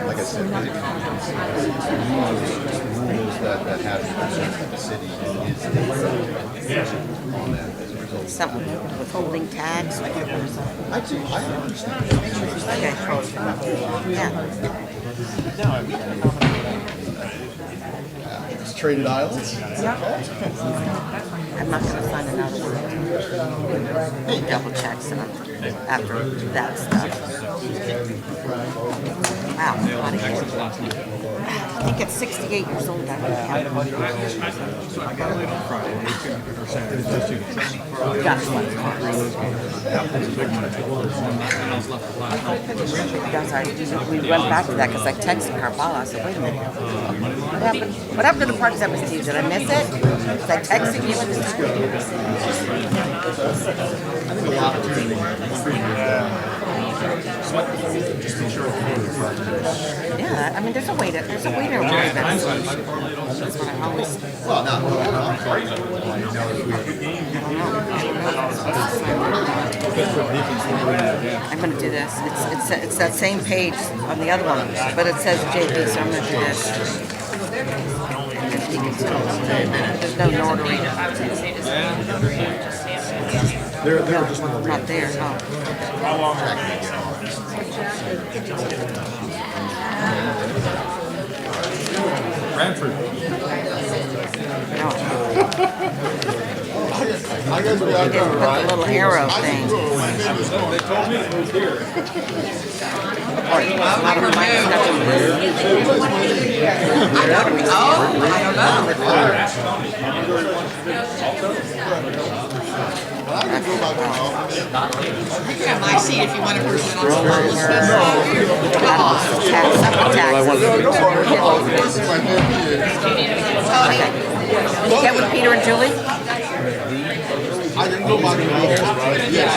Like I said, rules that have concern with the city is on that as a result. Something withholding tax. I understand. Okay. Yeah. It's traded islands. I'm not going to sign another one. Double checks and after that stuff. Wow. I think at 68 years old, I would have. Got one. We went back to that because I texted Carvala. I said, wait a minute. What happened to the parties I was to you? Did I miss it? Was I texting you? Yeah, I mean, there's a way to avoid that. That's what I always. Well, no, I'm sorry. I'm going to do this. It's that same page on the other one, but it says JP, so I'm going to do this. There's no notary. They're just Not there. Oh. Ranford. No. They didn't put the little arrow thing. They told me it was here. A lot of my stuff in this. You can have my seat if you want to present on some homelessness. Get with Peter and Julie? I didn't go by the rules, right? Yeah.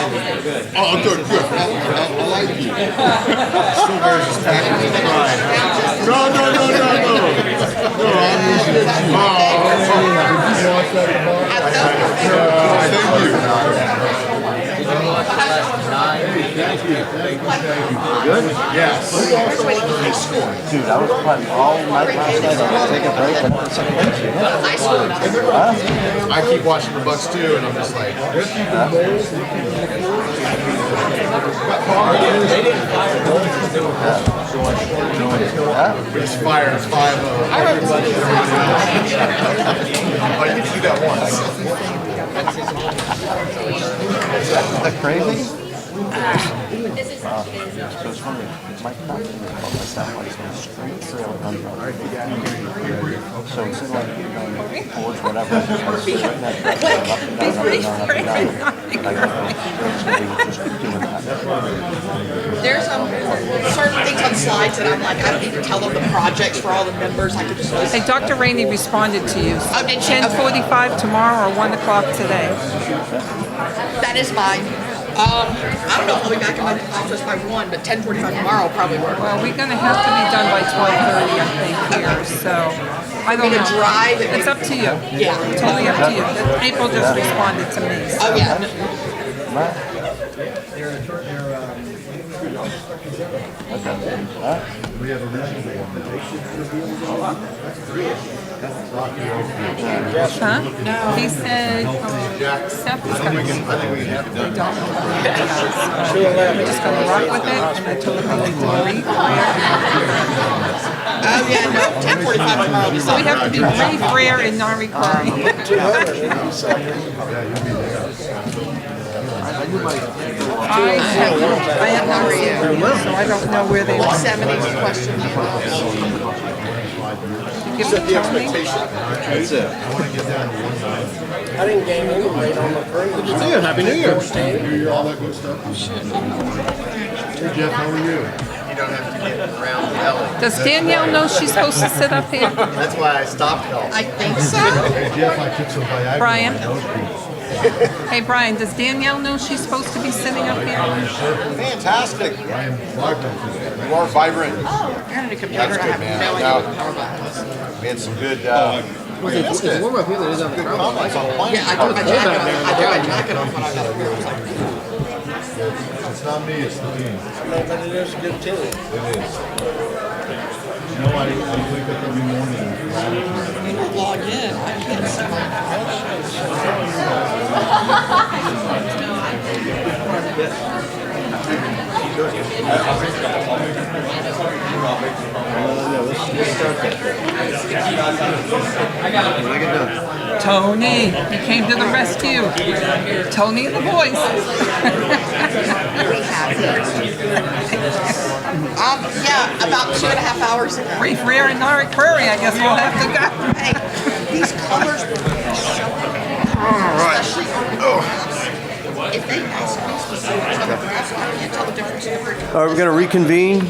Oh, good. I like you. No. Thank you. Good? Yes. Dude, I was playing all night last night. I was taking a break. And I keep watching the Bucks too, and I'm just like, we just fired 5-0. I get to do that once. Is that crazy? So it's funny, my company is called my satellite, so it's straight trail gunfire. So it's in like, Forge, whatever, it's right in that trail, up and down, up and down, up and down. I got those straight, so we just keep doing that. There's certain things on slides that I'm like, I don't need to tell them the projects for all the members, I could just listen. Hey, Dr. Rainey responded to you. 10:45 tomorrow or 1 o'clock today. That is fine. I don't know if I'll be back in my office by 1, but 10:45 tomorrow will probably work. Well, we're going to have to be done by 12:30, I think, here, so I don't know. Drive? It's up to you. Yeah. Totally up to you. April just responded to me. Oh, yeah. We have a Huh? No. He said, Seth is going to... They don't know what it is. We're just going to rock with it, and I told him we need to Oh, yeah, no, 10:45 tomorrow. So we have to be brief, rare, and non-recurring. I have no idea, so I don't know where they are. 70 questions. Give it to Tony. That's it. I didn't gain any weight on my cruise. Good to see you. Happy New Year. New Year, all that good stuff. Hey Jeff, how are you? You don't have to get around yelling. Does Danielle know she's supposed to sit up here? That's why I stopped yelling. I think so. Hey Jeff, I took some Viagra. Brian? That was beautiful. Hey, Brian, does Danielle know she's supposed to be sitting up here? Fantastic. Brian, vibrant. You are vibrant. Oh, you're on a computer, That's I good, have man. no idea Now, what the power button was. we had some good, It's warm up here than it is on the good comments on playing. Yeah, I took my jacket off. I took my jacket off when I got up here. I was like, It's not me, it's the team. But it is a good team. It is. You know, I wake up every morning. you don't log in. I can't see my Tony, he came to the rescue. Tony and the boys. Yeah, about 2.5 hours ago. Brief, rare, and non-recurring, I guess we'll have to go. Hey, these colors. Especially if they ask me specifically, I can't tell the difference in the fruit. All right, we're going to reconvene.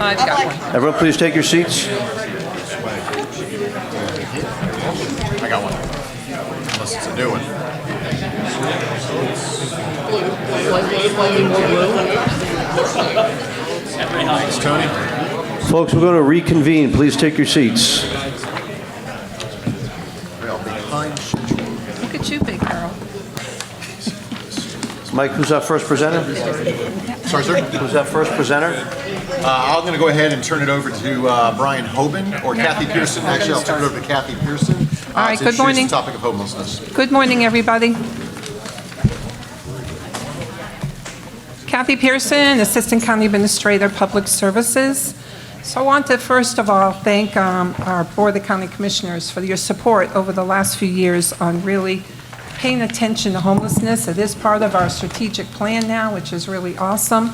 I've got one. Everyone, please take your seats. I got one. Unless it's a new one. Thanks, Tony. Folks, we're going to reconvene. Please take your seats. Well, behind schedule. Look at you, big girl. Mike, who's our first presenter? Sorry, sir. Who's our first presenter? I'm going to go ahead and turn it over to Brian Hoban or Kathy Pearson. Actually, I'll turn it over to Kathy Pearson. All right, to good introduce morning. the topic of homelessness. Good morning, everybody. Kathy Pearson, Assistant County Administrator, Public Services. So I want to first of all thank our Board of County Commissioners for your support over the last few years on really paying attention to homelessness. It is part of our strategic plan now, which is really awesome.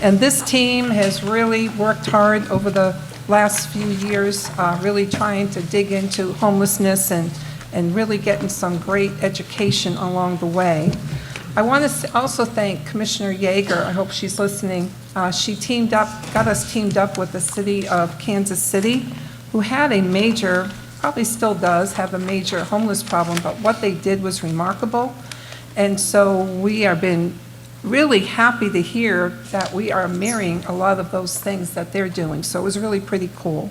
And this team has really worked hard over the last few years, really trying to dig into homelessness and really getting some great education along the way. I want to also thank Commissioner Yeager. I hope she's listening. She got us teamed up with the city of Kansas City, who had a major, probably still does, have a major homeless problem, but what they did was remarkable. And so we have been really happy to hear that we are mirroring a lot of those things that they're doing. So it was really pretty cool.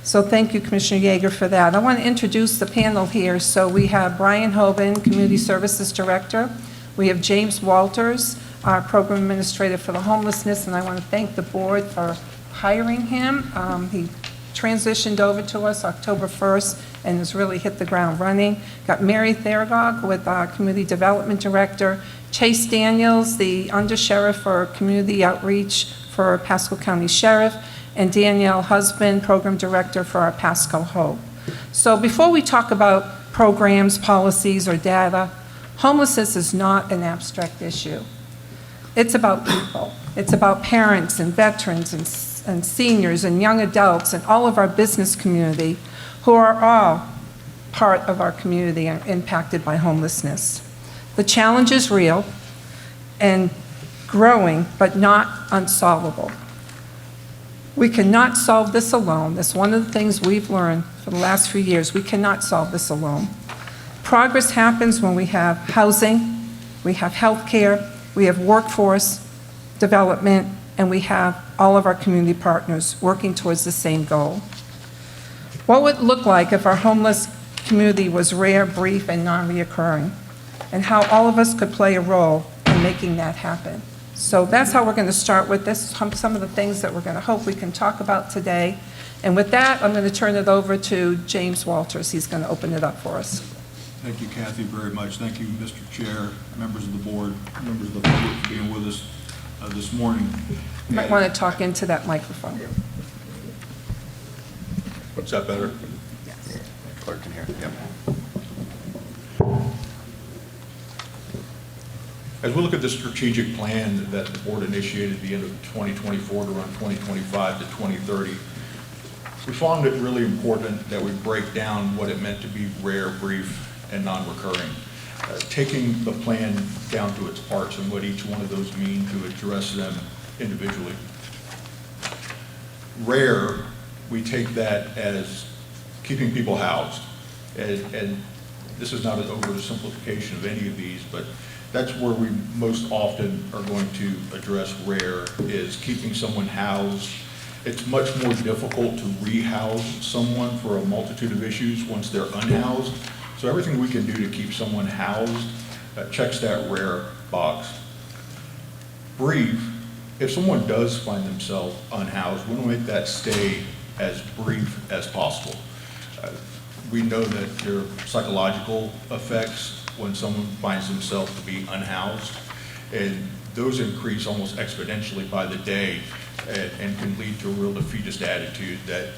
So thank you, Commissioner Yeager, for that. I want to introduce the panel here. So we have Brian Hoban, Community Services Director. We have James Walters, our program administrator for the homelessness, and I want to thank the board for hiring him. He transitioned over to us October 1st and has really hit the ground running. Got Mary Theragog with our Community Development Director, Chase Daniels, the Undersheriff for Community Outreach for Pasco County Sheriff, and Danielle Husband, Program Director for our Pasco Hope. So before we talk about programs, policies, or data, homelessness is not an abstract issue. It's about people. It's about parents and veterans and seniors and young adults and all of our business community who are all part of our community and impacted by homelessness. The challenge is real and growing, but not unsolvable. We cannot solve this alone. That's one of the things we've learned for the last few years. We cannot solve this alone. Progress happens when we have housing, we have health care, we have workforce development, and we have all of our community partners working towards the same goal. What would it look like if our homeless community was rare, brief, and non-reoccurring, and how all of us could play a role in making that happen? So that's how we're going to start with this, some of the things that we're going to hope we can talk about today. And with that, I'm going to turn it over to James Walters. He's going to open it up for us. Thank you, Kathy, very much. Thank you, Mr. Chair, members of the board, members of the public for being with us this morning. You might want to talk into that microphone. What's that better? Yes. Clerk can hear. Yep. As we look at the strategic plan that the board initiated at the end of 2024 to run 2025 to 2030, we found it really important that we break down what it meant to be rare, brief, and non-recurring, taking the plan down to its parts and what each one of those mean to address them individually. Rare, we take that as keeping people housed, and this is not an oversimplification of any of these, but that's where we most often are going to address rare, is keeping someone housed. It's much more difficult to rehouse someone for a multitude of issues once they're unhoused. So everything we can do to keep someone housed checks that rare box. Brief, if someone does find themselves unhoused, we want to make that stay as brief as possible. We know that there are psychological effects when someone finds themselves to be unhoused, and those increase almost exponentially by the day and can lead to a real defeatist attitude that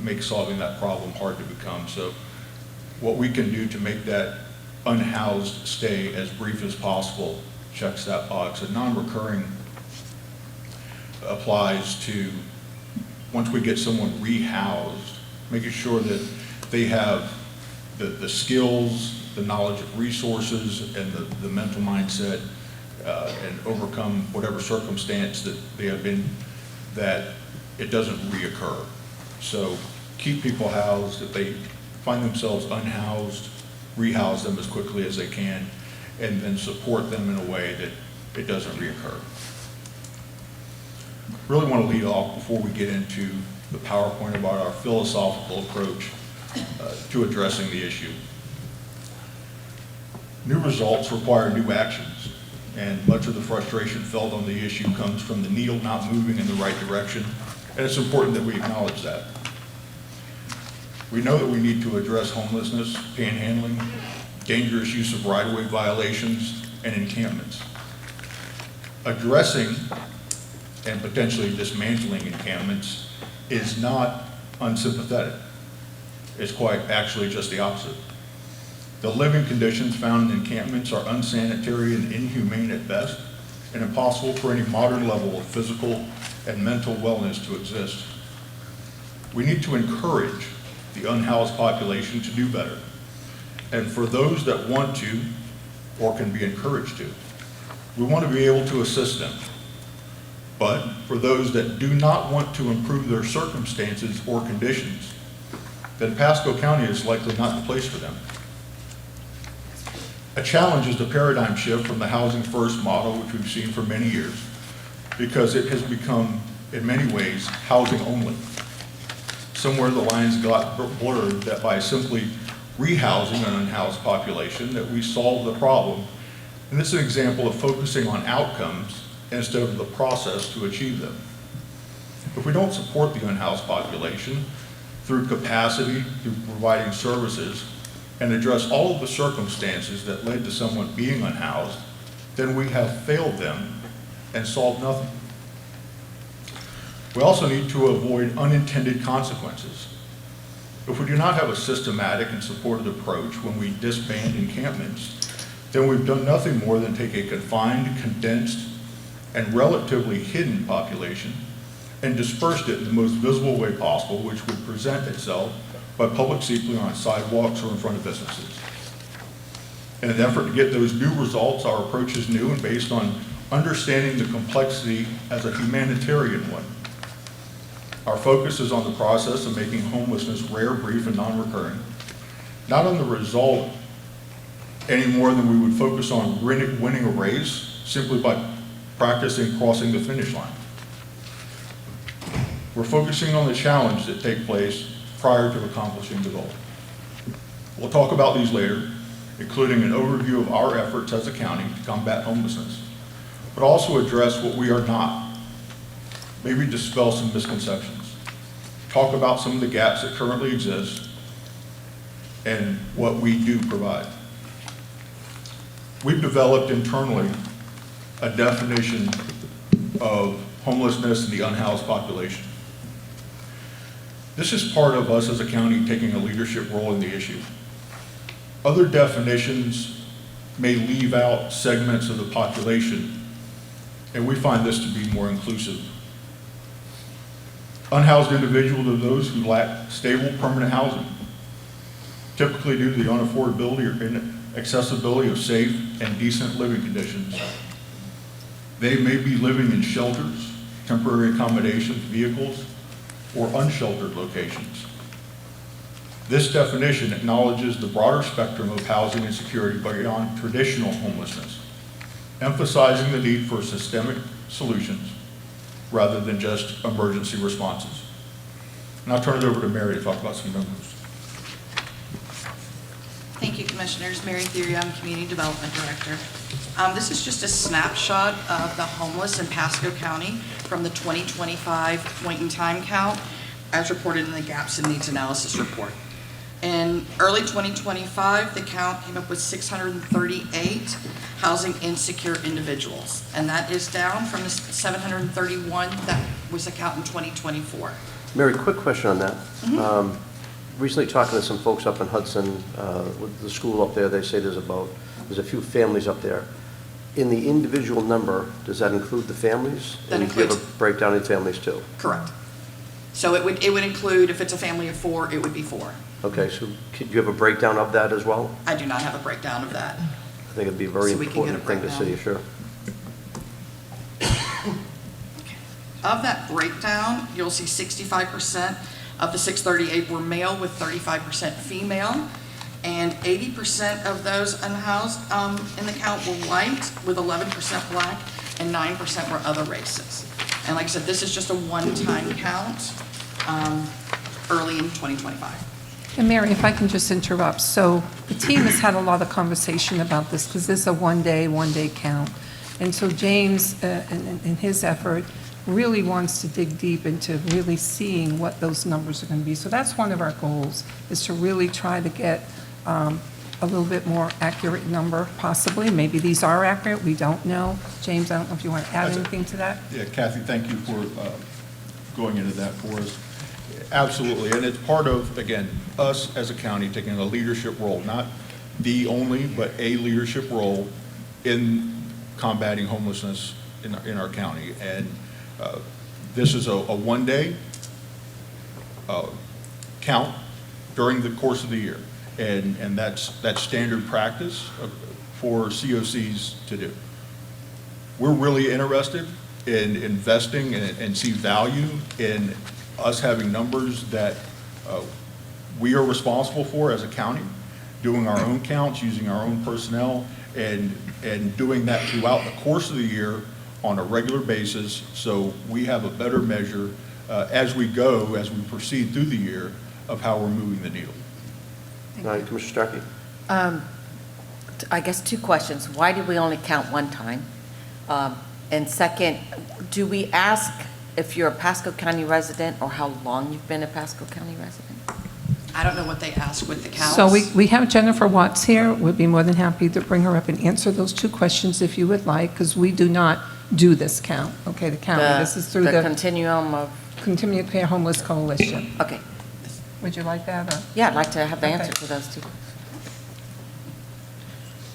makes solving that problem hard to become. So what we can do to make that unhoused stay as brief as possible checks that box. And non-recurring applies to once we get someone rehoused, making sure that they have the skills, the knowledge of resources, and the mental mindset and overcome whatever circumstance that they have been, that it doesn't reoccur. So keep people housed. If they find themselves unhoused, rehouse them as quickly as they can, and then support them in a way that it doesn't reoccur. Really want to lead off before we get into the PowerPoint about our philosophical approach to addressing the issue. New results require new actions, and much of the frustration felt on the issue comes from the needle not moving in the right direction, and it's important that we acknowledge that. We know that we need to address homelessness, panhandling, dangerous use of right-of-way violations, and encampments. Addressing and potentially dismantling encampments is not unsympathetic. It's quite actually just the opposite. The living conditions found in encampments are unsanitary and inhumane at best, and impossible for any modern level of physical and mental wellness to exist. We need to encourage the unhoused population to do better, and for those that want to or can be encouraged to, we want to be able to assist them. But for those that do not want to improve their circumstances or conditions, then Pasco County is likely not the place for them. A challenge is the paradigm shift from the housing first model, which we've seen for many years, because it has become, in many ways, housing only. Somewhere the lines got blurred that by simply rehousing an unhoused population that we solve the problem, And this is an example of focusing on outcomes instead of the process to achieve them. If we don't support the unhoused population through capacity, through providing services, and address all of the circumstances that led to someone being unhoused, then we have failed them and solved nothing. We also need to avoid unintended consequences. If we do not have a systematic and supported approach when we disband encampments, then we've done nothing more than take a confined, condensed, and relatively hidden population and dispersed it in the most visible way possible, which would present itself by public seating on sidewalks or in front of businesses. In an effort to get those new results, our approach is new and based on understanding the complexity as a humanitarian one. Our focus is on the process of making homelessness rare, brief, and non-recurring, not on the result any more than we would focus on winning a race simply by practicing crossing the finish line. We're focusing on the challenges that take place prior to accomplishing the goal. We'll talk about these later, including an overview of our efforts as a county to combat homelessness, but also address what we are not. Maybe dispel some misconceptions. Talk about some of the gaps that currently exist and what we do provide. We've developed internally a definition of homelessness and the unhoused population. This is part of us as a county taking a leadership role in the issue. Other definitions may leave out segments of the population, and we find this to be more inclusive. Unhoused individuals are those who lack stable, permanent housing, typically due to the unaffordability or inaccessibility of safe and decent living conditions. They may be living in shelters, temporary accommodations, vehicles, or unsheltered locations. This definition acknowledges the broader spectrum of housing insecurity beyond traditional homelessness, emphasizing the need for systemic solutions rather than just emergency responses. And I'll turn it over to Mary to talk about some numbers. Thank you, Commissioners. Mary Theory, I'm Community Development Director. This is just a snapshot of the homeless in Pasco County from the 2025 point in time count as reported in the Gaps and Needs Analysis Report. In early 2025, the count came up with 638 housing insecure individuals, and that is down from the 731 that was the count in 2024. Mary, quick question on that. Recently talking to some folks up in Hudson, with the school up there, they say there's a few families up there. In the individual number, does that include the families? That and includes. Do you have a breakdown in families too? Correct. So it would include, if it's a family of 4, it would be 4. Okay, so do you have a breakdown of that as well? I do not have a breakdown of that. I think it'd be a very So we can get a important thing to see, breakdown. sure. Of that breakdown, you'll see 65% of the 638 were male with 35% female, and 80% of those unhoused in the count were white with 11% black, and 9% were other races. And like I said, this is just a one-time count early in 2025. And Mary, if I can just interrupt. So the team has had a lot of conversation about this because this is a one-day count. And so James, in his effort, really wants to dig deep into really seeing what those numbers are going to be. So that's one of our goals, is to really try to get a little bit more accurate number, possibly. Maybe these are accurate, we don't know. James, I don't know if you want to add anything to that? Yeah, Kathy, thank you for going into that for us. Absolutely, and it's part of, again, us as a county taking a leadership role, not the only, but a leadership role in combating homelessness in our county. And this is a one-day count during the course of the year. And that's standard practice for COCs to do. We're really interested in investing and see value in us having numbers that we are responsible for as a county, doing our own counts, using our own personnel, and doing that throughout the course of the year on a regular basis, so we have a better measure as we proceed through the year of how we're moving the needle. All right, Commissioner Starkey. I guess two questions. Why did we only count one time? And second, do we ask if you're a Pasco County resident or how long you've been a Pasco County resident? I don't know what they ask with the counts. So we have Jennifer Watts here. We'd be more than happy to bring her up and answer those two questions if you would like, because we do not do this count, okay, the county. This is through the continuum of... Continued Care Homeless Coalition. Okay. Would you like that, or? Yeah, I'd like to have the Okay. answer to those two.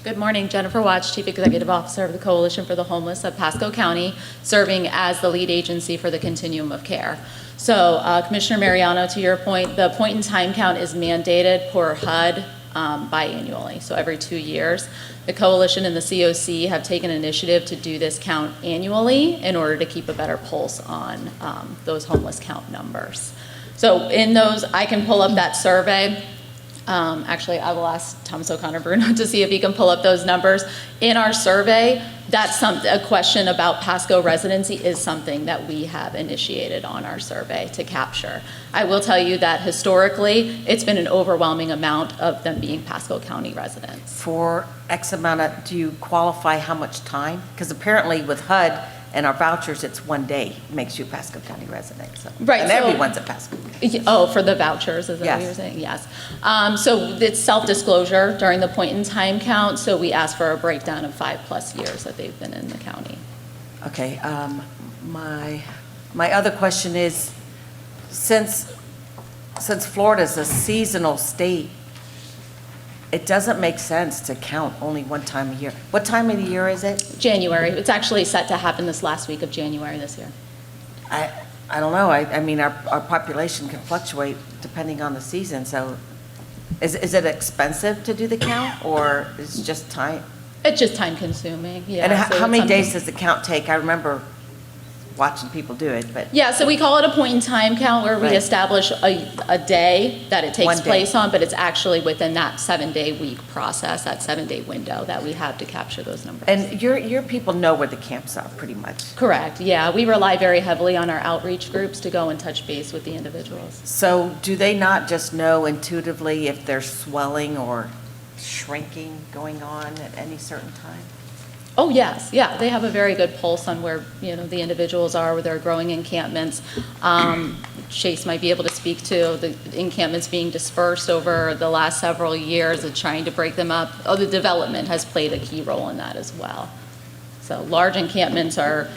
Good morning, Jennifer Watts, Chief Executive Officer of the Coalition for the Homeless of Pasco County, serving as the lead agency for the Continuum of Care. So Commissioner Mariano, to your point, the point in time count is mandated per HUD biannually, so every 2 years. The Coalition and the COC have taken initiative to do this count annually in order to keep a better pulse on those homeless count numbers. So in those, I can pull up that survey. Actually, I will ask Thomas O'Connor Bruno to see if he can pull up those numbers. In our survey, that's a question about Pasco residency is something that we have initiated on our survey to capture. I will tell you that historically, it's been an overwhelming amount of them being Pasco County residents. For X amount of, do you qualify how much time? Because apparently with HUD and our vouchers, it's 1 day makes you a Pasco County resident. So. Right. And so, everyone's a Pasco. Oh, for the vouchers, is that Yes. what you're saying? Yes. So it's self-disclosure during the point in time count, so we ask for a breakdown of 5+ years that they've been in the county. Okay, my other question is, since Florida's a seasonal state, it doesn't make sense to count only one time a year. What time of the year is it? January. It's actually set to happen this last week of January this year. I don't know. I mean, our population can fluctuate depending on the season, so is it expensive to do the count, or is it just time? It's just time consuming, yeah. And so how it's many days something- does the count take? I remember watching people do it, but. Yeah, so we call it a point in time count where we Right. establish a day that it takes 1 day. place on, but it's actually within that 7-day week process, that 7-day window that we have to capture those numbers. And your people know where the camps are, pretty much. Correct, yeah. We rely very heavily on our outreach groups to go and touch base with the individuals. So do they not just know intuitively if there's swelling or shrinking going on at any certain time? Oh, yes, yeah, they have a very good pulse on where, the individuals are with their growing encampments. Chase might be able to speak to the encampments being dispersed over the last several years and trying to break them up. Oh, the development has played a key role in that as well. So large encampments are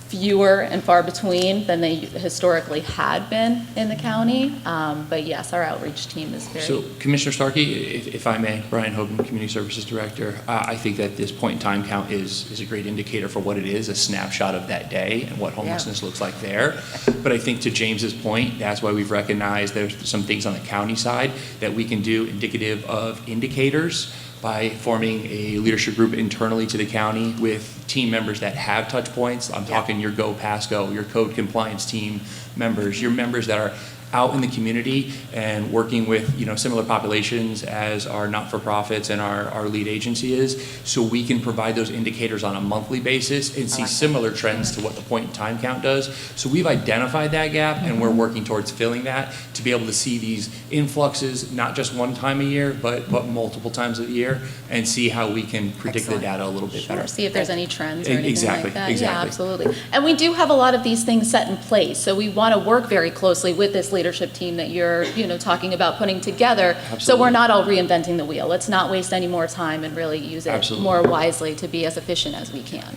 fewer and far between than they historically had been in the county. But yes, our outreach team is very... So Commissioner Starkey, if I may, Brian Hogan, Community Services Director, I think that this point in time count is a great indicator for what it is, a snapshot of that day and what homelessness looks like there. But I think to James's point, that's why we've recognized there's some things on the county side that we can do indicative of indicators by forming a leadership group internally to the county with team members that have touch points. I'm talking your Go Pasco, your code compliance team members, your members that are out in the community and working with similar populations as our not-for-profits and our lead agency is, so we can provide those indicators on a monthly basis and see similar trends to what the point in time count does. So we've identified that gap and we're working towards filling that to be able to see these influxes not just one time a year but multiple times a year and see how we can predict the data a little bit better. See if there's any trends or anything Exactly, like that. exactly. Yeah, absolutely. And we do have a lot of these things set in place, so we want to work very closely with this leadership team that you're, talking about putting together. Absolutely. So we're not all reinventing the wheel. Let's not waste any more time and really use it Absolutely. more wisely to be as efficient as we can.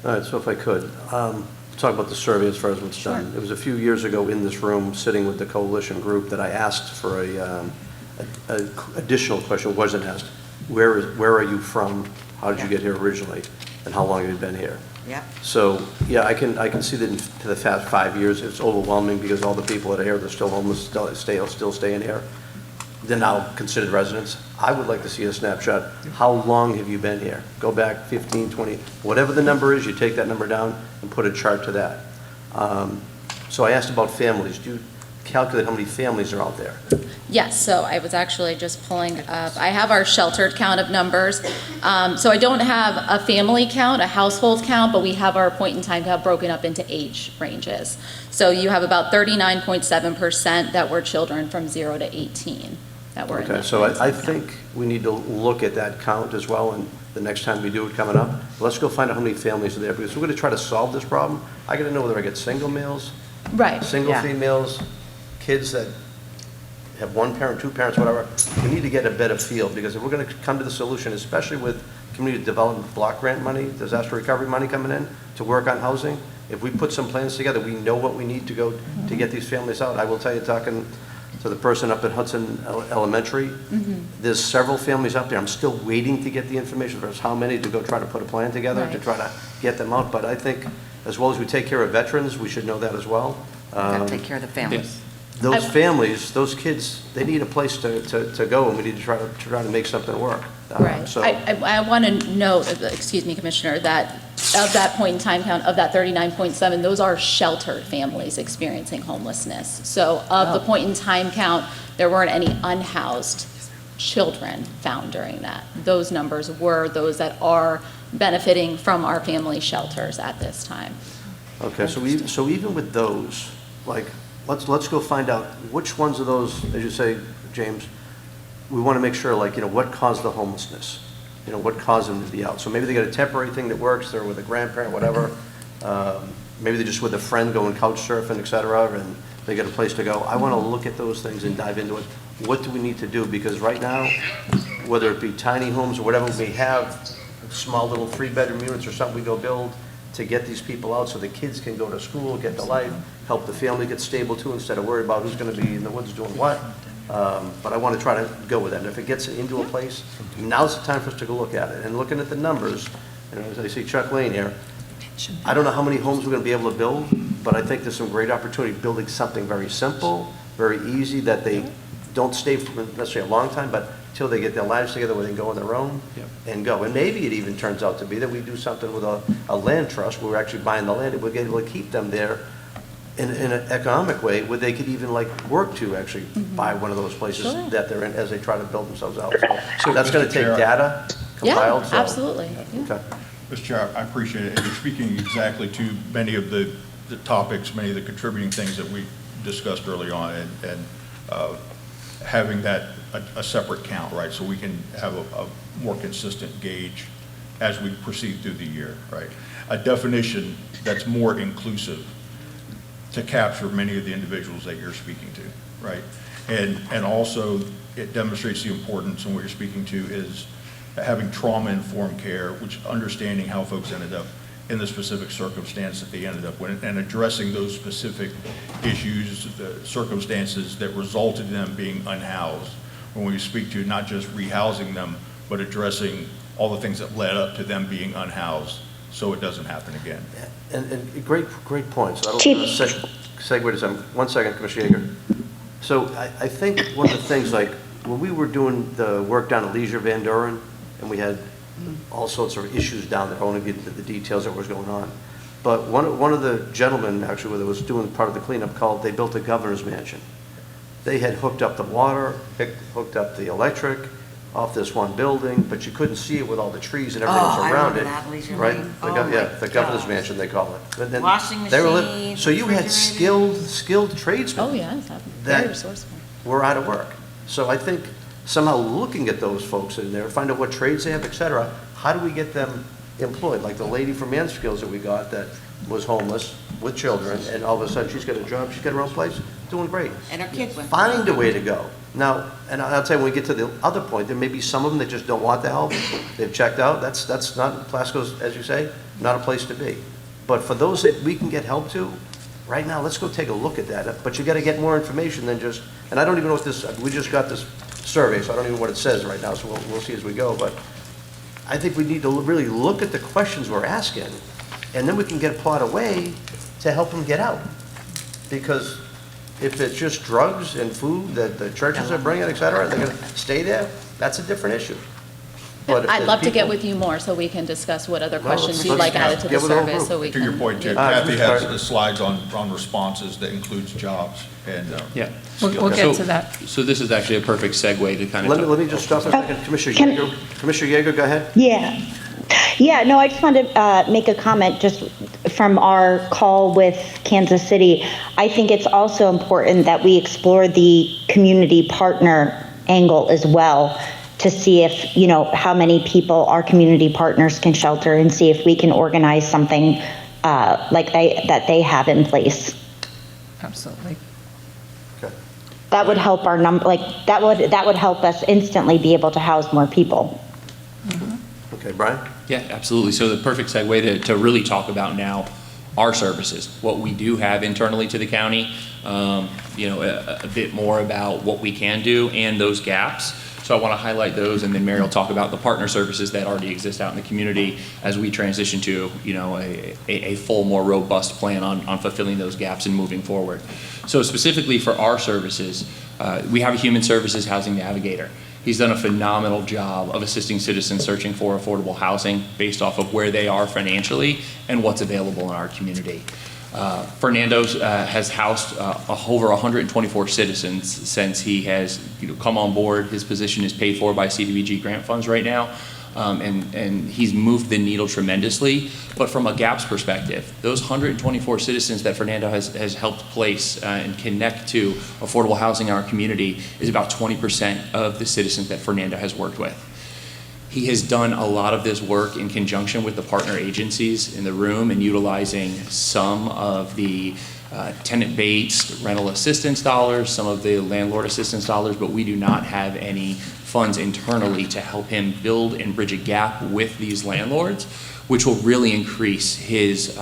All right, so if I could, talk about the survey as far as what's done. It was a few years ago in this room, sitting with the coalition group, that I asked for a additional question, wasn't asked. Where are you from? How did you get here originally? And how long have you been here? Yeah. So, yeah, I can see that in the past 5 years, it's overwhelming because all the people that are here, they're still homeless, still staying here. They're now considered residents. I would like to see a snapshot. How long have you been here? Go back 15, 20, whatever the number is, you take that number down and put a chart to that. So I asked about families. Do you calculate how many families are out there? Yes, so I was actually just pulling up, I have our sheltered count of numbers. So I don't have a family count, a household count, but we have our point in time count broken up into age ranges. So you have about 39.7% that were children from 0 to 18. that were in Okay, that. so I think we need to look at that count as well, and the next time we do it coming up, let's go find out how many families are there, because we're gonna try to solve this problem. I gotta know whether I get single males, Right. single yeah. females, kids that have one parent, two parents, whatever. We need to get a better feel, because if we're gonna come to the solution, especially with community development block grant money, disaster recovery money coming in to work on housing, if we put some plans together, we know what we need to go to get these families out. I will tell you, talking to the person up at Hudson Elementary, there's several families up there. I'm still waiting to get the information as how many to go try to put a plan together to Right. try to get them out. But I think as well as we take care of veterans, we should know that as well. Gotta take care of the families. Those families, those kids, they need a place to go, and we need to try to make something work. Right. So, I want to note, excuse me, Commissioner, that of that point in time count, of that 39.7, those are sheltered families experiencing homelessness. So of the point in time count, there weren't any unhoused children found during that. Those numbers were those that are benefiting from our family shelters at this time. okay, so even with those, like, let's go find out which ones of those, as you say, James, we want to make sure, like, what caused the homelessness? What caused them to be out? So maybe they got a temporary thing that works, they're with a grandparent, whatever. Maybe they're just with a friend going couch surfing, et cetera, and they got a place to go. I want to look at those things and dive into it. What do we need to do? Because right now, whether it be tiny homes or whatever, we have small little 3-bedroom units or something we go build to get these people out so the kids can go to school, get to life, help the family get stable too, instead of worry about who's going to be in the woods doing what. But I want to try to go with that. And if it gets into a place, now's the time for us to go look at it. And looking at the numbers, and as I see Chuck Lane here, I don't know how many homes we're going to be able to build, but I think there's some great opportunity building something very simple, very easy, that they don't stay for necessarily a long time, but until they get their lives together where they can go on their own and go. And maybe it even turns out to be that we do something with a land trust where we're actually buying the land and we're able to keep them there in an economic way where they could even work to actually buy one of those places Sure. that they're in as they try to build themselves out. So So, that's going to Mr. take Chair, data compiled. Yeah, so- absolutely. Yeah. Okay. Mr. Chair, I appreciate it, and you're speaking exactly to many of the topics, many of the contributing things that we discussed early on, and having that a separate count, right, so we can have a more consistent gauge as we proceed through the year, right? A definition that's more inclusive to capture many of the individuals that you're speaking to, right? And also, it demonstrates the importance, and what you're speaking to is having trauma-informed care, which understanding how folks ended up in the specific circumstance that they ended up with, and addressing those specific issues, the circumstances that resulted in them being unhoused. When we speak to not just rehousing them, but addressing all the things that led up to them being unhoused, so it doesn't happen again. And great points. I don't Chief. want to segue to some. 1 second, Commissioner Yeager. So I think one of the things, like, when we were doing the work down at Leisure Van Duren, and we had all sorts of issues down there, I won't get into the details of what was going on. But one of the gentlemen, actually, that was doing part of the cleanup, they built a governor's mansion. They had hooked up the water, hooked up the electric off this one building, but you couldn't see it with all the trees and everything Oh, I around it. remember that, Leisure Right? Lane. The Oh gov- yeah, my the governor's gosh. mansion, they call it. But then Washing they were machine, so you had skilled tradesmen. Oh, yes, That- very resourceful. Were out of work. So I think somehow looking at those folks in there, find out what trades they have, et cetera, how do we get them employed? Like the lady from Mansfield that we got that was homeless with children, and all of a sudden she's got a job, she's got her own place, doing great. And our kids went. Find a way to go. Now, and I'll tell you, when we get to the other point, there may be some of them that just don't want the help. They've checked out. That's not, Pasco's, as you say, not a place to be. But for those that we can get help to, right now, let's go take a look at that. But you got to get more information than just, and I don't even know what this, we just got this survey, so I don't even know what it says right now, so we'll see as we go. But I think we need to really look at the questions we're asking, and then we can get plot a way to help them get out. Because if it's just drugs and food that the churches are bringing, et cetera, they're going to stay there, that's a different issue. But if I'd there's love to get people- with you more so we can discuss what other Well, questions let's- you'd like let's added to the get with the whole survey group. so we To can. your point, Jim, Yeah. Kathy has the slides on responses that includes jobs and. Yeah. We'll get So- to that. So this is actually a perfect segue to kind of. Let me just stop for a second. Commissioner Yeager, Commissioner Yeager, go ahead. Yeah, no, I just wanted to make a comment just from our call with Kansas City. I think it's also important that we explore the community partner angle as well, to see if, you know, how many people our community partners can shelter, and see if we can organize something like that they have in place. Absolutely. That would help our number, like, that would help us instantly be able to house more people. Okay, Brian? Yeah, absolutely. So the perfect segue to really talk about now our services, what we do have internally to the county, you know, a bit more about what we can do and those gaps. So I want to highlight those, and then Mary will talk about the partner services that already exist out in the community as we transition to, you know, a full, more robust plan on fulfilling those gaps and moving forward. So specifically for our services, we have a Human Services Housing Navigator. He's done a phenomenal job of assisting citizens searching for affordable housing based off of where they are financially and what's available in our community. Fernando's has housed over 124 citizens since he has, you know, come on board. His position is paid for by CDBG grant funds right now, and he's moved the needle tremendously. But from a gaps perspective, those 124 citizens that Fernando has helped place and connect to affordable housing in our community is about 20% of the citizens that Fernando has worked with. He has done a lot of this work in conjunction with the partner agencies in the room and utilizing some of the tenant-based rental assistance dollars, some of the landlord assistance dollars, but we do not have any funds internally to help him build and bridge a gap with these landlords, which will really increase his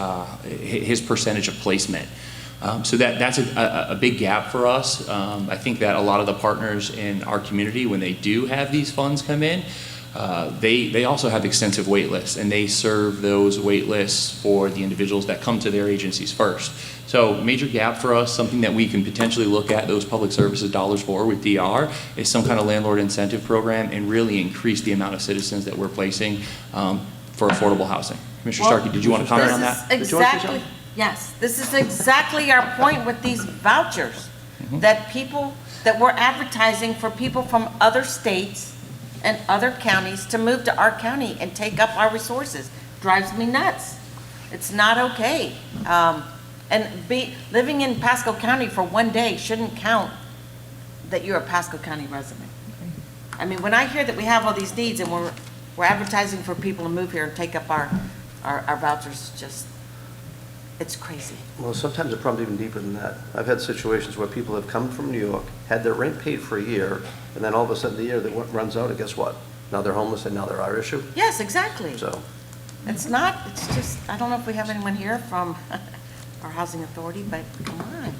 percentage of placement. So that's a big gap for us. I think that a lot of the partners in our community, when they do have these funds come in, they also have extensive wait lists, and they serve those wait lists for the individuals that come to their agencies first. So major gap for us, something that we can potentially look at those public services dollars for with DR is some kind of landlord incentive program and really increase the amount of citizens that we're placing for affordable housing. Commissioner Starkey, did you want to comment on that? Exactly, yes. This is exactly our point with these vouchers, that people, that we're advertising for people from other states and other counties to move to our county and take up our resources. Drives me nuts. It's not okay. And living in Pasco County for one day shouldn't count that you're a Pasco County resident. I mean, when I hear that we have all these needs and we're advertising for people to move here and take up our vouchers, just, it's crazy. Well, sometimes the problem's even deeper than that. I've had situations where people have come from New York, had their rent paid for a year, and then all of a sudden the year that runs out, and guess what? Now they're homeless, and now they're our issue. Yes, exactly. So, it's just, I don't know if we have anyone here from our housing authority, but come on.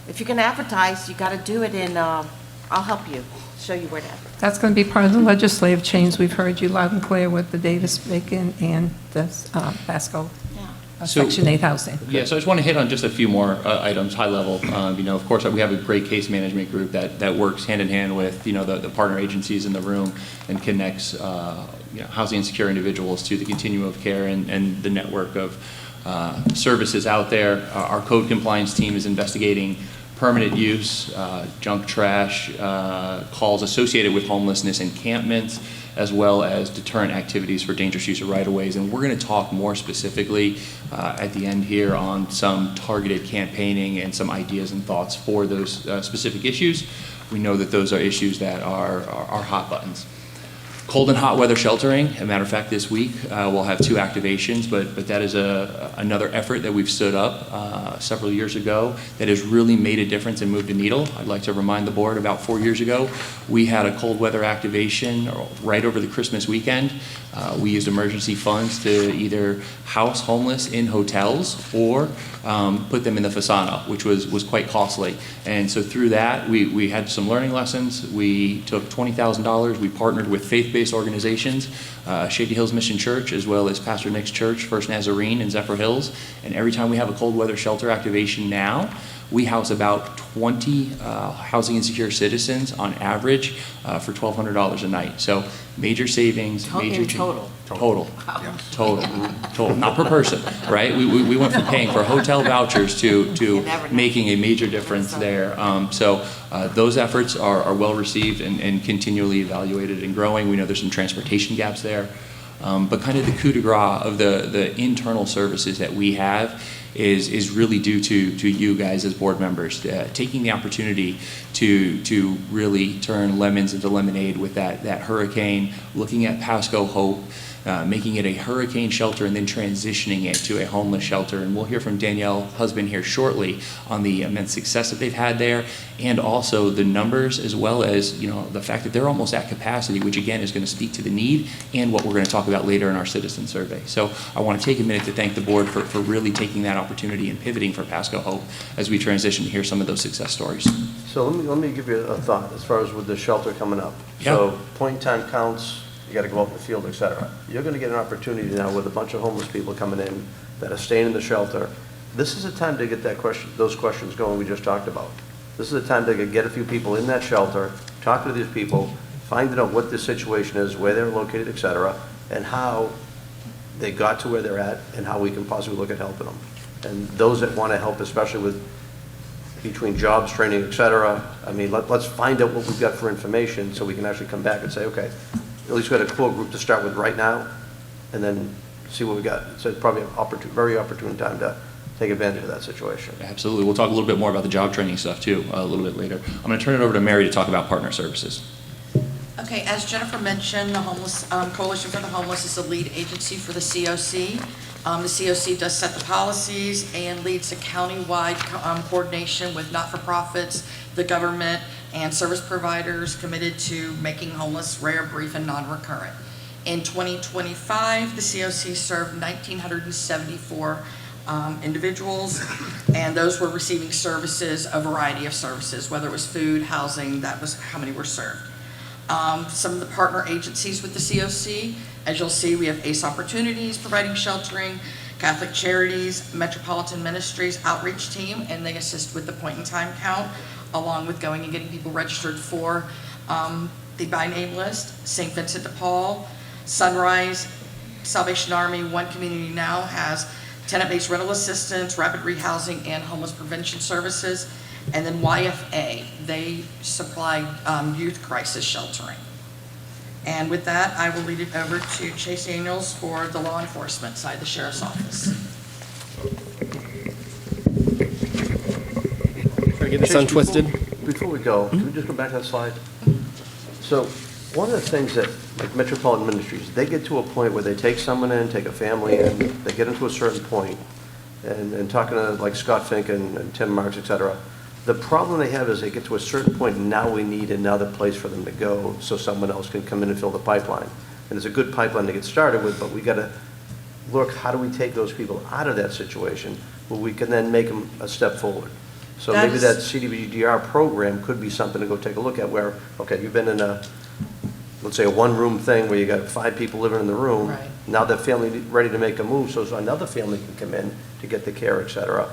If you can advertise, you got to do it in, I'll help you, show you where to advertise. That's going to be part of the legislative change. We've heard you loud and clear with the Davis-Bacon and the Pasco Section 8 housing. Yeah, so I just want to hit on just a few more items, high level. You know, of course, we have a great case management group that works hand in hand with, you know, the partner agencies in the room and connects, you know, housing insecure individuals to the continuum of care and the network of services out there. Our code compliance team is investigating permanent use, junk trash, calls associated with homelessness encampments, as well as deterrent activities for dangerous use of right-of-ways. And we're going to talk more specifically at the end here on some targeted campaigning and some ideas and thoughts for those specific issues. We know that those are issues that are hot buttons. Cold and hot weather sheltering. As a matter of fact, this week we'll have 2 activations, but that is another effort that we've stood up several years ago that has really made a difference and moved the needle. I'd like to remind the board about 4 years ago, we had a cold weather activation right over the Christmas weekend. We used emergency funds to either house homeless in hotels or put them in the Fasano, which was quite costly. And so through that, we had some learning lessons. We took $20,000. We partnered with faith-based organizations, Shady Hills Mission Church, as well as Pastor Nick's church, First Nazarene in Zephyr Hills. And every time we have a cold weather shelter activation now, we house about 20 housing insecure citizens on average for $1,200 a night. So major savings, major total. Total. Total. Not per person, right? We went from paying for hotel vouchers to making a major difference there. So those efforts are well received and continually evaluated and growing. We know there's some transportation gaps there. But kind of the coup de grace of the internal services that we have is really due to you guys as board members, taking the opportunity to really turn lemons into lemonade with that hurricane, looking at Pasco Hope, making it a hurricane shelter and then transitioning it to a homeless shelter. And we'll hear from Danielle Husband here shortly on the immense success that they've had there, and also the numbers, as well as the fact that they're almost at capacity, which again is going to speak to the need and what we're going to talk about later in our citizen survey. So I want to take a minute to thank the board for really taking that opportunity and pivoting for Pasco Hope as we transition to hear some of those success stories. So let me give you a thought as far as with the shelter coming up. Yeah. So point in time counts, you got to go out in the field, et cetera. You're going to get an opportunity now with a bunch of homeless people coming in that are staying in the shelter. This is the time to get those questions going we just talked about. This is the time to get a few people in that shelter, talk to these people, find out what the situation is, where they're located, et cetera, and how they got to where they're at, and how we can possibly look at helping them. And those that want to help, especially with between jobs, training, et cetera, I mean, let's find out what we've got for information so we can actually come back and say, okay, at least we got a core group to start with right now, and then see what we got. So it's probably a very opportune time to take advantage of that situation. Absolutely. We'll talk a little bit more about the job training stuff too a little bit later. I'm going to turn it over to Mary to talk about partner services. Okay, as Jennifer mentioned, the Homeless Coalition for the Homeless is the lead agency for the COC. The COC does set the policies and leads a countywide coordination with not-for-profits, the government, and service providers committed to making homeless rare, brief, and non-recurrent. In 2025, the COC served 1,974 individuals, and those were receiving services, a variety of services, whether it was food, housing, that was how many were served. Some of the partner agencies with the COC, as you'll see, we have ACE Opportunities providing sheltering, Catholic Charities, Metropolitan Ministries Outreach Team, and they assist with the point in time count, along with going and getting people registered for the by name list. St. Vincent de Paul, Sunrise, Salvation Army, One Community Now has tenant-based rental assistance, rapid rehousing, and homeless prevention services. And then YFA, they supply youth crisis sheltering. And with that, I will lead it over to Chase Daniels for the law enforcement side, the Sheriff's Office. Try to get this untwisted. Before we go, can we just go back to that slide? So one of the things that, like Metropolitan Ministries, they get to a point where they take someone in, take a family in, they get into a certain point, and talking to like Scott Fink and Tim Marks, et cetera, the problem they have is they get to a certain point, and now we need another place for them to go so someone else can come in and fill the pipeline. And it's a good pipeline to get started with, but we got to look, how do we take those people out of that situation where we can then make them a step forward? So maybe that CDBGDR program could be something to go take a look at where, okay, you've been in a, let's say a one-room thing where you got 5 people living in the room. Right. Now that family ready to make a move, so another family can come in to get the care, et cetera.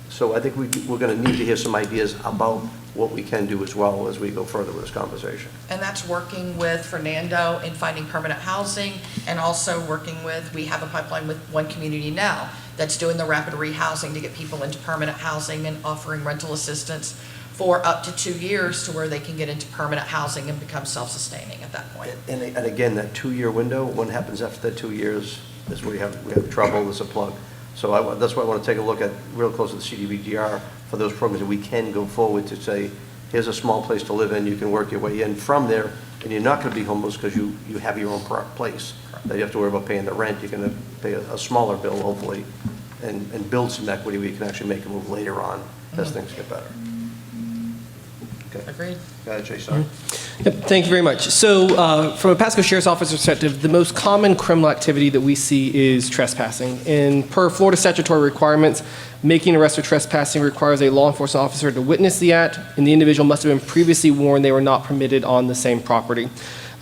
So I think we're going to need to hear some ideas about what we can do as well as we go further with this conversation. And that's working with Fernando in finding permanent housing, and also working with, we have a pipeline with One Community Now that's doing the rapid rehousing to get people into permanent housing and offering rental assistance for up to 2 years to where they can get into permanent housing and become self-sustaining at that point. And again, that 2-year window, what happens after that 2 years is we have trouble, there's a plug. So that's why I want to take a look at real close to the CDBGR for those programs that we can go forward to say, here's a small place to live in, you can work your way in from there, and you're not going to be homeless because you have your own place. That you have to worry about paying the rent, you're going to pay a smaller bill hopefully, and build some equity where you can actually make a move later on as things get better. Okay. Agreed. Go ahead, Jay, sorry. Yep, thank you very much. So from a Pasco Sheriff's Office perspective, the most common criminal activity that we see is trespassing. And per Florida statutory requirements, making an arrest for trespassing requires a law enforcement officer to witness the act, and the individual must have been previously warned they were not permitted on the same property.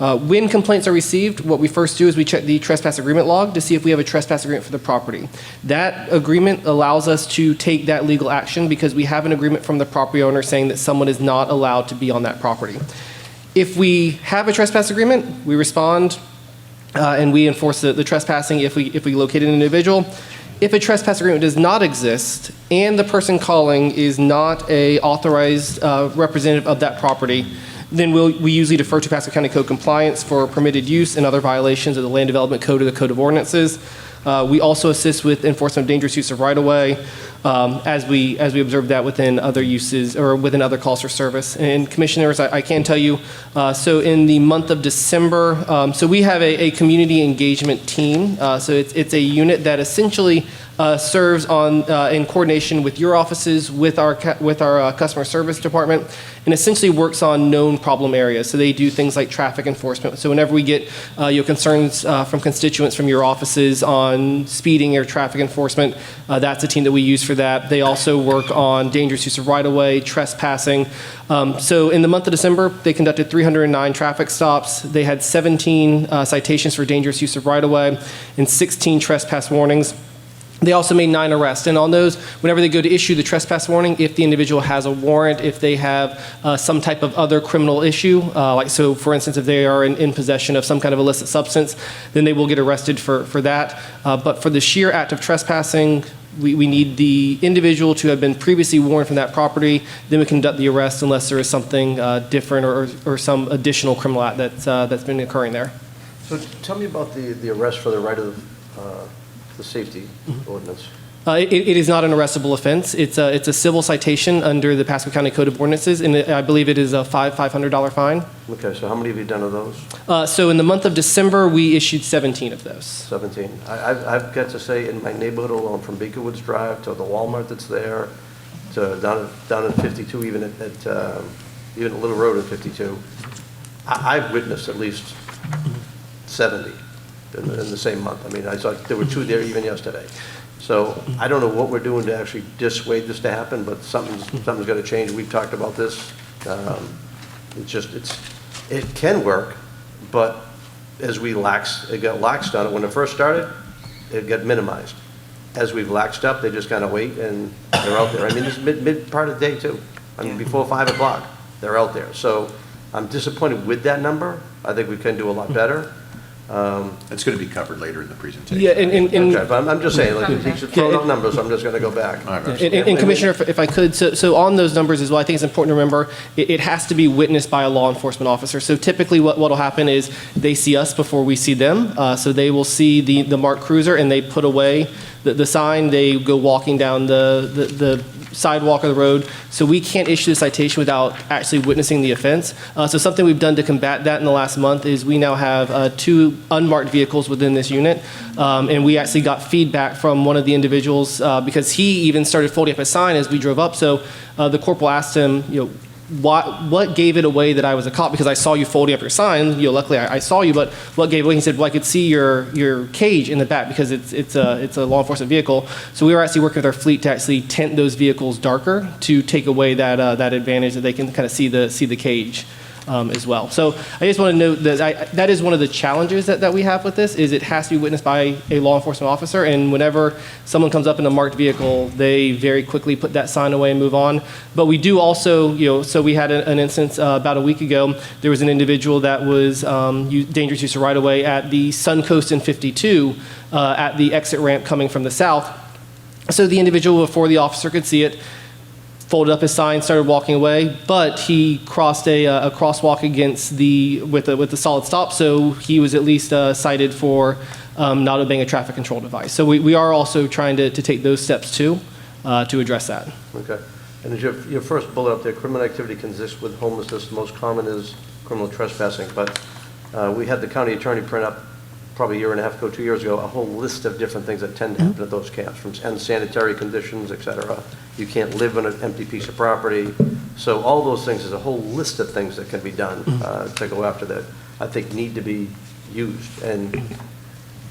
When complaints are received, what we first do is we check the trespass agreement log to see if we have a trespass agreement for the property. That agreement allows us to take that legal action because we have an agreement from the property owner saying that someone is not allowed to be on that property. If we have a trespass agreement, we respond and we enforce the trespassing if we locate an individual. If a trespass agreement does not exist and the person calling is not an authorized representative of that property, Then we usually defer to Pasco County Code compliance for permitted use and other violations of the Land Development Code or the Code of Ordinances. We also assist with enforcement of dangerous use of right-of-way, as we observe that within other uses or within other calls for service. And commissioners, I can tell you, so in the month of December, so we have a community engagement team. So it's a unit that essentially serves in coordination with your offices, with our customer service department, and essentially works on known problem areas. So they do things like traffic enforcement. So whenever we get your concerns from constituents from your offices on speeding or traffic enforcement, that's a team that we use for that. They also work on dangerous use of right-of-way, trespassing. So in the month of December, they conducted 309 traffic stops. They had 17 citations for dangerous use of right-of-way and 16 trespass warnings. They also made 9 arrests, and on those, whenever they go to issue the trespass warning, if the individual has a warrant, if they have some type of other criminal issue, like so, for instance, if they are in possession of some kind of illicit substance, then they will get arrested for that. But for the sheer act of trespassing, we need the individual to have been previously warned from that property. Then we conduct the arrest unless there is something different or some additional criminal act that's been occurring there. So tell me about the arrest for the right of the safety ordinance. It is not an arrestable offense. It's a civil citation under the Pasco County Code of Ordinances, and I believe it is a $500 fine. Okay, so how many have you done of those? So in the month of December, we issued 17 of those. 17. I've got to say, in my neighborhood alone, from Baker Woods Drive to the Walmart that's there, to down at 52, even at even a little road at 52, I've witnessed at least 70 in the same month. I mean, I saw there were 2 there even yesterday. So I don't know what we're doing to actually dissuade this to happen, but something's got to change. We've talked about this. It can work, but as it got laxed on it. When it first started, it got minimized. As we've laxed up, they just kind of wait and they're out there. I mean, this is mid part of the day too. I mean, before 5 o'clock, they're out there. So I'm disappointed with that number. I think we can do a lot better. It's going to be covered later in the presentation. Yeah, okay, but I'm just saying, like, you should throw out numbers, so I'm just going to go back. And Commissioner, if I could, so on those numbers as well, I think it's important to remember, it has to be witnessed by a law enforcement officer. So typically what will happen is they see us before we see them. So they will see the marked cruiser and they put away the sign, they go walking down the sidewalk or the road. So we can't issue the citation without actually witnessing the offense. So something we've done to combat that in the last month is we now have 2 unmarked vehicles within this unit. And we actually got feedback from one of the individuals because he even started folding up a sign as we drove up. So the corporal asked him, what gave it away that I was a cop? Because I saw you folding up your sign. Luckily I saw you, but what gave it away? He said, well, I could see your cage in the back because it's a law enforcement vehicle. So we were actually working with our fleet to actually tint those vehicles darker to take away that advantage that they can kind of see the cage. As well. So I just want to note that that is one of the challenges that we have with this is it has to be witnessed by a law enforcement officer, and whenever someone comes up in a marked vehicle, they very quickly put that sign away and move on. But we do also, so we had an instance about a week ago. There was an individual that was dangerous use of right-of-way at the Suncoast and 52 at the exit ramp coming from the south. So the individual, before the officer could see it, folded up his sign, started walking away, but he crossed a crosswalk against with a solid stop, so he was at least cited for not obeying a traffic control device. So we are also trying to take those steps too to address that. Okay. And as your first bullet up there, criminal activity consists with homelessness. The most common is criminal trespassing, but we had the county attorney print up probably a year and a half ago, 2 years ago, a whole list of different things that tend to happen at those camps, from unsanitary conditions, et cetera. You can't live on an empty piece of property. So all those things, there's a whole list of things that can be done to go after that I think need to be used. And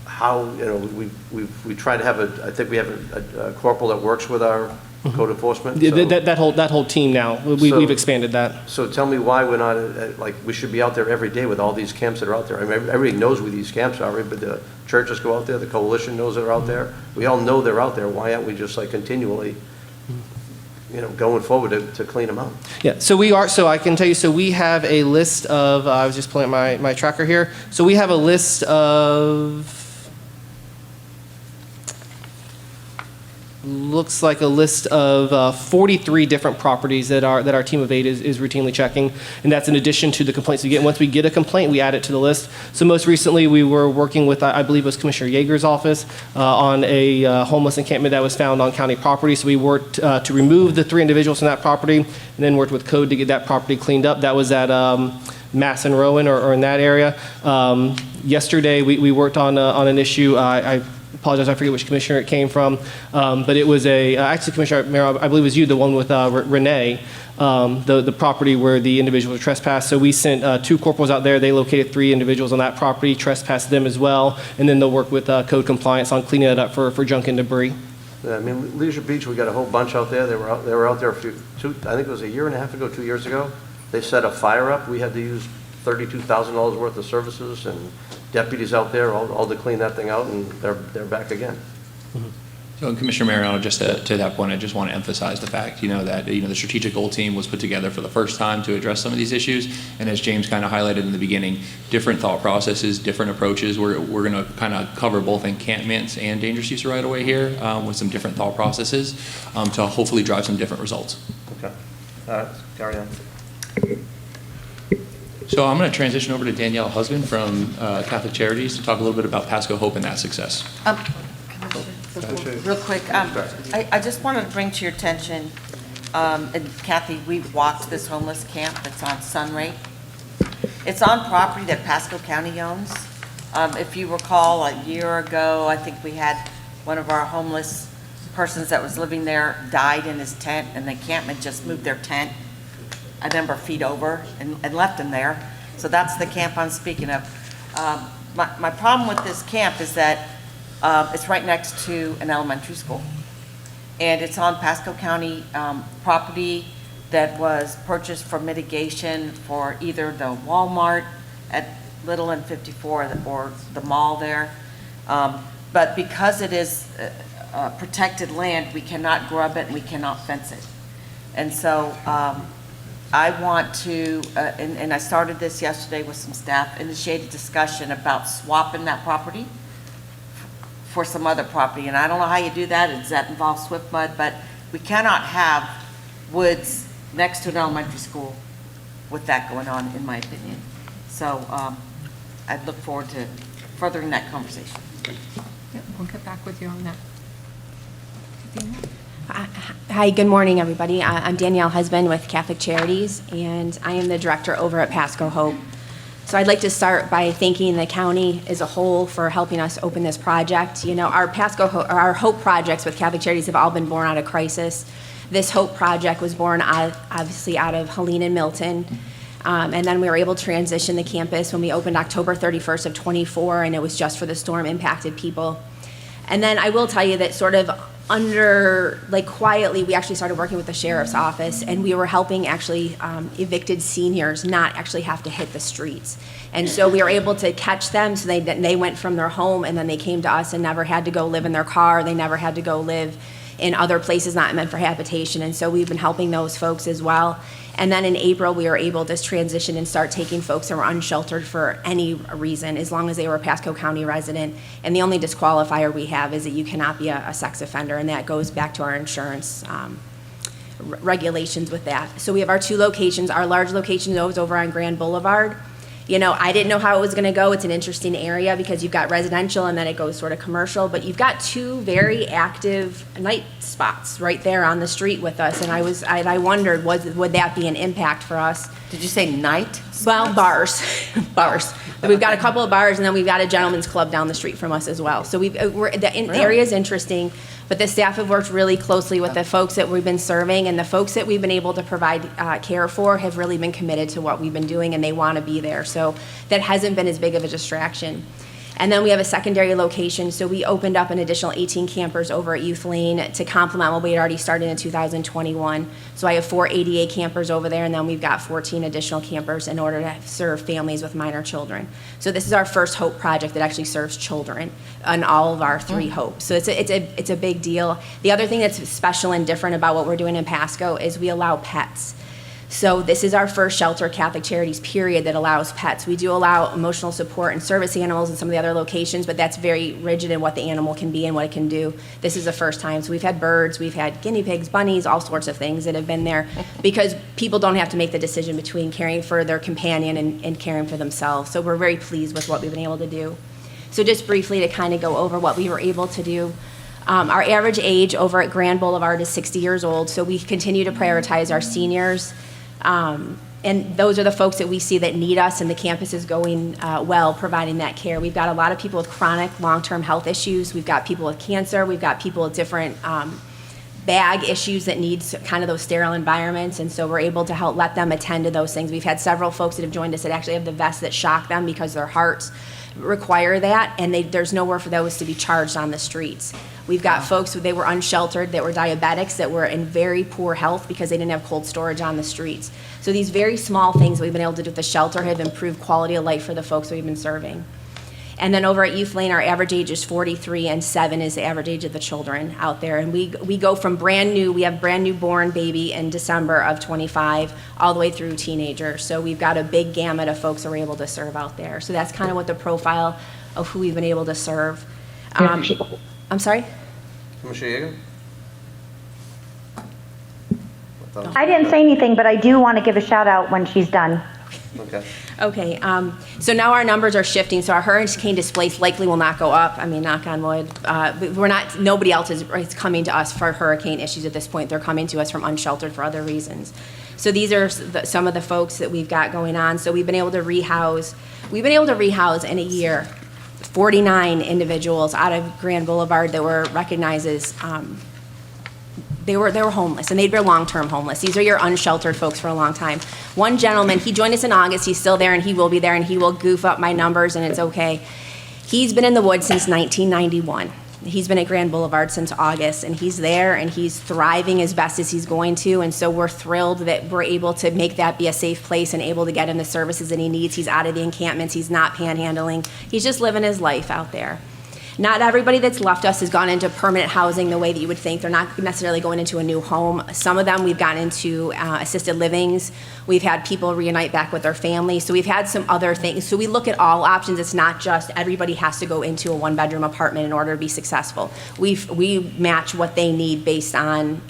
how, we try to have I think we have a corporal that works with our code enforcement. So, that whole team now, we've expanded that. So tell me why we're not, we should be out there every day with all these camps that are out there. I mean, everybody knows where these camps are, right? But the churches go out there, the coalition knows they're out there. We all know they're out there. Why aren't we just continually, going forward to clean them out? Yeah, so I can tell you, so we have a list of, I was just pulling up my tracker here. So we have a list of, looks like a list of 43 different properties that our team of 8 is routinely checking, and that's in addition to the complaints we get. Once we get a complaint, we add it to the list. So most recently, we were working with, I believe it was Commissioner Yeager's office, on a homeless encampment that was found on county property. So we worked to remove the 3 individuals from that property, and then worked with code to get that property cleaned up. That was at Mass and Rowan, or in that area. Yesterday, we worked on an issue. I apologize, I forget which commissioner it came from, but it was actually Commissioner Mayor, I believe it was you, the one with Renee, the property where the individual was trespassed. So we sent 2 corporals out there. They located 3 individuals on that property, trespassed them as well, and then they'll work with code compliance on cleaning it up for junk and debris. Yeah, I mean, Leisure Beach, we got a whole bunch out there. They were out there I think it was a year and a half ago, 2 years ago. They set a fire up. We had to use $32,000 worth of services and deputies out there all to clean that thing out, and they're back again. So Commissioner Mariano, just to that point, I just want to emphasize the fact, that the strategic goal team was put together for the first time to address some of these issues. And as James kind of highlighted in the beginning, different thought processes, different approaches. We're going to kind of cover both encampments and dangerous use of right away here with some different thought processes to hopefully drive some different results. Okay. Carry on. So I'm going to transition over to Danielle Husband from Catholic Charities to talk a little bit about Pasco Hope and that success. Real quick, I just wanted to bring to your attention, and Kathy, we've walked this homeless camp that's on Sunray. It's on property that Pasco County owns. If you recall, a year ago, I think we had one of our homeless persons that was living there died in his tent, and the encampment just moved their tent a number of feet over and left him there. So that's the camp I'm speaking of. My problem with this camp is that it's right next to an elementary school. And it's on Pasco County property that was purchased for mitigation for either the Walmart at Little and 54 or the mall there. But because it is protected land, we cannot grub it and we cannot fence it. And so I want to, and I started this yesterday with some staff, initiate a discussion about swapping that property for some other property. And I don't know how you do that. Does that involve Swift Mud? But we cannot have woods next to an elementary school with that going on, in my opinion. So I look forward to furthering that conversation. Yeah, we'll get back with you on that. Hi, good morning, everybody. I'm Danielle Husband with Catholic Charities, and I am the director over at Pasco Hope. So I'd like to start by thanking the county as a whole for helping us open this project. Our Hope projects with Catholic Charities have all been born out of crisis. This Hope project was born obviously out of Helene and Milton. And then we were able to transition the campus when we opened October 31st of 24, and it was just for the storm impacted people. And then I will tell you that sort of quietly, we actually started working with the sheriff's office, and we were helping actually evicted seniors not actually have to hit the streets. And so we were able to catch them, so they went from their home, and then they came to us and never had to go live in their car. They never had to go live in other places not meant for habitation. And so we've been helping those folks as well. And then in April, we were able to transition and start taking folks that were unsheltered for any reason, as long as they were a Pasco County resident. And the only disqualifier we have is that you cannot be a sex offender, and that goes back to our insurance regulations with that. So we have our 2 locations. Our large location is over on Grand Boulevard. I didn't know how it was going to go. It's an interesting area because you've got residential and then it goes sort of commercial, but you've got 2 very active night spots right there on the street with us. And I wondered, would that be an impact for us? Did you say night spots? Well, bars. We've got a couple of bars, and then we've got a gentleman's club down the street from us as well. So the area is interesting, but the staff have worked really closely with the folks that we've been serving, and the folks that we've been able to provide care for have really been committed to what we've been doing, and they want to be there. So that hasn't been as big of a distraction. And then we have a secondary location, so we opened up an additional 18 campers over at Youth Lane to complement what we had already started in 2021. So I have 4 ADA campers over there, and then we've got 14 additional campers in order to serve families with minor children. So this is our first Hope project that actually serves children on all of our 3 Hopes. So it's a big deal. The other thing that's special and different about what we're doing in Pasco is we allow pets. So this is our first shelter, Catholic Charities, period, that allows pets. We do allow emotional support and service animals in some of the other locations, but that's very rigid in what the animal can be and what it can do. This is the first time. So we've had birds, we've had guinea pigs, bunnies, all sorts of things that have been there because people don't have to make the decision between caring for their companion and caring for themselves. So we're very pleased with what we've been able to do. So just briefly to kind of go over what we were able to do. Our average age over at Grand Boulevard is 60 years old, so we continue to prioritize our seniors. And those are the folks that we see that need us, and the campus is going well, providing that care. We've got a lot of people with chronic long-term health issues. We've got people with cancer. We've got people with different bag issues that need kind of those sterile environments, and so we're able to help let them attend to those things. We've had several folks that have joined us that actually have the vests that shock them because their hearts require that, and there's nowhere for those to be charged on the streets. We've got folks they were unsheltered, that were diabetics, that were in very poor health because they didn't have cold storage on the streets. So these very small things we've been able to do with the shelter have improved quality of life for the folks we've been serving. And then over at Youth Lane, our average age is 43, and 7 is the average age of the children out there. And we go from brand new, we have brand new born baby in December of 25, all the way through teenager. So we've got a big gamut of folks that we're able to serve out there. So that's kind of what the profile of who we've been able to serve. I'm sorry? Commissioner Yeager? I didn't say anything, but I do want to give a shout out when she's done. Okay. Okay, so now our numbers are shifting, so our hurricane displaced likely will not go up. I mean, knock on wood. Nobody else is coming to us for hurricane issues at this point. They're coming to us from unsheltered for other reasons. So these are some of the folks that we've got going on. So we've been able to rehouse in a year 49 individuals out of Grand Boulevard that were recognized as they were homeless, and they'd been long-term homeless. These are your unsheltered folks for a long time. One gentleman, he joined us in August. He's still there, and he will be there, and he will goof up my numbers, and it's okay. He's been in the woods since 1991. He's been at Grand Boulevard since August, and he's there, and he's thriving as best as he's going to, and so we're thrilled that we're able to make that be a safe place and able to get him the services that he needs. He's out of the encampments. He's not panhandling. He's just living his life out there. Not everybody that's left us has gone into permanent housing the way that you would think. They're not necessarily going into a new home. Some of them we've gotten into assisted livings. We've had people reunite back with their families. So we've had some other things. So we look at all options. It's not just everybody has to go into a one-bedroom apartment in order to be successful. We match what they need based on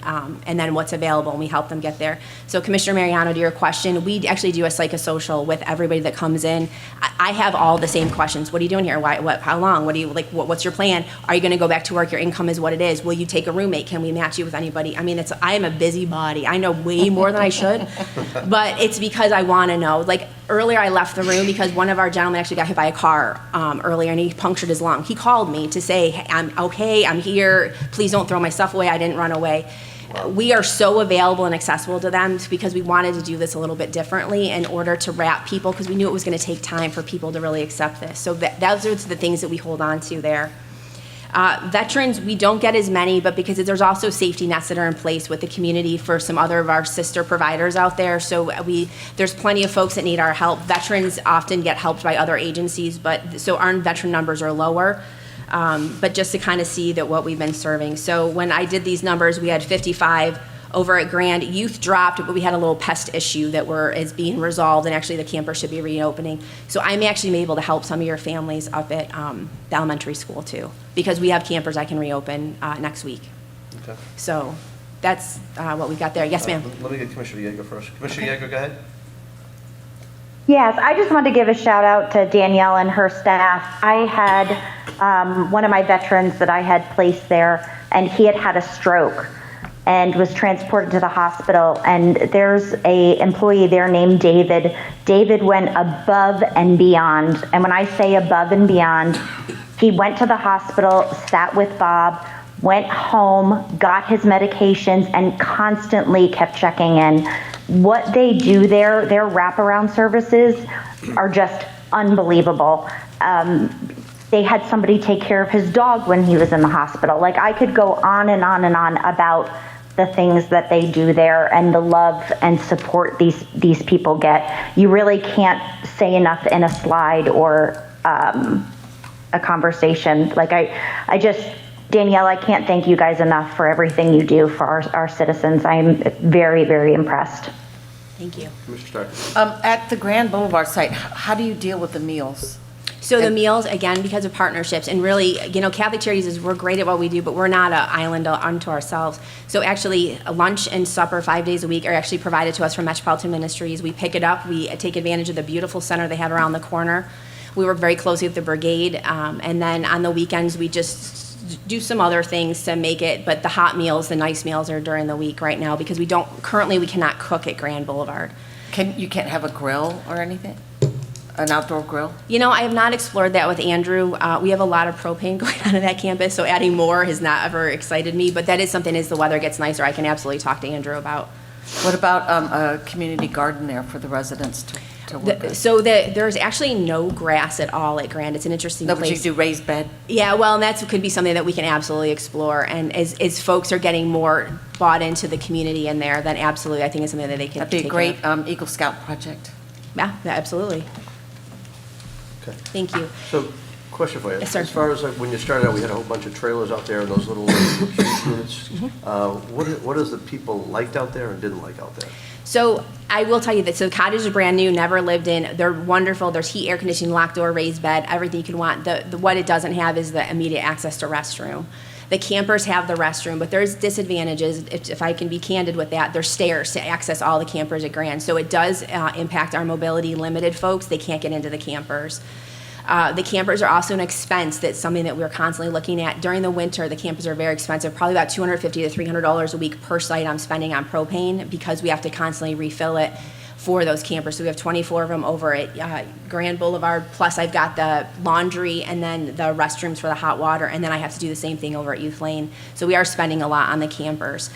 and then what's available, and we help them get there. So Commissioner Mariano, to your question, we actually do a psychosocial with everybody that comes in. I have all the same questions. What are you doing here? Why? What? How long? What do you like? What's your plan? Are you going to go back to work? Your income is what it is. Will you take a roommate? Can we match you with anybody? I mean, I am a busybody. I know way more than I should, but it's because I want to know. Like earlier, I left the room because one of our gentlemen actually got hit by a car earlier, and he punctured his lung. He called me to say, hey, I'm okay. I'm here. Please don't throw my stuff away. I didn't run away. We are so available and accessible to them because we wanted to do this a little bit differently in order to wrap people, because we knew it was going to take time for people to really accept this. So those are the things that we hold on to there. Veterans, we don't get as many, but because there's also safety nets that are in place with the community for some other of our sister providers out there. So there's plenty of folks that need our help. Veterans often get helped by other agencies, so our veteran numbers are lower. But just to kind of see that what we've been serving. So when I did these numbers, we had 55 over at Grand. Youth dropped, but we had a little pest issue that is being resolved, and actually the campus should be reopening. So I'm actually able to help some of your families up at the elementary school too, because we have campers I can reopen next week. Okay. So that's what we've got there. Yes, ma'am. Let me get Commissioner Yeager first. Commissioner Yeager, go ahead. Yes, I just wanted to give a shout out to Danielle and her staff. I had one of my veterans that I had placed there, and he had had a stroke and was transported to the hospital. And there's a employee there named David. David went above and beyond. And when I say above and beyond, he went to the hospital, sat with Bob, went home, got his medications, and constantly kept checking in. What they do there, their wraparound services are just unbelievable. They had somebody take care of his dog when he was in the hospital. Like, I could go on and on and on about the things that they do there and the love and support these people get. You really can't say enough in a slide or a conversation. Like, I just, Danielle, I can't thank you guys enough for everything you do for our citizens. I'm very, very impressed. Thank you. Commissioner Stark? At the Grand Boulevard site, how do you deal with the meals? So the meals, again, because of partnerships, and really, Catholic Charities we're great at what we do, but we're not an island unto ourselves. So actually, lunch and supper 5 days a week are actually provided to us from Metropolitan Ministries. We pick it up, we take advantage of the beautiful center they have around the corner. We work very closely with the brigade, and then on the weekends, we just do some other things to make it, but the hot meals, the nice meals are during the week right now, because we cannot cook at Grand Boulevard. You can't have a grill or anything? An outdoor grill? I have not explored that with Andrew. We have a lot of propane going on at that campus, so adding more has not ever excited me, but that is something as the weather gets nicer, I can absolutely talk to Andrew about. What about a community garden there for the residents to work in? So there's actually no grass at all at Grand. It's an interesting place. No, but you do raised bed? Yeah, well, and that could be something that we can absolutely explore, and as folks are getting more bought into the community in there, then absolutely, I think it's something that they can That'd be a take great care of. Eagle Scout project. Yeah, absolutely. Okay. Thank you. So, question for you. Yes, sir. As far as when you started out, we had a whole bunch of trailers out there and those little cute units. What is the people liked out there and didn't like out there? So I will tell you that, so cottages are brand new, never lived in. They're wonderful. There's heat, air conditioning, locked door, raised bed, everything you can want. What it doesn't have is the immediate access to restroom. The campers have the restroom, but there's disadvantages, if I can be candid with that. There's stairs to access all the campers at Grand. So it does impact our mobility limited folks. They can't get into the campers. The campers are also an expense. That's something that we're constantly looking at. During the winter, the campers are very expensive, probably about $250 to $300 a week per site I'm spending on propane, because we have to constantly refill it for those campers. So we have 24 of them over at Grand Boulevard, plus I've got the laundry and then the restrooms for the hot water, and then I have to do the same thing over at Youth Lane. So we are spending a lot on the campers.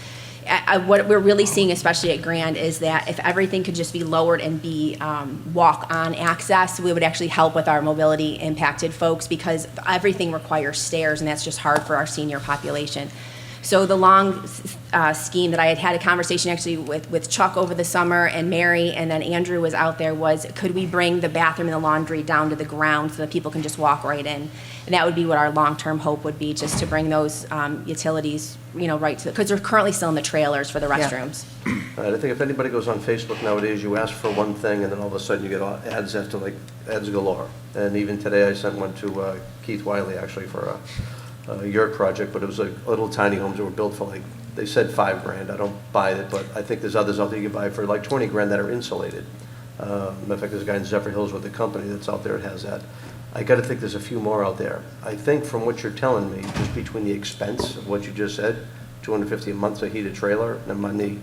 What we're really seeing, especially at Grand, is that if everything could just be lowered and be walk-on access, we would actually help with our mobility impacted folks, because everything requires stairs, and that's just hard for our senior population. So the long scheme that I had a conversation actually with Chuck over the summer, and Mary, and then Andrew was out there, was could we bring the bathroom and the laundry down to the ground so that people can just walk right in? And that would be what our long-term hope would be, just to bring those utilities, right to, because they're currently still in the trailers for the restrooms. I think if anybody goes on Facebook nowadays, you ask for one thing, and then all of a sudden you get ads after ads galore. And even today, I sent one to Keith Wiley, actually, for a yurt project, but it was little tiny homes that were built for they said $5,000. I don't buy it, but I think there's others out there you can buy for $20,000 that are insulated. Matter of fact, there's a guy in Zephyr Hills with a company that's out there that has that. I got to think there's a few more out there. I think from what you're telling me, just between the expense of what you just said, $250 a month to heat a trailer, and the money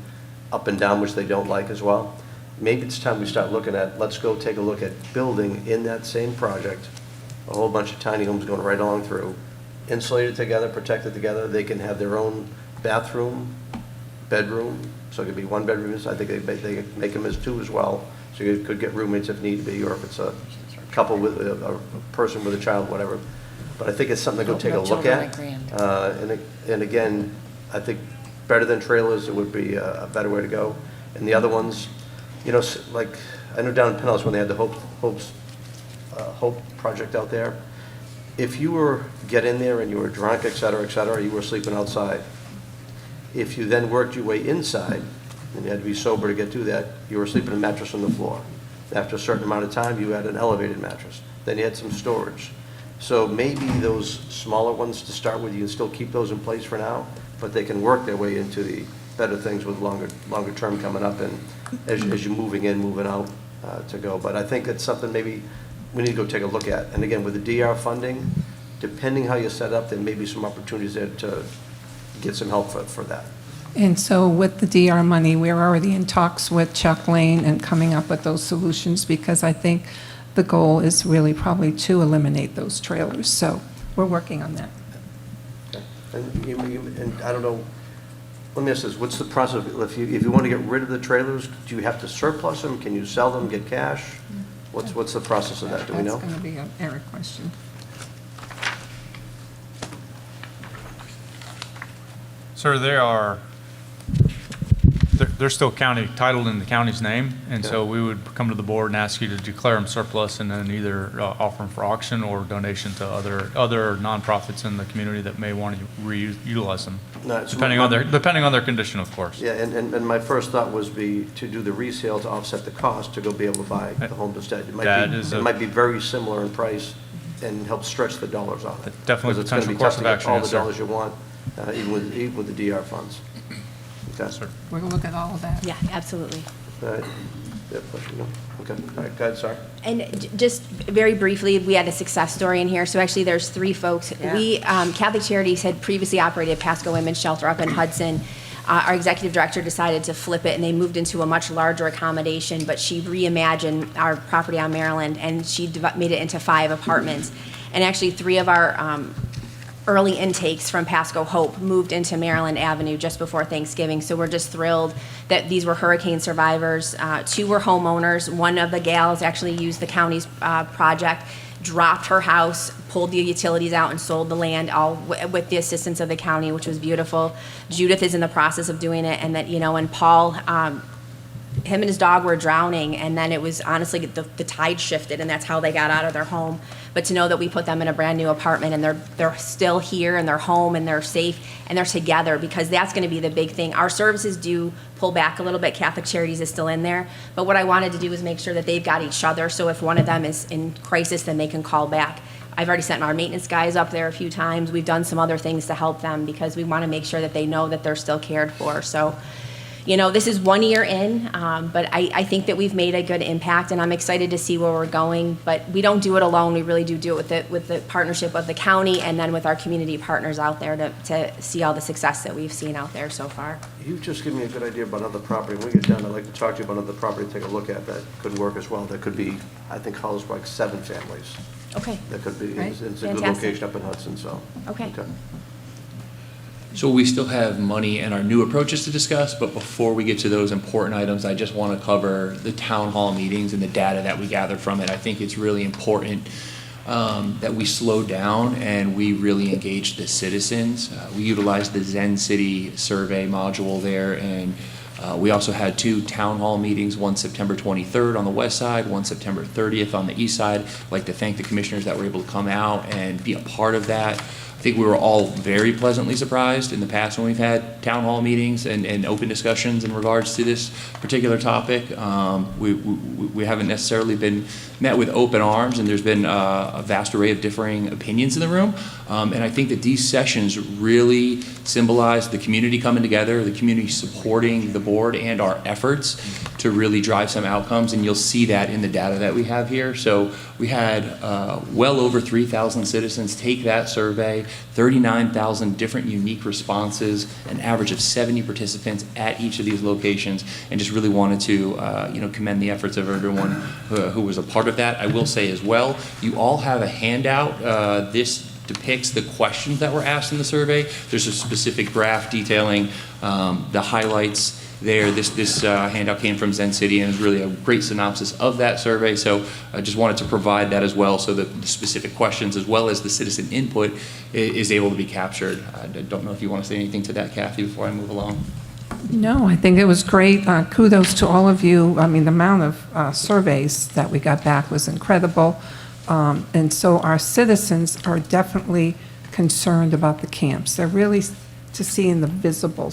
up and down, which they don't like as well, maybe it's time we start looking at, let's go take a look at building in that same project a whole bunch of tiny homes going right along through, insulated together, protected together. They can have their own bathroom, bedroom, so it could be one bedroom. I think they make them as two as well, so you could get roommates if need be, or if it's a couple with a person with a child, whatever. But I think it's something to go take a look at. And again, I think better than trailers, it would be a better way to go. And the other ones, like I know down in Pinellas when they had the Hope project out there, if you were get in there and you were drunk, et cetera, you were sleeping outside. If you then worked your way inside, and you had to be sober to get to that, you were sleeping in a mattress on the floor. After a certain amount of time, you had an elevated mattress. Then you had some storage. So maybe those smaller ones to start with, you can still keep those in place for now, but they can work their way into the better things with longer term coming up, and as you're moving in, moving out to go. But I think it's something maybe we need to go take a look at. And again, with the DR funding, depending how you set up, there may be some opportunities there to get some help for that. And so with the DR money, we're already in talks with Chuck Lane and coming up with those solutions, because I think the goal is really probably to eliminate those trailers. So we're working on that. Okay. And I don't know, let me ask this, what's the process? If you want to get rid of the trailers, do you have to surplus them? Can you sell them, get cash? What's the process of that? Do we know? That's going to be an Eric question. Sir, they're still county, titled in the county's name, and so we would come to the board and ask you to declare them surplus and then either offer them for auction or donation to other nonprofits in the community that may want to reutilize them, No, it's- depending on their condition, of course. Yeah, and my first thought was to do the resale to offset the cost to go be able to buy the home instead. It might be very similar in price and help stretch the dollars on it. Definitely Because it's gonna potential be course tough to of get action, all yes, the sir. dollars you want, even with the DR funds. Okay. Sir. We're going to look at all of that. Yeah, absolutely. All right. Yeah, question, no? Okay, all right, go ahead, sorry. And just very briefly, we had a success story in here. So actually, there's 3 folks. We, Catholic Charities had previously operated Pasco Women's Shelter up in Hudson. Our executive director decided to flip it, and they moved into a much larger accommodation, but she reimagined our property on Maryland, and she made it into 5 apartments. And actually, 3 of our early intakes from Pasco Hope moved into Maryland Avenue just before Thanksgiving. So we're just thrilled that these were hurricane survivors. 2 were homeowners. One of the gals actually used the county's project, dropped her house, pulled the utilities out, and sold the land, all with the assistance of the county, which was beautiful. Judith is in the process of doing it, and that, and Paul, him and his dog were drowning, and then it was honestly the tide shifted, and that's how they got out of their home. But to know that we put them in a brand new apartment, and they're still here, and they're home, and they're safe, and they're together, because that's going to be the big thing. Our services do pull back a little bit. Catholic Charities is still in there, but what I wanted to do was make sure that they've got each other, so if one of them is in crisis, then they can call back. I've already sent our maintenance guys up there a few times. We've done some other things to help them, because we want to make sure that they know that they're still cared for. So, this is 1 year in, but I think that we've made a good impact, and I'm excited to see where we're going. But we don't do it alone. We really do it with the partnership of the county, and then with our community partners out there to see all the success that we've seen out there so far. You've just given me a good idea about another property. When we get done, I'd like to talk to you about another property to take a look at that could work as well. That could be, I think, housed like 7 families. Okay. That could be, Right. it's a good Fantastic. location up in Hudson, so. Okay. So we still have money and our new approaches to discuss, but before we get to those important items, I just want to cover the town hall meetings and the data that we gathered from it. I think it's really important that we slow down and we really engage the citizens. We utilized the Zen City survey module there, and we also had 2 town hall meetings, one September 23rd on the west side, one September 30th on the east side. I'd like to thank the commissioners that were able to come out and be a part of that. I think we were all very pleasantly surprised in the past when we've had town hall meetings and open discussions in regards to this particular topic. We haven't necessarily been met with open arms, and there's been a vast array of differing opinions in the room. And I think that these sessions really symbolize the community coming together, the community supporting the board and our efforts to really drive some outcomes, and you'll see that in the data that we have here. So we had well over 3,000 citizens take that survey, 39,000 different unique responses, an average of 70 participants at each of these locations, and just really wanted to commend the efforts of everyone who was a part of that. I will say as well, you all have a handout. This depicts the questions that were asked in the survey. There's a specific graph detailing the highlights there. This handout came from Zen City and is really a great synopsis of that survey. So I just wanted to provide that as well, so that the specific questions as well as the citizen input is able to be captured. I don't know if you want to say anything to that, Kathy, before I move along. No, I think it was great. Kudos to all of you. I mean, the amount of surveys that we got back was incredible. And so our citizens are definitely concerned about the camps. They're really to seeing the visible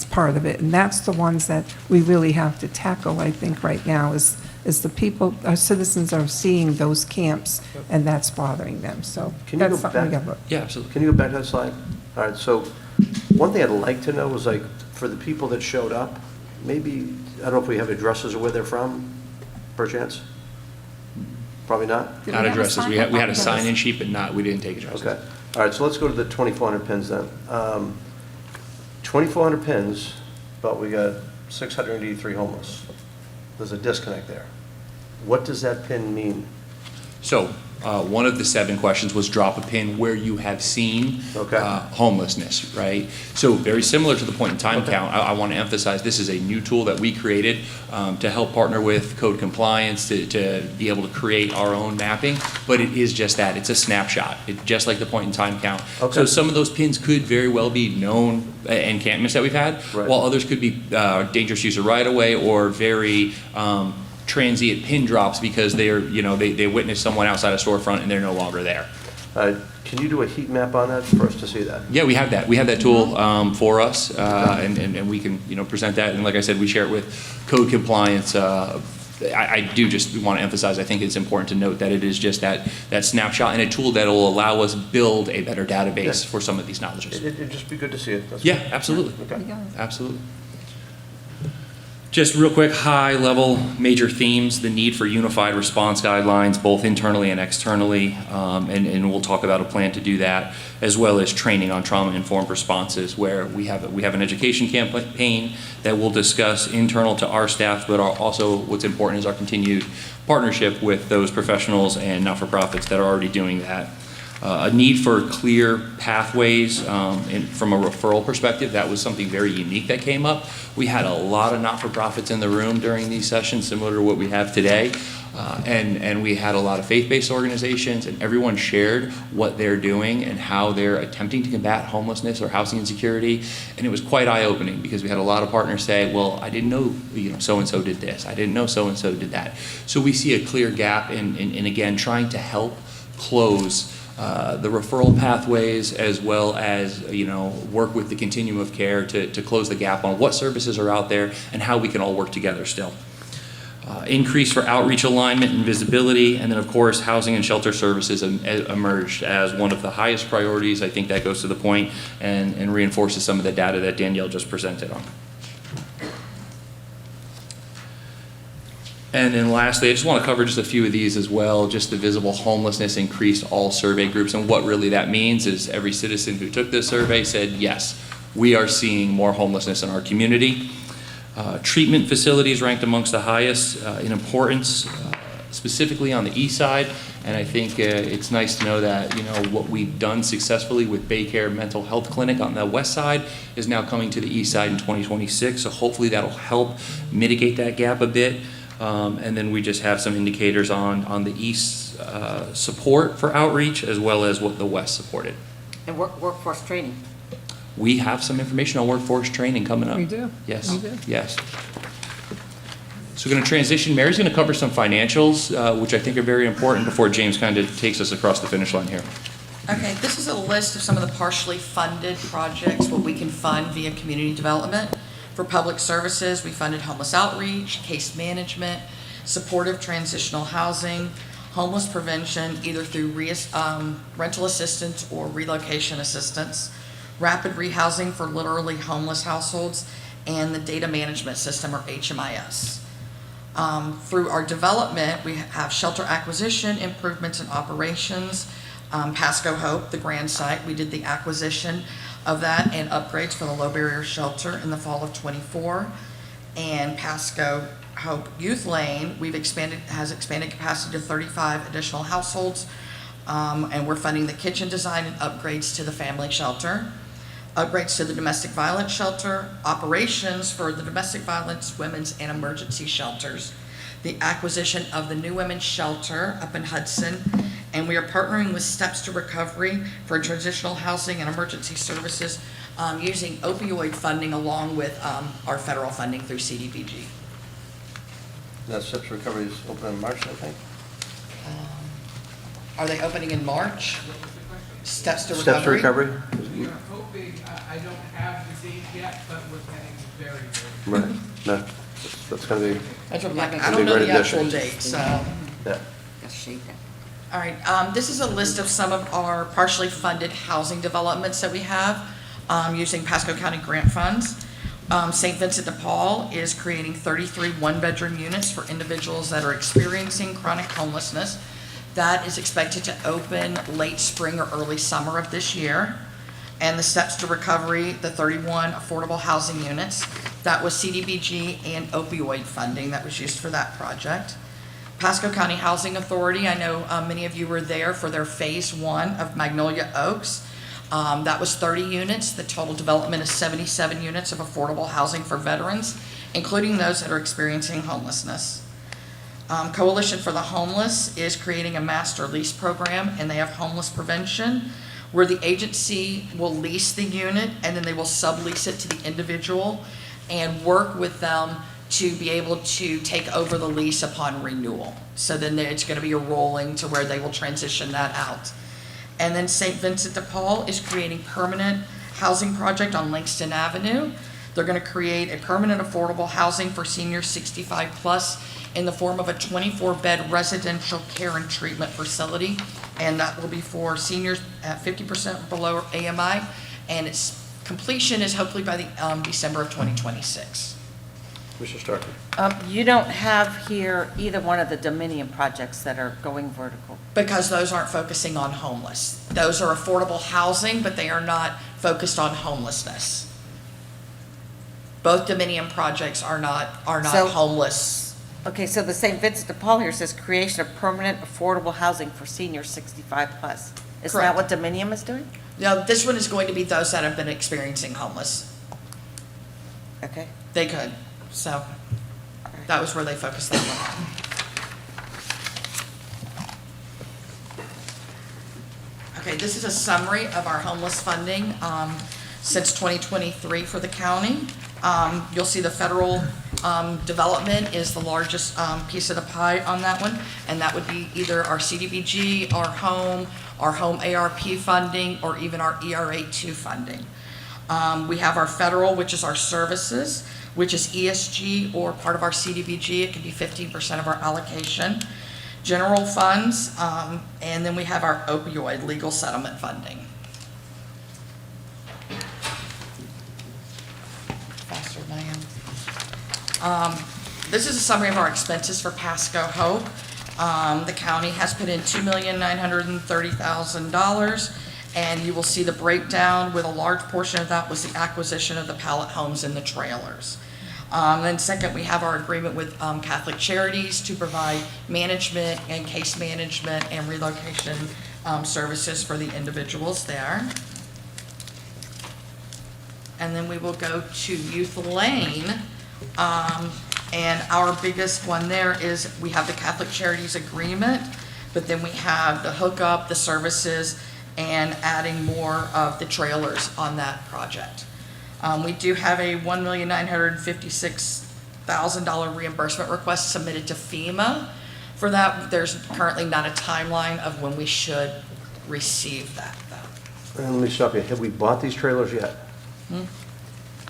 part of it. And that's the ones that we really have to tackle, I think, right now, is the people, our citizens are seeing those camps, and that's bothering them. So Can you that's go something we back? got. Yeah, absolutely. Can you go back to that slide? All right, so one thing I'd like to know is, like, for the people that showed up, maybe, I don't know if we have addresses or where they're from, perchance? Probably not? Not addresses. We had a sign-in sheet, but we didn't take addresses. Okay. All right, so let's go to the 2,400 pins then. 2,400 pins, but we got 683 homeless. There's a disconnect there. What does that pin mean? So One of the 7 questions was drop a pin where you have seen homelessness, right? So very similar to the point in time count, I want to emphasize this is a new tool that we created to help partner with code compliance to be able to create our own mapping, but it is just that. It's a snapshot, just like the point in time count. So some of those pins could very well be known encampments that we've had, while others could be dangerous use of right-of-way or very transient pin drops because they witnessed someone outside a storefront and they're no longer there. Can you do a heat map on that for us to see that? Yeah, we have that. We have that tool for us, and we can present that. And like I said, we share it with code compliance. I do just want to emphasize, I think it's important to note that it is just that snapshot and a tool that will allow us build a better database for some of these knowledges. It'd just be good to see it. Yeah, absolutely. Absolutely. Just real quick, high level major themes, the need for unified response guidelines, both internally and externally, and we'll talk about a plan to do that, as well as training on trauma-informed responses, where we have an education campaign that we'll discuss internal to our staff, but also what's important is our continued partnership with those professionals and not-for-profits that are already doing that. A need for clear pathways from a referral perspective. That was something very unique that came up. We had a lot of not-for-profits in the room during these sessions, similar to what we have today. And we had a lot of faith-based organizations, and everyone shared what they're doing and how they're attempting to combat homelessness or housing insecurity. And it was quite eye-opening because we had a lot of partners say, well, I didn't know so-and-so did this. I didn't know so-and-so did that. So we see a clear gap in again, trying to help close the referral pathways, as well as work with the continuum of care to close the gap on what services are out there and how we can all work together still. Increase for outreach alignment and visibility, and then of course housing and shelter services emerged as one of the highest priorities. I think that goes to the point and reinforces some of the data that Danielle just presented on. And then lastly, I just want to cover just a few of these as well. Just the visible homelessness increased all survey groups. And what really that means is every citizen who took this survey said, yes, we are seeing more homelessness in our community. Treatment facilities ranked amongst the highest in importance, specifically on the east side. And I think it's nice to know that what we've done successfully with Baycare Mental Health Clinic on the west side is now coming to the east side in 2026. So hopefully that'll help mitigate that gap a bit. And then we just have some indicators on the east support for outreach, as well as what the west supported. And workforce training. We have some information on workforce training coming up. We do. Yes. We do. Yes. So we're going to transition. Mary's going to cover some financials, which I think are very important before James kind of takes us across the finish line here. Okay, this is a list of some of the partially funded projects, what we can fund via community development. For public services, we funded homeless outreach, case management, supportive transitional housing, homeless prevention, either through rental assistance or relocation assistance, rapid rehousing for literally homeless households, and the data management system, or HMIS. Through our development, we have shelter acquisition, improvements in operations, Pasco Hope, the grand site, we did the acquisition of that and upgrades for the low barrier shelter in the fall of '24. And Pasco Hope Youth Lane, has expanded capacity to 35 additional households, and we're funding the kitchen design and upgrades to the family shelter, upgrades to the domestic violence shelter, operations for the domestic violence, women's, and emergency shelters, the acquisition of the new women's shelter up in Hudson, and we are partnering with Steps to Recovery for transitional housing and emergency services using opioid funding along with our federal funding through CDBG. That Steps to Recovery is open in March, I think. Are they opening in March? Steps to Recovery? Steps to Recovery? We're hoping, I don't have the date yet, but we're getting very, Right. No, that's going to be. That's what I don't know the actual date, so. Yeah. All right, this is a list of some of our partially funded housing developments that we have using Pasco County grant funds. St. Vincent de Paul is creating 33 one-bedroom units for individuals that are experiencing chronic homelessness. That is expected to open late spring or early summer of this year. And the Steps to Recovery, the 31 affordable housing units, that was CDBG and opioid funding that was used for that project. Pasco County Housing Authority, I know many of you were there for their Phase 1 of Magnolia Oaks. That was 30 units. The total development is 77 units of affordable housing for veterans, including those that are experiencing homelessness. Coalition for the Homeless is creating a master lease program, and they have homeless prevention, where the agency will lease the unit and then they will sublease it to the individual and work with them to be able to take over the lease upon renewal. So then it's going to be a rolling to where they will transition that out. And then St. Vincent de Paul is creating permanent housing project on Langston Avenue. They're going to create a permanent affordable housing for seniors 65 plus in the form of a 24-bed residential care and treatment facility. And that will be for seniors at 50% below AMI. And its completion is hopefully by the December of 2026. Mr. Starkey. You don't have here either one of the Dominion projects that are going vertical. Because those aren't focusing on homeless. Those are affordable housing, but they are not focused on homelessness. Both Dominion projects are not So- homeless. Okay, so the St. Vincent de Paul here says creation of permanent affordable housing for seniors 65 plus. Is that Correct. what Dominion is doing? No, this one is going to be those that have been experiencing homeless. Okay. They could, so that was where they focused that one on. Okay, this is a summary of our homeless funding since 2023 for the county. You'll see the federal development is the largest piece of the pie on that one, and that would be either our CDBG, our home ARP funding, or even our ERA2 funding. We have our federal, which is our services, which is ESG or part of our CDBG. It can be 15% of our allocation. General funds, and then we have our opioid legal settlement funding. Faster than I am. This is a summary of our expenses for Pasco Hope. The county has put in $2,930,000, and you will see the breakdown with a large portion of that was the acquisition of the pallet homes and the trailers. Then second, we have our agreement with Catholic Charities to provide management and case management and relocation services for the individuals there. And then we will go to Youth Lane. And our biggest one there is we have the Catholic Charities agreement, but then we have the hookup, the services, and adding more of the trailers on that project. We do have a $1,956,000 reimbursement request submitted to FEMA. For that, there's currently not a timeline of when we should receive that, though. And let me stop you. Have we bought these trailers yet?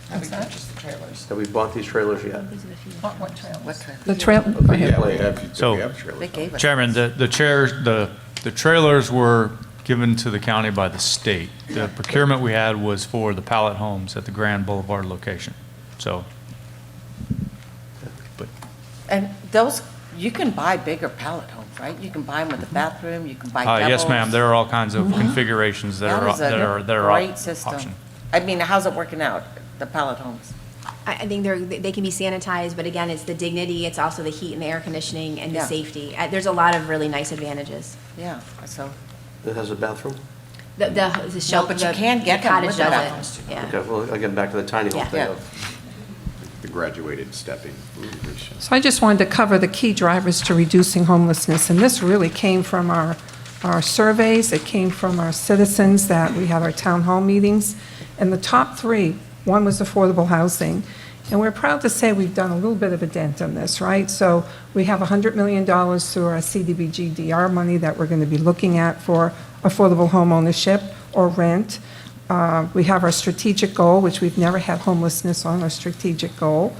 Have we purchased the trailers? Have we bought these trailers yet? What trail? What trail? The trail, go ahead. So, They gave us. Chairman, the trailers were given to the county by the state. The procurement we had was for the pallet homes at the Grand Boulevard location. So, And those, you can buy bigger pallet homes, right? You can buy them with a bathroom, you can buy doubles. yes, ma'am, there are all kinds of configurations that are That is a great system. option. I mean, how's it working out, the pallet homes? I think they can be sanitized, but again, it's the dignity, it's also the heat and the air conditioning and the Yeah. safety. There's a lot of really nice advantages. Yeah, so. It has a bathroom? The shelter, but you can get the them cottage with the does bathrooms, it. Yeah. Okay, well, again, back to the tiny home Yeah. thing Yeah. of, The graduated stepping. So I just wanted to cover the key drivers to reducing homelessness, and this really came from our surveys, it came from our citizens that we had our town hall meetings, and the top three, one was affordable housing, and we're proud to say we've done a little bit of a dent on this, right? So we have $100 million through our CDBG DR money that we're going to be looking at for affordable home ownership or rent. We have our strategic goal, which we've never had homelessness on our strategic goal.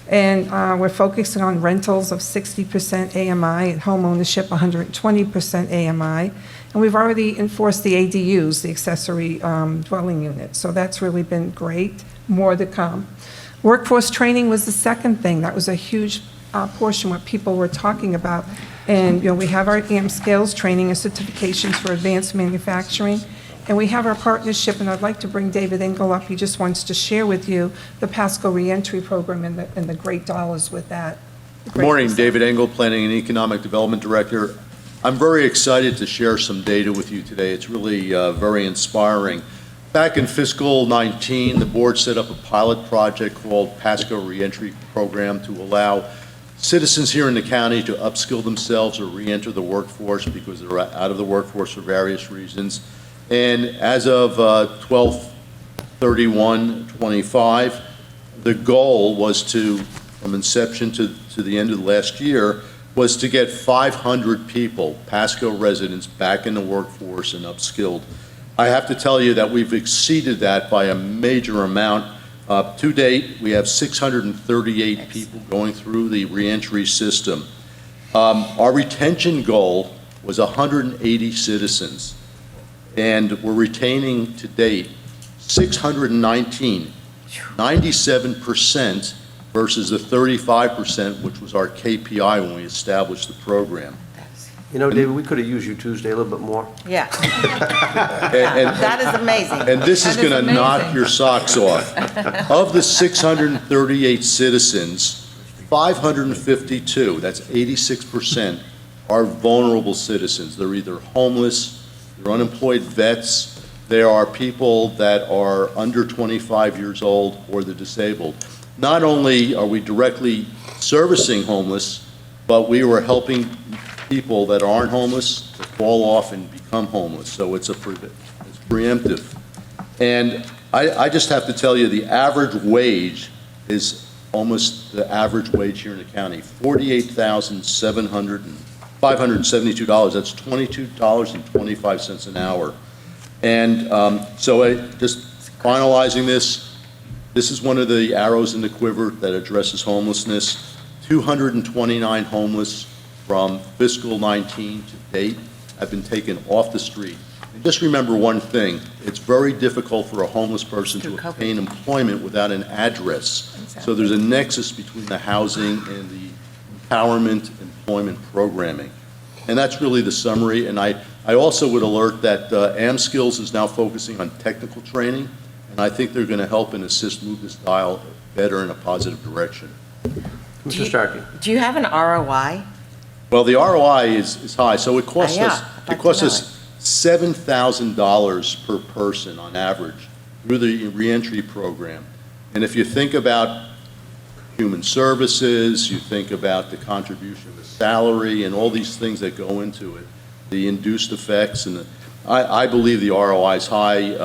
And we're focusing on rentals of 60% AMI and home ownership 120% AMI. And we've already enforced the ADUs, the accessory dwelling units. So that's really been great. More to come. Workforce training was the second thing. That was a huge portion what people were talking about. And we have our AMP skills training and certifications for advanced manufacturing. And we have our partnership, and I'd like to bring David Engel up. He just wants to share with you the Pasco Reentry Program and the great dollars with that. Good morning, David Engel, Planning and Economic Development Director. I'm very excited to share some data with you today. It's really very inspiring. Back in fiscal 19, the board set up a pilot project called Pasco Reentry Program to allow citizens here in the county to upskill themselves or reenter the workforce because they're out of the workforce for various reasons. And as of 12/31/25, the goal was to, from inception to the end of last year, was to get 500 people, Pasco residents, back in the workforce and upskilled. I have to tell you that we've exceeded that by a major amount. To date, we have 638 people going through the reentry system. Our retention goal was 180 citizens, and we're retaining to date 619, 97% versus the 35%, which was our KPI when we established the program. You know, David, we could have used you Tuesday a little bit more. Yeah. And That is amazing. And this is That is going to knock amazing. your socks off. Of the 638 citizens, 552, that's 86%, are vulnerable citizens. They're either homeless, they're unemployed vets, they are people that are under 25 years old, or they're disabled. Not only are we directly servicing homeless, but we were helping people that aren't homeless to fall off and become homeless. So it's preemptive. And I just have to tell you, the average wage is almost the average wage here in the county, $48,572. That's $22.25 an hour. And so just finalizing this is one of the arrows in the quiver that addresses homelessness. 229 homeless from fiscal 19 to date have been taken off the street. And just remember one thing, it's very difficult for a homeless person to obtain employment without an address. So there's a nexus between the housing and the empowerment employment programming. And that's really the summary. And I also would alert that AmSkills is now focusing on technical training, and I think they're going to help and assist move this dial better in a positive direction. Mr. Starkey. Do you have an ROI? Well, the ROI is high, so it costs Yeah, us, I'd it costs like to us $7,000 per person on average through the reentry program. And if you think about human services, you think about the contribution of the salary and all these things that go into it, the induced effects, and I believe the ROI is high,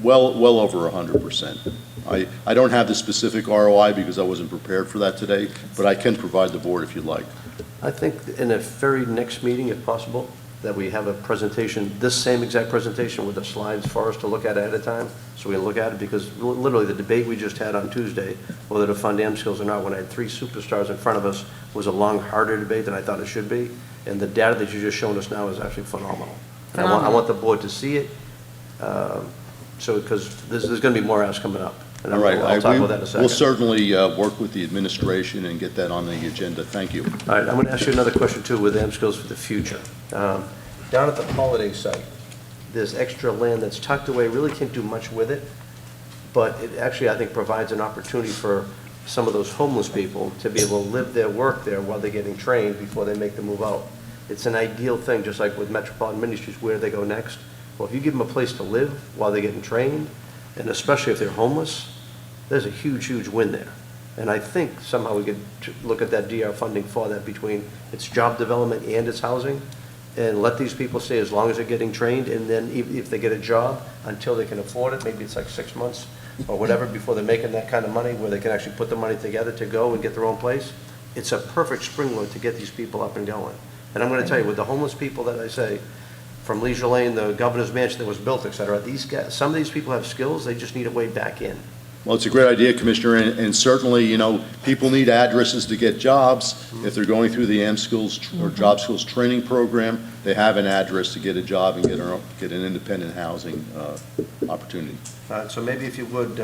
well over 100%. I don't have the specific ROI because I wasn't prepared for that today, but I can provide the board if you'd like. I think in the very next meeting, if possible, that we have a presentation, this same exact presentation with the slides for us to look at ahead of time, so we can look at it, because literally the debate we just had on Tuesday, whether to fund AmSkills or not, when I had 3 superstars in front of us, was a long, harder debate than I thought it should be, and the data that you just shown us now is actually phenomenal. And I want the board to see it, because there's going to be more asks coming up. And All right, I'll talk about that in a second. we'll certainly work with the administration and get that on the agenda. Thank you. All right, I'm going to ask you another question, too, with AmSkills for the future. Down at the holiday site, there's extra land that's tucked away, really can't do much with it, but it actually, I think, provides an opportunity for some of those homeless people to be able to live there, work there while they're getting trained before they make the move out. It's an ideal thing, just like with Metropolitan Ministries, where they go next. Well, if you give them a place to live while they're getting trained, and especially if they're homeless, there's a huge, huge win there. And I think somehow we could look at that DR funding for that, between its job development and its housing, and let these people stay as long as they're getting trained, and then if they get a job, until they can afford it, maybe it's like 6 months or whatever, before they're making that kind of money, where they can actually put the money together to go and get their own place. It's a perfect springboard to get these people up and going. And I'm going to tell you, with the homeless people that I say, from Leisure Lane, the governor's mansion that was built, et cetera, these guys, some of these people have skills, they just need a way back in. Well, it's a great idea, Commissioner, and certainly, you know, people need addresses to get jobs. If they're going through the AmSkills or Job Skills training program, they have an address to get a job and get an independent housing opportunity. So maybe if you would,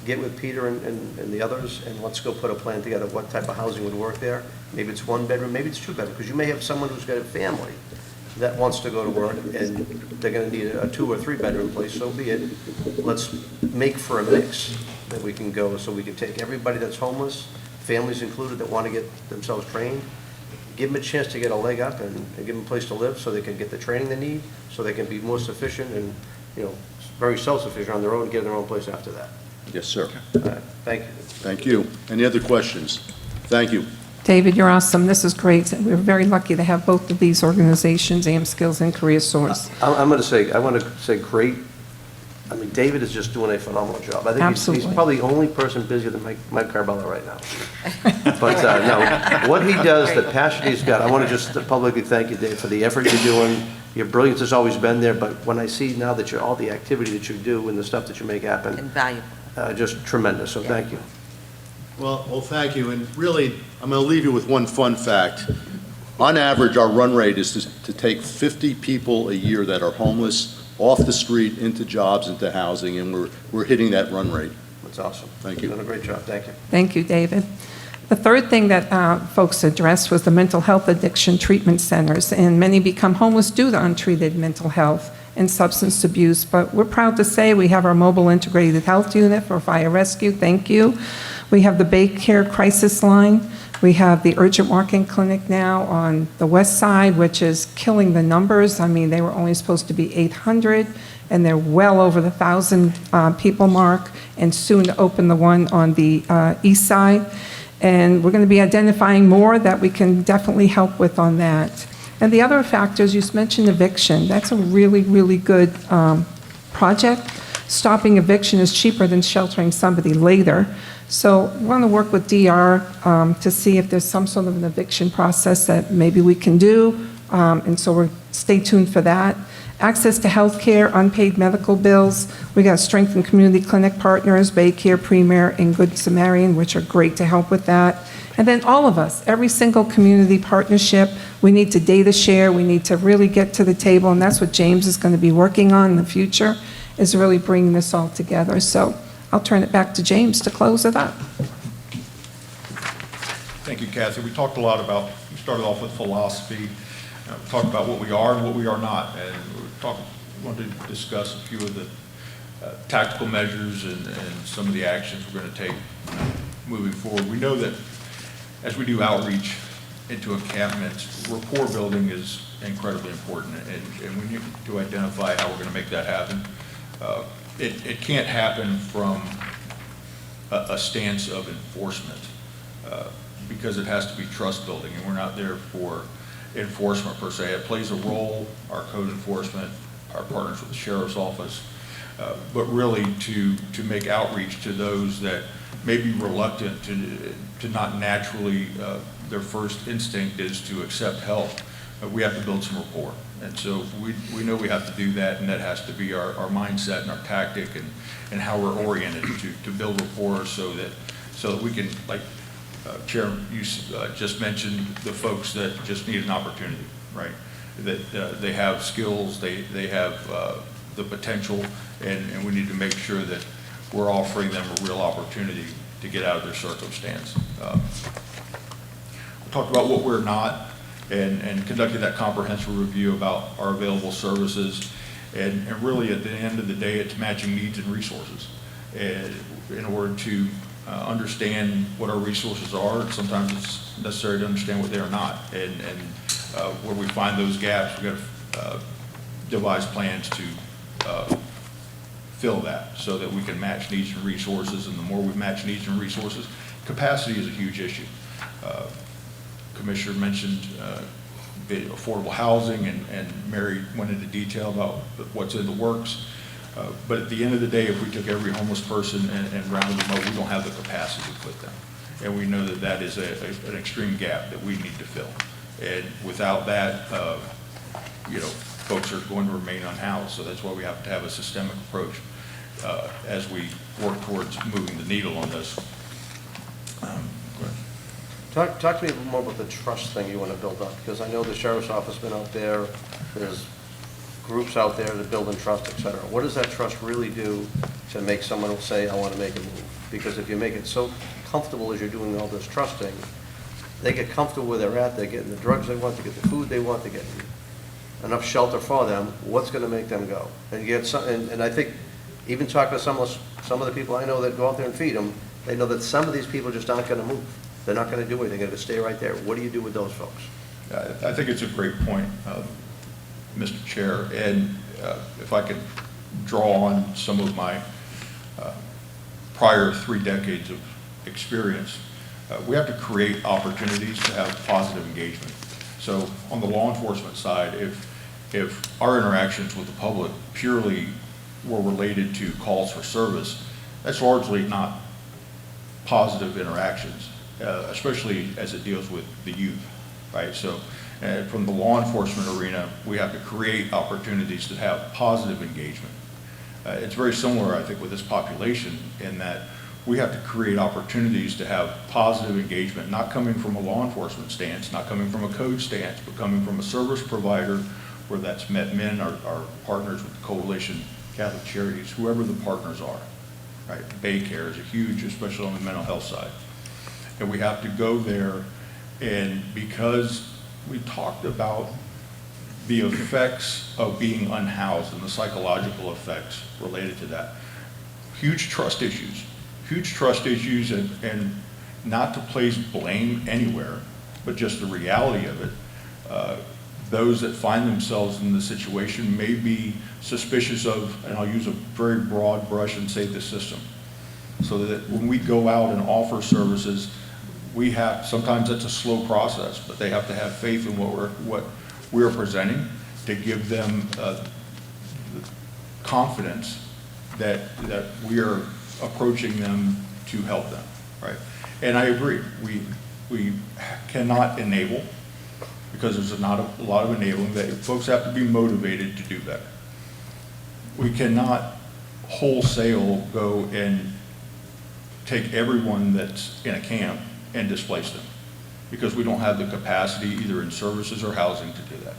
get with Peter and the others, and let's go put a plan together, what type of housing would work there. Maybe it's 1 bedroom, maybe it's 2 bedroom, because you may have someone who's got a family that wants to go to work, and they're going to need a 2 or 3 bedroom place, so be it. Let's make for a mix that we can go, so we can take everybody that's homeless, families included that want to get themselves trained, give them a chance to get a leg up and give them a place to live so they can get the training they need, so they can be more sufficient and, very self-sufficient on their own, get their own place after that. Yes, sir. All right, thank you. Thank you. Any other questions? Thank you. David, you're awesome. This is great. We're very lucky to have both of these organizations, AM Skills and Career Source. I want to say great. I mean, David is just doing a phenomenal job. I think he's Absolutely. probably the only person busier than Mike Carbella right now. But no, what he does, the passion he's got, I want to just publicly thank you, Dave, for the effort you're doing. Your brilliance has always been there, but when I see now that all the activity that you do and the stuff that you make happen, Invaluable. just tremendous, so thank you. Well, thank you. And really, I'm going to leave you with one fun fact. On average, our run rate is to take 50 people a year that are homeless off the street into jobs, into housing, and we're hitting that run rate. That's awesome. Thank you. You're doing a great job, thank you. Thank you, David. The third thing that folks addressed was the mental health addiction treatment centers, and many become homeless due to untreated mental health and substance abuse. But we're proud to say we have our mobile integrated health unit for fire rescue. Thank you. We have the Bay Care crisis line. We have the urgent walk-in clinic now on the west side, which is killing the numbers. I mean, they were only supposed to be 800, and they're well over the 1,000 people mark, and soon to open the one on the east side. And we're going to be identifying more that we can definitely help with on that. And the other factors, you mentioned eviction. That's a really, really good project. Stopping eviction is cheaper than sheltering somebody later. So we want to work with DR to see if there's some sort of an eviction process that maybe we can do. And so stay tuned for that. Access to health care, unpaid medical bills. We got Strength and Community Clinic partners, Bay Care, Premier, and Good Samaritan, which are great to help with that. And then all of us, every single community partnership, we need to data share. We need to really get to the table, and that's what James is going to be working on in the future, is really bringing this all together. So I'll turn it back to James to close it up. Thank you, Kathy. We talked a lot about, we started off with philosophy, talked about what we are and what we are not, and wanted to discuss a few of the tactical measures and some of the actions we're going to take moving forward. We know that as we do outreach into encampments, rapport building is incredibly important, and we need to identify how we're going to make that happen. It can't happen from a stance of enforcement because it has to be trust building, and we're not there for enforcement per se. It plays a role, our code enforcement, our partners with the sheriff's office, but really to make outreach to those that may be reluctant to not naturally, their first instinct is to accept help. We have to build some rapport. And so we know we have to do that, and that has to be our mindset and our tactic and how we're oriented to build rapport so that we can, like Chair, you just mentioned the folks that just need an opportunity, right? That they have skills, they have the potential, and we need to make sure that we're offering them a real opportunity to get out of their circumstance. We talked about what we're not, and conducted that comprehensive review about our available services, and really at the end of the day, it's matching needs and resources. And in order to understand what our resources are, and sometimes it's necessary to understand what they are not, and where we find those gaps, we've got to devise plans to fill that so that we can match needs and resources, and the more we match needs and resources, capacity is a huge issue. Commissioner mentioned the affordable housing, and Mary went into detail about what's in the works. But at the end of the day, if we took every homeless person and rounded them up, we don't have the capacity to put them. And we know that that is an extreme gap that we need to fill. And without that, folks are going to remain unhoused. So that's why we have to have a systemic approach as we work towards moving the needle on this. Talk to me a little more about the trust thing you want to build up, because I know the sheriff's office has been out there, there's groups out there that build in trust, et cetera. What does that trust really do to make someone say, I want to make a move? Because if you make it so comfortable as you're doing all this trusting, they get comfortable where they're at, they're getting the drugs they want, they get the food they want, they get enough shelter for them, what's going to make them go? And get some, and I think, even talking to some of the people I know that go out there and feed them, they know that some of these people just aren't going to move. They're not going to do anything, they're going to stay right there. What do you do with those folks? I think it's a great point, Mr. Chair, and if I could draw on some of my prior 3 decades of experience, we have to create opportunities to have positive engagement. So on the law enforcement side, if our interactions with the public purely were related to calls for service, that's largely not positive interactions, especially as it deals with the youth, right? So from the law enforcement arena, we have to create opportunities to have positive engagement. It's very similar, I think, with this population in that we have to create opportunities to have positive engagement, not coming from a law enforcement stance, not coming from a code stance, but coming from a service provider, where that's Met Men, our partners with the Coalition, Catholic Charities, whoever the partners are, right? Baycare is a huge, especially on the mental health side. And we have to go there, and because we talked about the effects of being unhoused and the psychological effects related to that, huge trust issues, and not to place blame anywhere, but just the reality of it. Those that find themselves in the situation may be suspicious of, and I'll use a very broad brush and say the system. So that when we go out and offer services, sometimes it's a slow process, but they have to have faith in what we're presenting to give them the confidence that we are approaching them to help them, right? And I agree, we cannot enable, because there's not a lot of enabling, that folks have to be motivated to do better. We cannot wholesale go and take everyone that's in a camp and displace them, because we don't have the capacity either in services or housing to do that.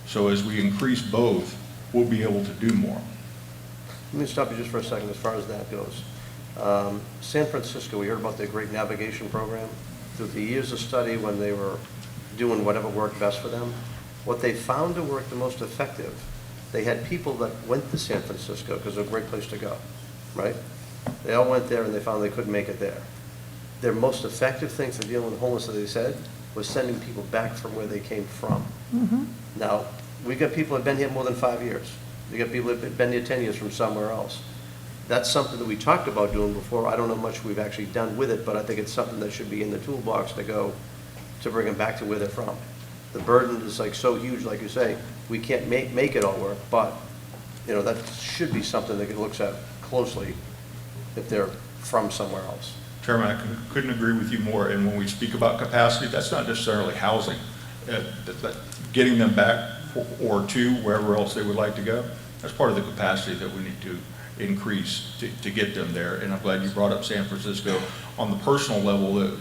So as we increase both, we'll be able to do more. Let me stop you just for a second as far as that goes. San Francisco, we heard about their great navigation program. Through the years of study when they were doing whatever worked best for them, what they found to work the most effective, they had people that went to San Francisco because it was a great place to go, right? They all went there and they found they couldn't make it there. Their most effective thing for dealing with homelessness, they said, was sending people back from where they came from. Now, we've got people that have been here more than 5 years. We've got people that have been here 10 years from somewhere else. That's something that we talked about doing before. I don't know much we've actually done with it, but I think it's something that should be in the toolbox to bring them back to where they're from. The burden is like so huge, like you say, we can't make it all work, but that should be something that looks at closely if they're from somewhere else. Chairman, I couldn't agree with you more. And when we speak about capacity, that's not necessarily housing. Getting them back or to wherever else they would like to go, that's part of the capacity that we need to increase to get them there. And I'm glad you brought up San Francisco. On the personal level,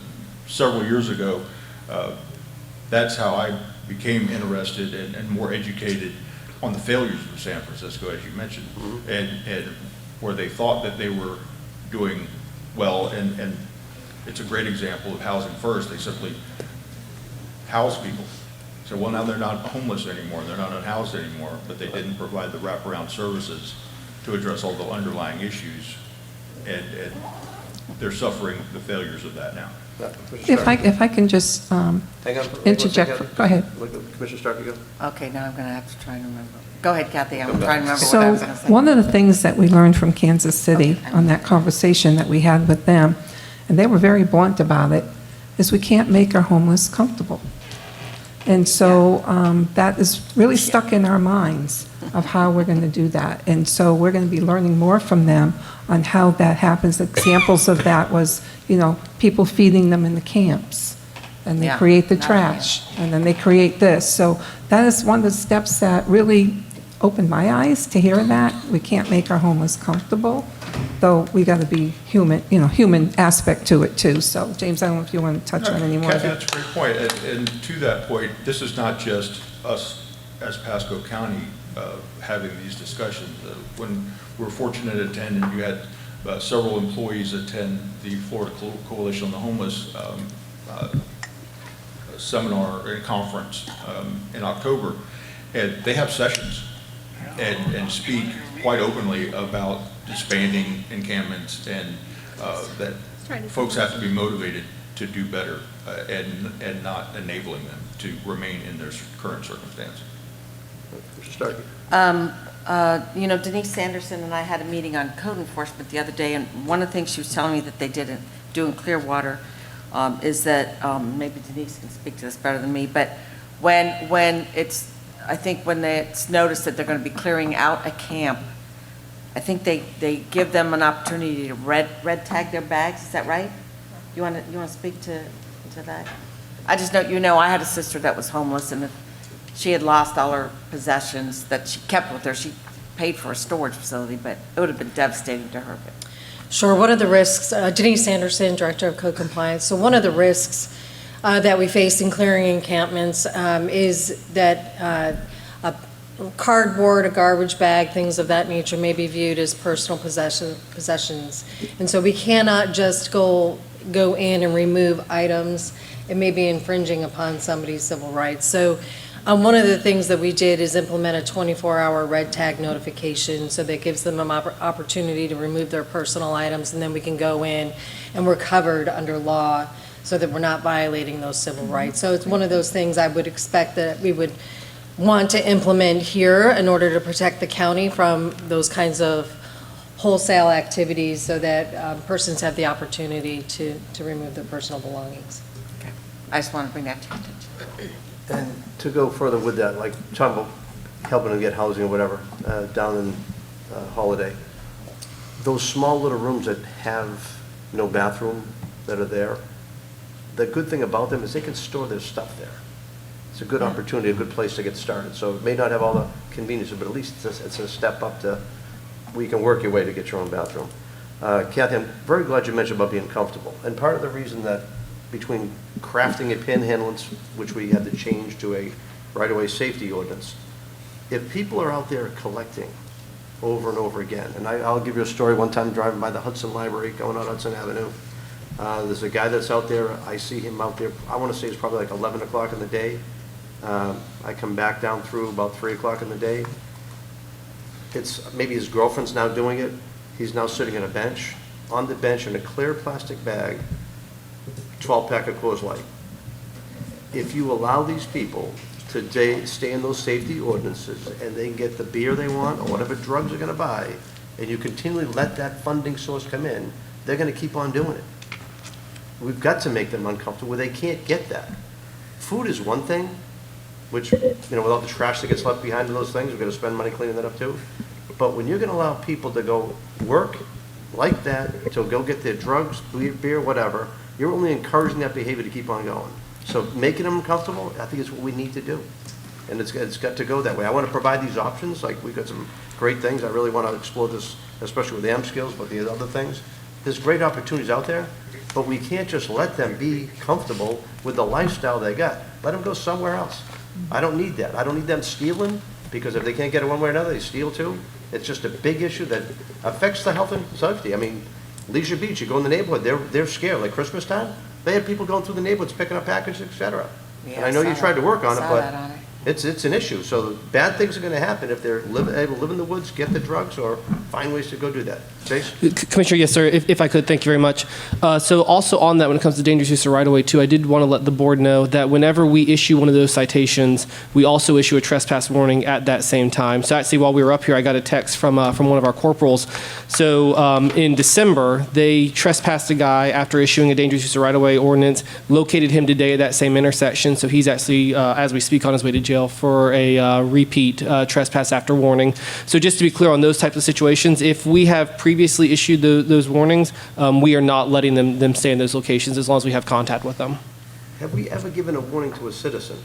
several years ago, that's how I became interested and more educated on the failures of San Francisco, as you mentioned, and where they thought that they were doing well, and it's a great example of housing first. They simply house people. So, well, now they're not homeless anymore, they're not unhoused anymore, but they didn't provide the wraparound services to address all the underlying issues, and they're suffering the failures of that now. If I can just interject. Go ahead. Commissioner Stark, you go. Okay, now I'm going to have to try and remember. Go ahead, Kathy, I'm trying to remember what I So was going to say. one of the things that we learned from Kansas City on that conversation that we had with them, and they were very blunt about it, is we can't make our homeless comfortable. And so that is really stuck in our minds of how we're going to do that. And so we're going to be learning more from them on how that happens. Examples of that was, people feeding them in the camps. And they create the trash, and then they create this. So that is one of the steps that really opened my eyes to hear that. We can't make our homeless comfortable, though we got to be human, human aspect to it too. So James, I don't know if you want to touch on any more of Kathy, that. that's a great point. And to that point, this is not just us as Pasco County having these discussions. When we were fortunate to attend, and you had several employees attend the Florida Coalition on the Homeless seminar and conference in October, and they have sessions and speak quite openly about disbanding encampments, and that folks have to be motivated to do better and not enabling them to remain in their current circumstance. Mr. Starkey? Denise Sanderson and I had a meeting on code enforcement the other day, and one of the things she was telling me that they didn't do in Clearwater is that, maybe Denise can speak to this better than me, but when it's noticed that they're going to be clearing out a camp, I think they give them an opportunity to red tag their bags. Is that right? You want to speak to that? I just know, I had a sister that was homeless, and she had lost all her possessions that she kept with her. She paid for a storage facility, but it would have been devastating to her. Sure. One of the risks, Denise Anderson, Director of Code Compliance. So one of the risks that we face in clearing encampments is that a cardboard, a garbage bag, things of that nature may be viewed as personal possessions. And so we cannot just go in and remove items. It may be infringing upon somebody's civil rights. So one of the things that we did is implement a 24-hour red tag notification, so that gives them an opportunity to remove their personal items, and then we can go in and we're covered under law so that we're not violating those civil rights. So it's one of those things I would expect that we would want to implement here in order to protect the county from those kinds of wholesale activities, so that persons have the opportunity to remove their personal belongings. Okay. I just want to bring that to your attention. And to go further with that, like talking about helping them get housing or whatever, down in Holiday, those small little rooms that have no bathroom that are there, the good thing about them is they can store their stuff there. It's a good opportunity, a good place to get started. So it may not have all the conveniences, but at least it's a step up to where you can work your way to get your own bathroom. Kathy, I'm very glad you mentioned about being comfortable. And part of the reason that between crafting a panhandlance, which we had to change to a right-of-way safety ordinance, if people are out there collecting over and over again, and I'll give you a story. One time driving by the Hudson Library, going on Hudson Avenue, there's a guy that's out there. I see him out there, I want to say it's probably like 11 o'clock in the day. I come back down through about 3 o'clock in the day. It's maybe his girlfriend's now doing it. He's now sitting on a bench, in a clear plastic bag, 12-pack of Coors Light. If you allow these people to stay in those safety ordinances and they can get the beer they want or whatever drugs they're going to buy, and you continually let that funding source come in, they're going to keep on doing it. We've got to make them uncomfortable where they can't get that. Food is one thing, which, with all the trash that gets left behind in those things, we're going to spend money cleaning that up too. But when you're going to allow people to go work like that, to go get their drugs, beer, whatever, you're only encouraging that behavior to keep on going. So making them comfortable, I think is what we need to do. And it's got to go that way. I want to provide these options. Like, we've got some great things. I really want to explore this, especially with the AM skills, but the other things. There's great opportunities out there, but we can't just let them be comfortable with the lifestyle they got. Let them go somewhere else. I don't need that. I don't need them stealing, because if they can't get it one way or another, they steal too. It's just a big issue that affects the health and safety. I mean, Leisure Beach, you go in the neighborhood, they're scared. Like Christmas time, they had people going through the neighborhoods picking up packages, et cetera. Yeah, and I know you tried to work on it, but on it. it's an issue. So bad things are going to happen if they're able to live in the woods, get the drugs, or find ways to go do that. Chase? Commissioner, yes, sir. If I could, thank you very much. So also on that, when it comes to dangerous use of right-of-way too, I did want to let the board know that whenever we issue one of those citations, we also issue a trespass warning at that same time. So actually, while we were up here, I got a text from one of our corporals. So in December, they trespassed a guy after issuing a dangerous use of right-of-way ordinance, located him today at that same intersection. So he's actually, as we speak, on his way to jail for a repeat trespass after warning. So just to be clear on those types of situations, if we have previously issued those warnings, we are not letting them stay in those locations as long as we have contact with them. Have we ever given a warning to a citizen?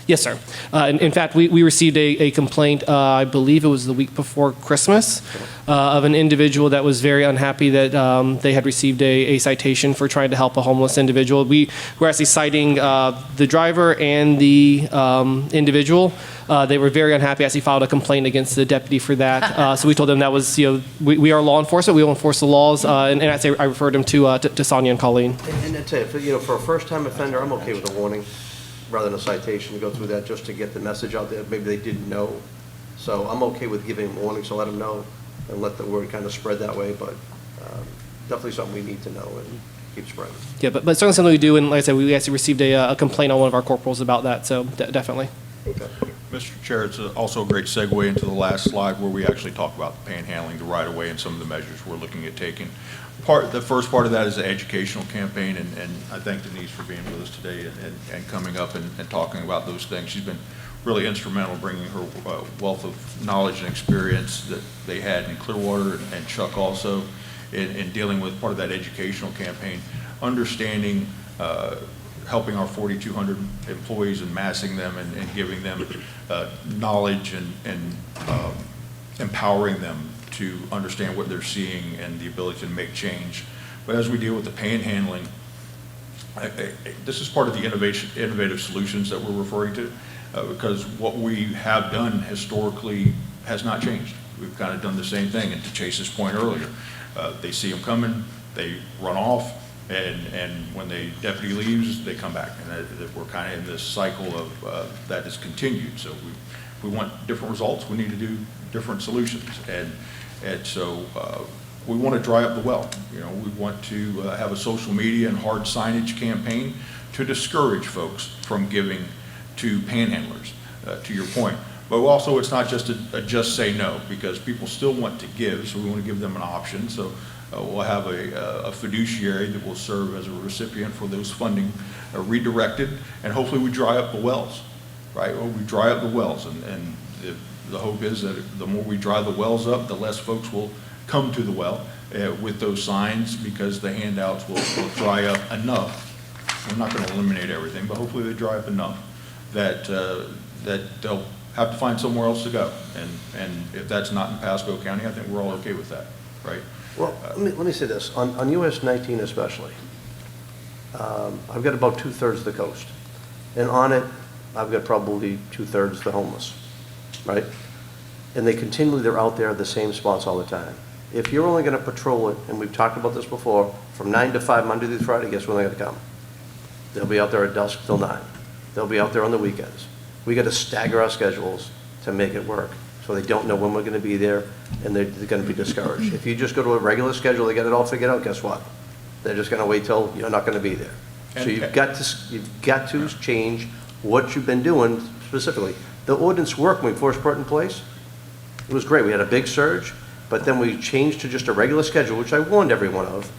Yes, sir. In fact, we received a complaint, I believe it was the week before Christmas, of an individual that was very unhappy that they had received a citation for trying to help a homeless individual. We were actually citing the driver and the individual. They were very unhappy. Actually filed a complaint against the deputy for that. So we told them that was, we are law enforcement. We will enforce the laws. And I referred them to Sonia and Colleen. And that's it. For a first-time offender, I'm okay with a warning rather than a citation, to go through that just to get the message out there. Maybe they didn't know. So I'm okay with giving them a warning, so let them know and let the word kind of spread that way. But definitely something we need to know. And keep spreading. Yeah, but certainly something we do, and like I said, we actually received a complaint on one of our corporals about that, so definitely. Mr. Chair, it's also a great segue into the last slide where we actually talk about the panhandling, the right-of-way, and some of the measures we're looking at taking. The first part of that is the educational campaign, and I thank Denise for being with us today and coming up and talking about those things. She's been really instrumental in bringing her wealth of knowledge and experience that they had in Clearwater, and Chuck also, in dealing with part of that educational campaign, understanding, helping our 4,200 employees and massing them and giving them knowledge and empowering them to understand what they're seeing and the ability to make change. But as we deal with the panhandling, this is part of the innovative solutions that we're referring to, because what we have done historically has not changed. We've kind of done the same thing, and to Chase's point earlier, they see them coming, they run off, and when the deputy leaves, they come back. And we're kind of in this cycle of that has continued. So we want different results. We need to do different solutions. And so we want to dry up the well. You know, we want to have a social media and hard signage campaign to discourage folks from giving to panhandlers, to your point. But also, it's not just a just say no, because people still want to give, so we want to give them an option. So we'll have a fiduciary that will serve as a recipient for those funding redirected, and hopefully we dry up the wells, right? Well, we dry up the wells, and the hope is that the more we dry the wells up, the less folks will come to the well with those signs, because the handouts will dry up enough. We're not going to eliminate everything, but hopefully they dry up enough that they'll have to find somewhere else to go. And if that's not in Pasco County, I think we're all okay with that, right? Well, let me say this, on US 19 especially, I've got about 2/3 of the coast, and on it, I've got probably 2/3 the homeless, right? And they're out there at the same spots all the time. If you're only gonna patrol it, and we've talked about this before, from 9 to 5, Monday through Friday, guess when they're gonna come? They'll be out there at dusk till 9. They'll be out there on the weekends. We gotta stagger our schedules to make it work, so they don't know when we're gonna be there, and they're gonna be discouraged. If you just go to a regular schedule, they get it all figured out, guess what? They're just gonna wait till you're not gonna be there. So you've got to change what you've been doing specifically. The ordinance worked when we first put it in place. It was great. We had a big surge, but then we changed to just a regular schedule, which I warned everyone of.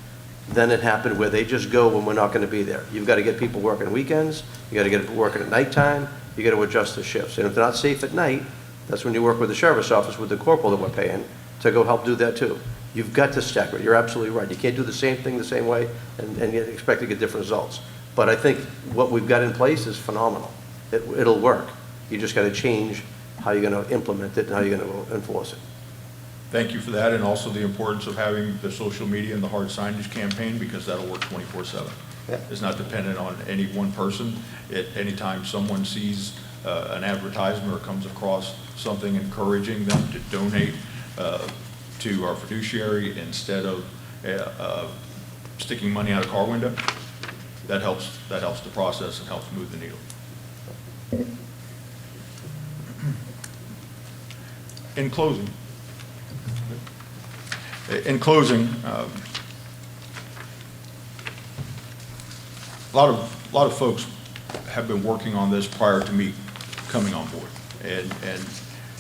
Then it happened where they just go when we're not gonna be there. You've gotta get people working weekends, you gotta get people working at nighttime, you gotta adjust the shifts. And if they're not safe at night, that's when you work with the sheriff's office, with the corporal that we're paying, to go help do that too. You've got to stagger it. You're absolutely right. You can't do the same thing the same way and yet expect to get different results. But I think what we've got in place is phenomenal. It'll work. You just gotta change how you're gonna implement it and how you're gonna enforce it. Thank you for that, and also the importance of having the social media and the hard signage campaign, because that'll work 24/7. Yeah. It's not dependent on any one person. Anytime someone sees an advertisement or comes across something encouraging them to donate to our fiduciary instead of sticking money out a car window, that helps the process and helps move the needle. In closing, a lot of folks have been working on this prior to me coming on board,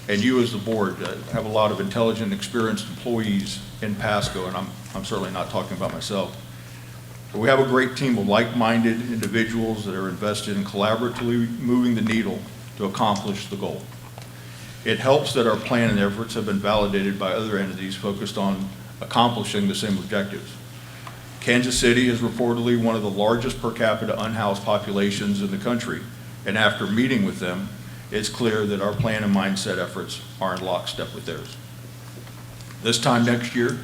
and you as the board have a lot of intelligent, experienced employees in Pasco, and I'm certainly not talking about myself. But we have a great team of like-minded individuals that are invested in collaboratively moving the needle to accomplish the goal. It helps that our plan and efforts have been validated by other entities focused on accomplishing the same objectives. Kansas City is reportedly one of the largest per capita unhoused populations in the country, and after meeting with them, it's clear that our plan and mindset efforts are in lockstep with theirs. This time next year,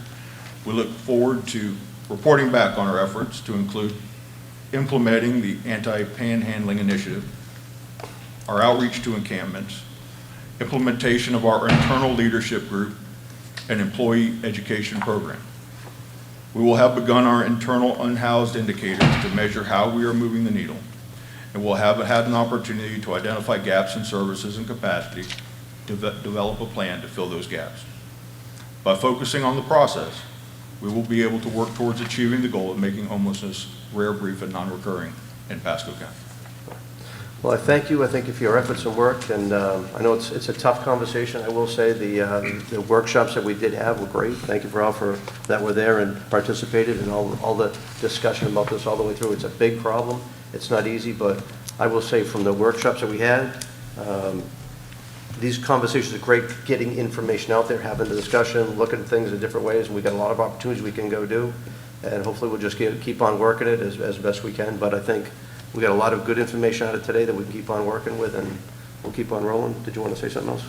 we look forward to reporting back on our efforts to include implementing the anti-panhandling initiative, our outreach to encampments, implementation of our internal leadership group, and employee education program. We will have begun our internal unhoused indicators to measure how we are moving the needle, and we'll have had an opportunity to identify gaps in services and capacity to develop a plan to fill those gaps. By focusing on the process, we will be able to work towards achieving the goal of making homelessness rare, brief, and non-recurring in Pasco County. Well, I thank you for your efforts and work, and I know it's a tough conversation. I will say the workshops that we did have were great. Thank you for all that were there and participated, and all the discussion about this all the way through. It's a big problem. It's not easy, but I will say from the workshops that we had, these conversations are great, getting information out there, having the discussion, looking at things in different ways, and we've got a lot of opportunities we can go do, and hopefully we'll just keep on working it as best we can. But I think we got a lot of good information out of today that we can keep on working with, and we'll keep on rolling. Did you want to say something else?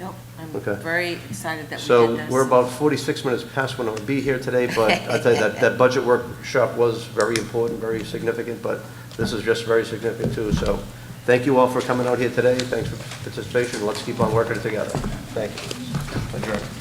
Nope, I'm Okay. very excited that we did So this. we're about 46 minutes past when I would be here today, but I tell you that budget workshop was very important, very significant, but this is just very significant too. So thank you all for coming out here today. Thanks for participation. Let's keep on working together. Thank you. Adjourned.